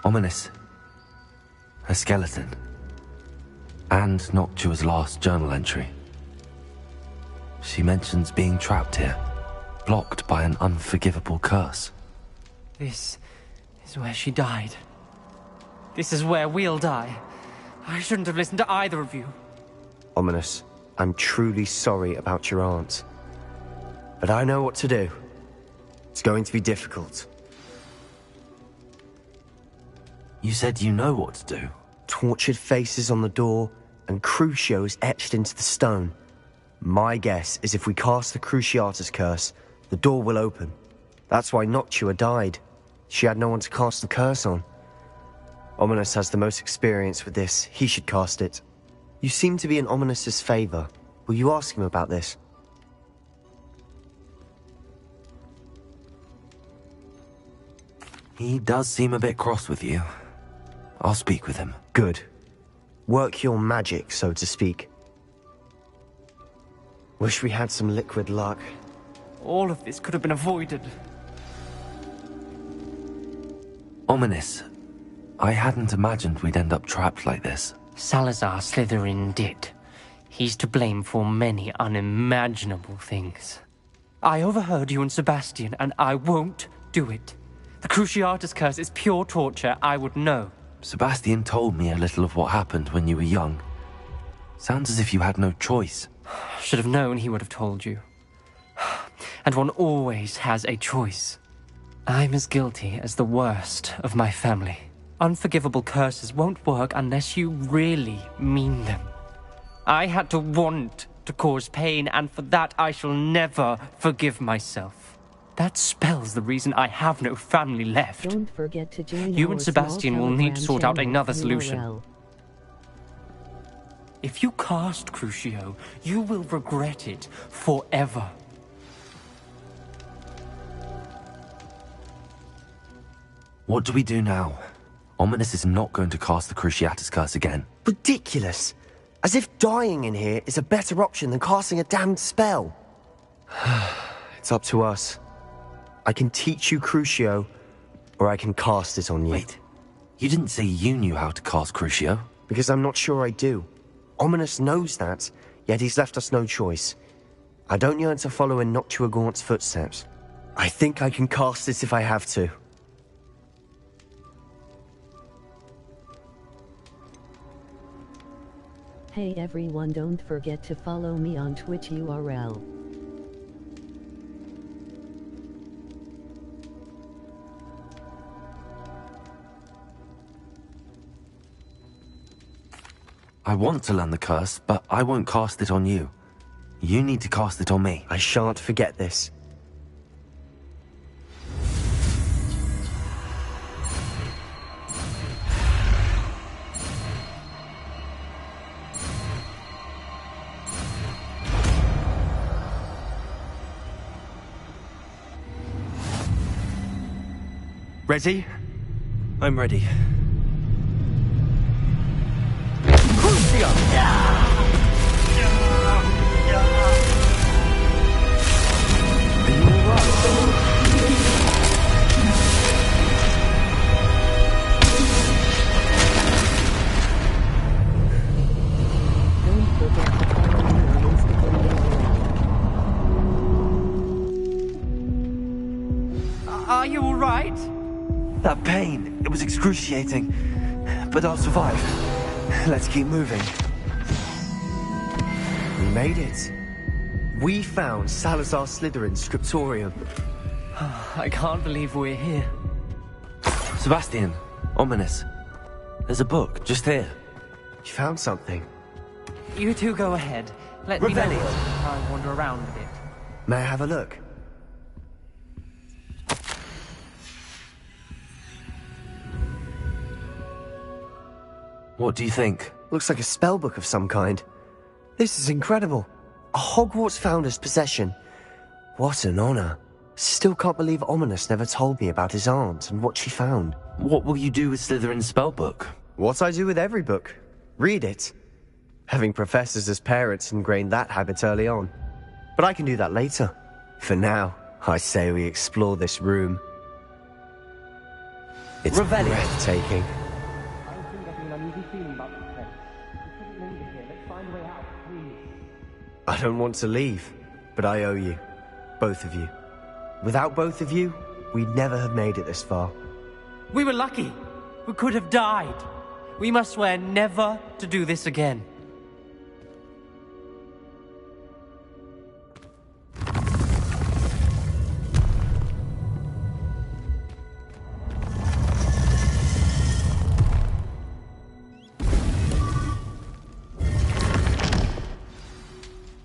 Ominous. A skeleton. And Noctua's last journal entry. She mentions being trapped here, blocked by an unforgivable curse. This is where she died. This is where we'll die. I shouldn't have listened to either of you. Ominous, I'm truly sorry about your aunt. But I know what to do. It's going to be difficult. You said you know what to do. Tortured faces on the door, and Crucios etched into the stone. My guess is if we cast the Cruciatus curse, the door will open. That's why Noctua died. She had no one to cast the curse on. Ominous has the most experience with this. He should cast it. You seem to be in Ominous's favor. Will you ask him about this? He does seem a bit cross with you. I'll speak with him. Good. Work your magic, so to speak. Wish we had some liquid luck. All of this could have been avoided. Ominous. I hadn't imagined we'd end up trapped like this. Salazar Slytherin did. He's to blame for many unimaginable things. I overheard you and Sebastian, and I won't do it. The Cruciatus curse is pure torture, I would know. Sebastian told me a little of what happened when you were young. Sounds as if you had no choice. Should have known he would have told you. And one always has a choice. I'm as guilty as the worst of my family. Unforgivable curses won't work unless you really mean them. I had to want to cause pain, and for that I shall never forgive myself. That spell's the reason I have no family left. Don't forget to join You our and Sebastian small will need to Telegram sort out channel, another solution. URL. If you cast Crucio, you will regret it forever. What do we do now? Ominous is not going to cast the Cruciatus curse again. Ridiculous! As if dying in here is a better option than casting a damned spell. It's up to us. I can teach you Crucio, or I can cast it on you. Wait, you didn't say you knew how to cast Crucio? Because I'm not sure I do. Ominous knows that, yet he's left us no choice. I don't yearn to follow in Noctua Gaunt's footsteps. I think I can cast it if I have to. Hey everyone, don't forget to follow me on Twitch URL. I want to learn the curse, but I won't cast it on you. You need to cast it on me. I shan't forget this. Ready? I'm ready. Are you all right? That pain, it was excruciating. But I'll survive. Let's keep moving. We made it. We found Salazar Slytherin's scriptorium. I can't believe we're here. Sebastian, ominous. There's a book just here. You found something. You two go ahead. Let me try and wander around a bit. May I have a look? What do you think? Looks like a spellbook of some kind. This is incredible. A Hogwarts founder's possession. What an honor. Still can't believe Ominous never told me about his aunt and what she found. What will you do with Slytherin's spellbook? What I do with every book. Read it. Having professors as parents ingrained that habit early on. But I can do that later. For now, I say we explore this room. It's breathtaking. I don't want to leave, but I owe you. Both of you. Without both of you, we'd never have made it this far. We were lucky. We could have died. We must swear never to do this again.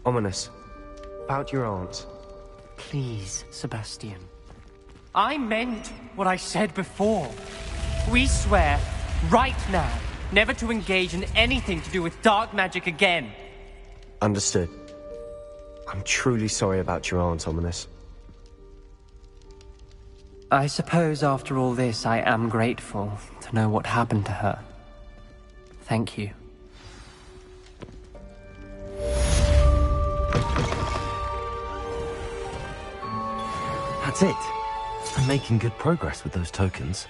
Ominous. About your aunt. Please, Sebastian. I meant what I said before. We swear, right now, never to engage in anything to do with dark magic again. Understood. I'm truly sorry about your aunt, Ominous. I suppose after all this, I am grateful to know what happened to her. Thank you. That's it. I'm making good progress with those tokens.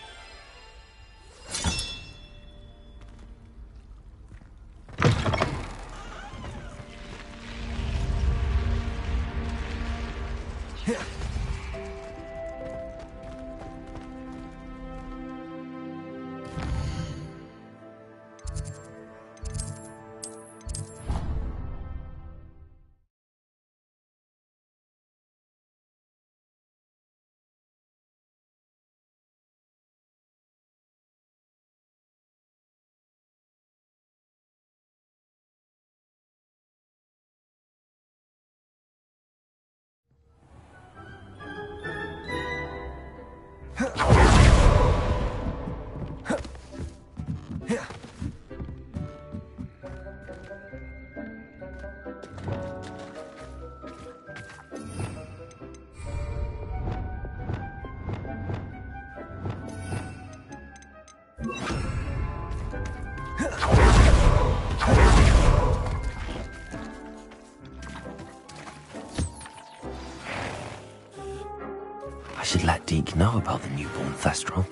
I should let Deke know about the newborn Thestral.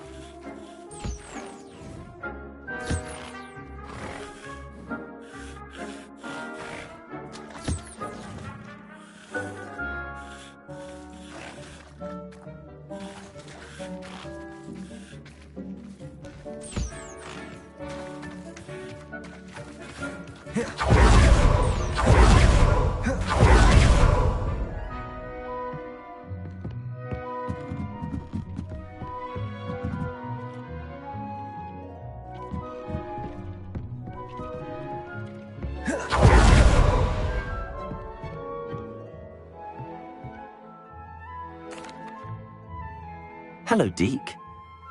Hello, Deke.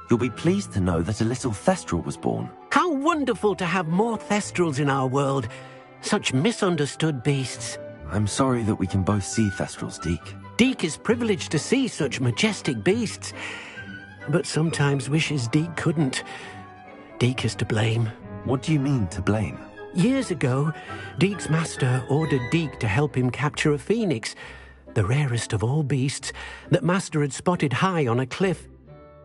You'll be pleased to know that a little Thestral was born. How wonderful to have more Thestrals in our world. Such misunderstood beasts. I'm sorry that we can both see Thestrals, Deke. Deke is privileged to see such majestic beasts, but sometimes wishes Deke couldn't. Deke is to blame. What do you mean, to blame? Years ago, Deke's master ordered Deke to help him capture a phoenix, the rarest of all beasts, that master had spotted high on a cliff.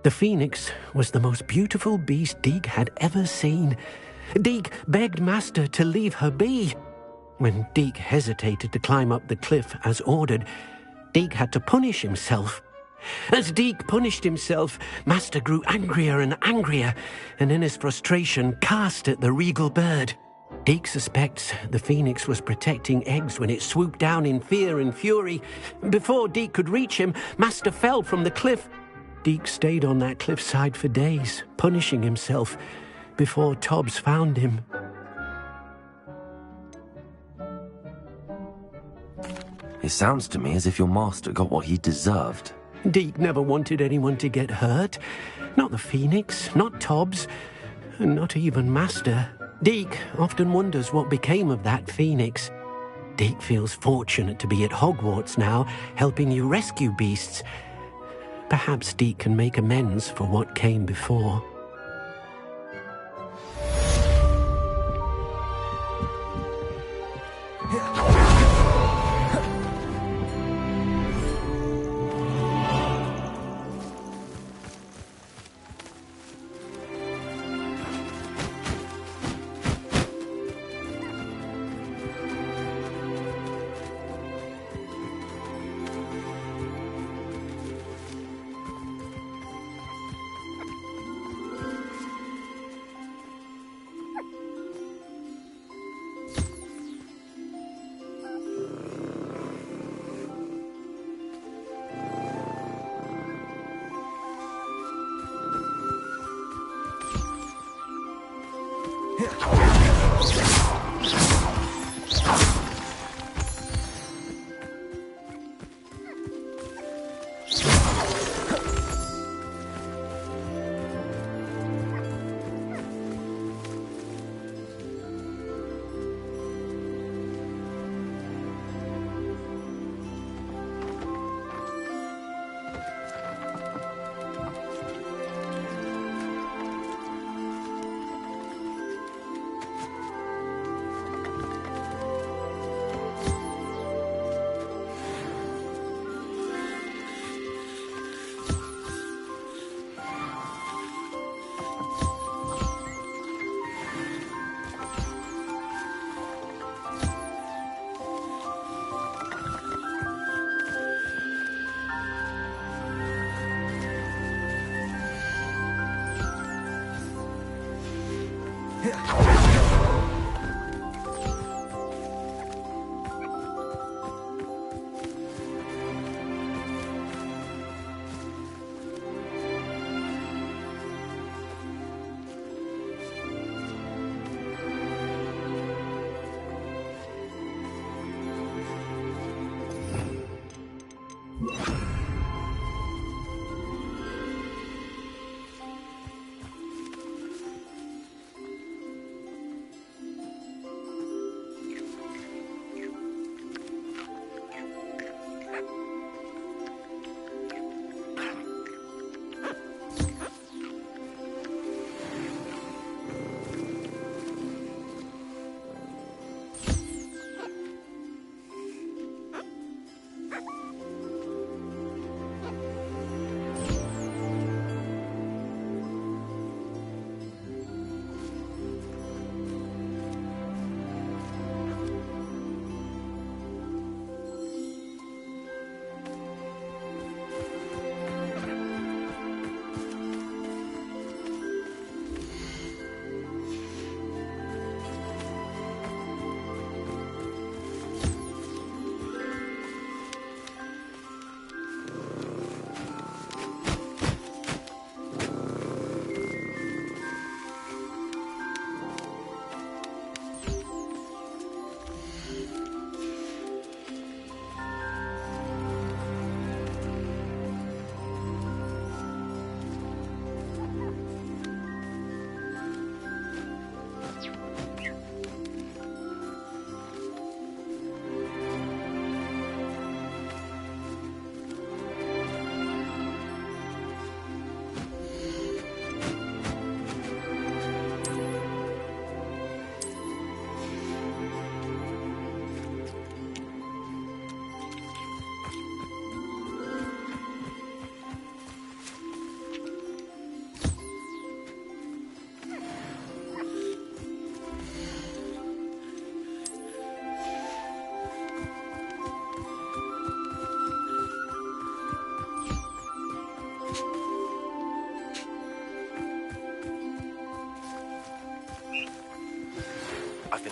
The phoenix was the most beautiful beast Deke had ever seen. Deke begged master to leave her be. When Deke hesitated to climb up the cliff as ordered, Deke had to punish himself. As Deke punished himself, master grew angrier and angrier, and in his frustration cast at the regal bird. Deke suspects the phoenix was protecting eggs when it swooped down in fear and fury. Before Deke could reach him, master fell from the cliff. Deke stayed on that cliffside for days, punishing himself, before Tobbs found him. It sounds to me as if your master got what he deserved. Deke never wanted anyone to get hurt. Not the phoenix, not Tobbs, and not even master. Deke often wonders what became of that phoenix. Deke feels fortunate to be at Hogwarts now, helping you rescue beasts. Perhaps Deke can make amends for what came before.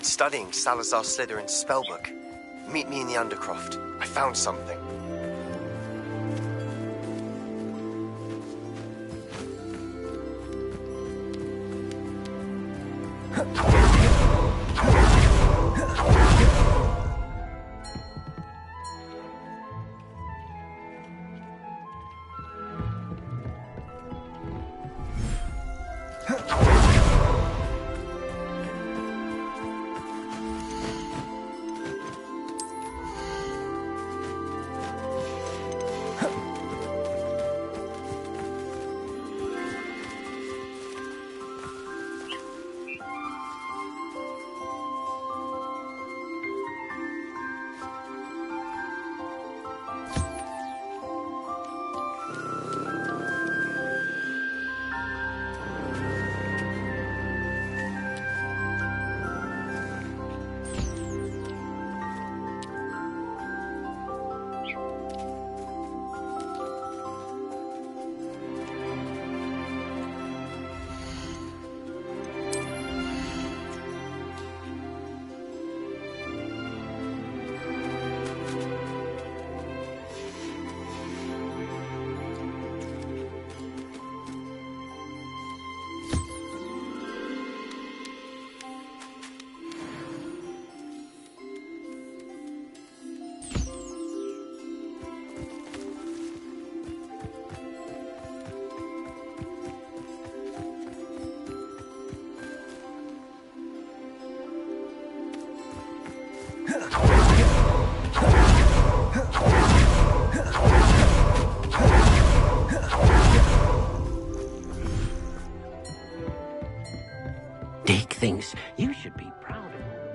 been studying Salazar Slytherin's spellbook. Meet me in the Undercroft. I found something. Dick thinks you should be proud of him.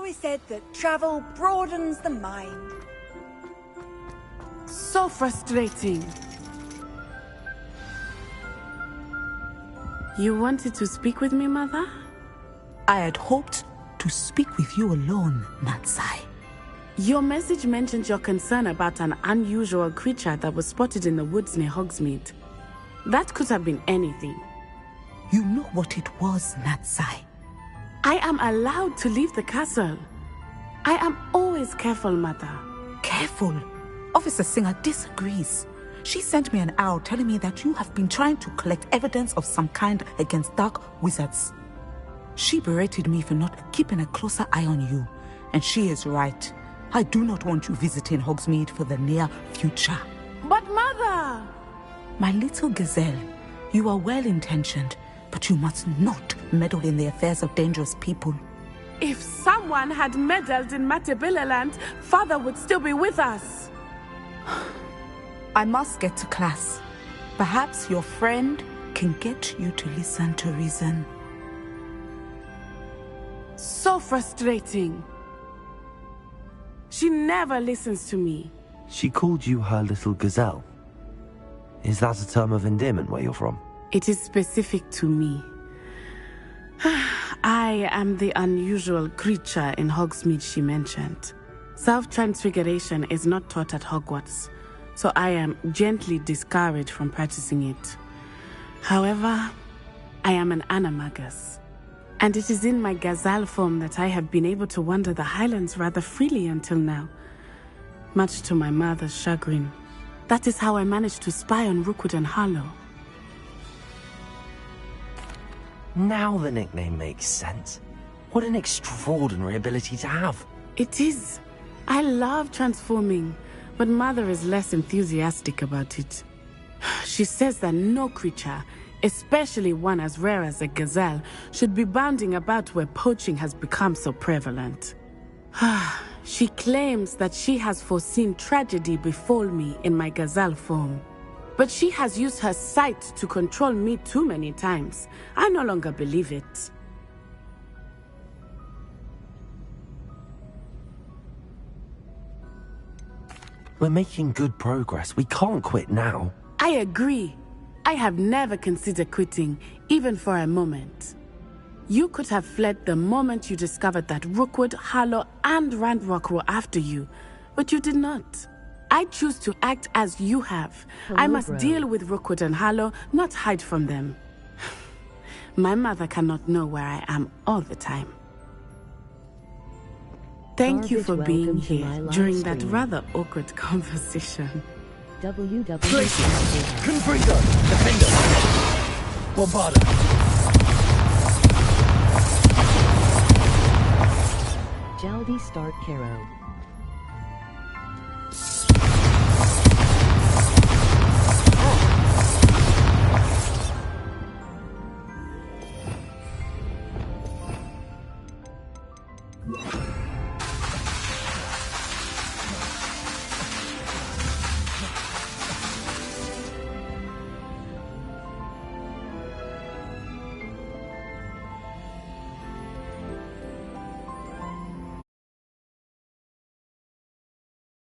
always said that travel broadens the mind. So frustrating. You wanted to speak with me, Mother? I had hoped to speak with you alone, Natsai. Your message mentioned your concern about an unusual creature that was spotted in the woods near Hogsmeade. That could have been anything. You know what it was, Natsai. I am allowed to leave the castle. I am always careful, Mother. Careful? Officer Singer disagrees. She sent me an owl telling me that you have been trying to collect evidence of some kind against dark wizards. She berated me for not keeping a closer eye on you, and she is right. I do not want you visiting Hogsmeade for the near future. But Mother! My little gazelle, you are well-intentioned, but you must not meddle in the affairs of dangerous people. If someone had meddled in Matabeleland, Father would still be with us. I must get to class. Perhaps your friend can get you to listen to reason. So frustrating. She never listens to me. She called you her little gazelle. Is that a term of endearment where you're from? It is specific to me. I am the unusual creature in Hogsmeade she mentioned. Self-transfiguration is not taught at Hogwarts, so I am gently discouraged from practicing it. However, I am an animagus, and it is in my gazelle form that I have been able to wander the Highlands rather freely until now, much to my mother's chagrin. That is how I managed to spy on Rookwood and Harlow. Now the nickname makes sense. What an extraordinary ability to have. It is. I love transforming, but Mother is less enthusiastic about it. She says that no creature, especially one as rare as a gazelle, should be bounding about where poaching has become so prevalent. She claims that she has foreseen tragedy befall me in my gazelle form. But she has used her sight to control me too many times. I no longer believe it. We're making good progress. We can't quit now. I agree. I have never considered quitting, even for a moment. You could have fled the moment you discovered that Rookwood, Harlow, and Ranrock were after you, but you did not. I choose to act as you have. I must deal with Rookwood and Harlow, not hide from them. My mother cannot know where I am all the time. Thank you for being here during that rather awkward conversation. Confringo! Defender! Bombarda! Jaldi start Caro.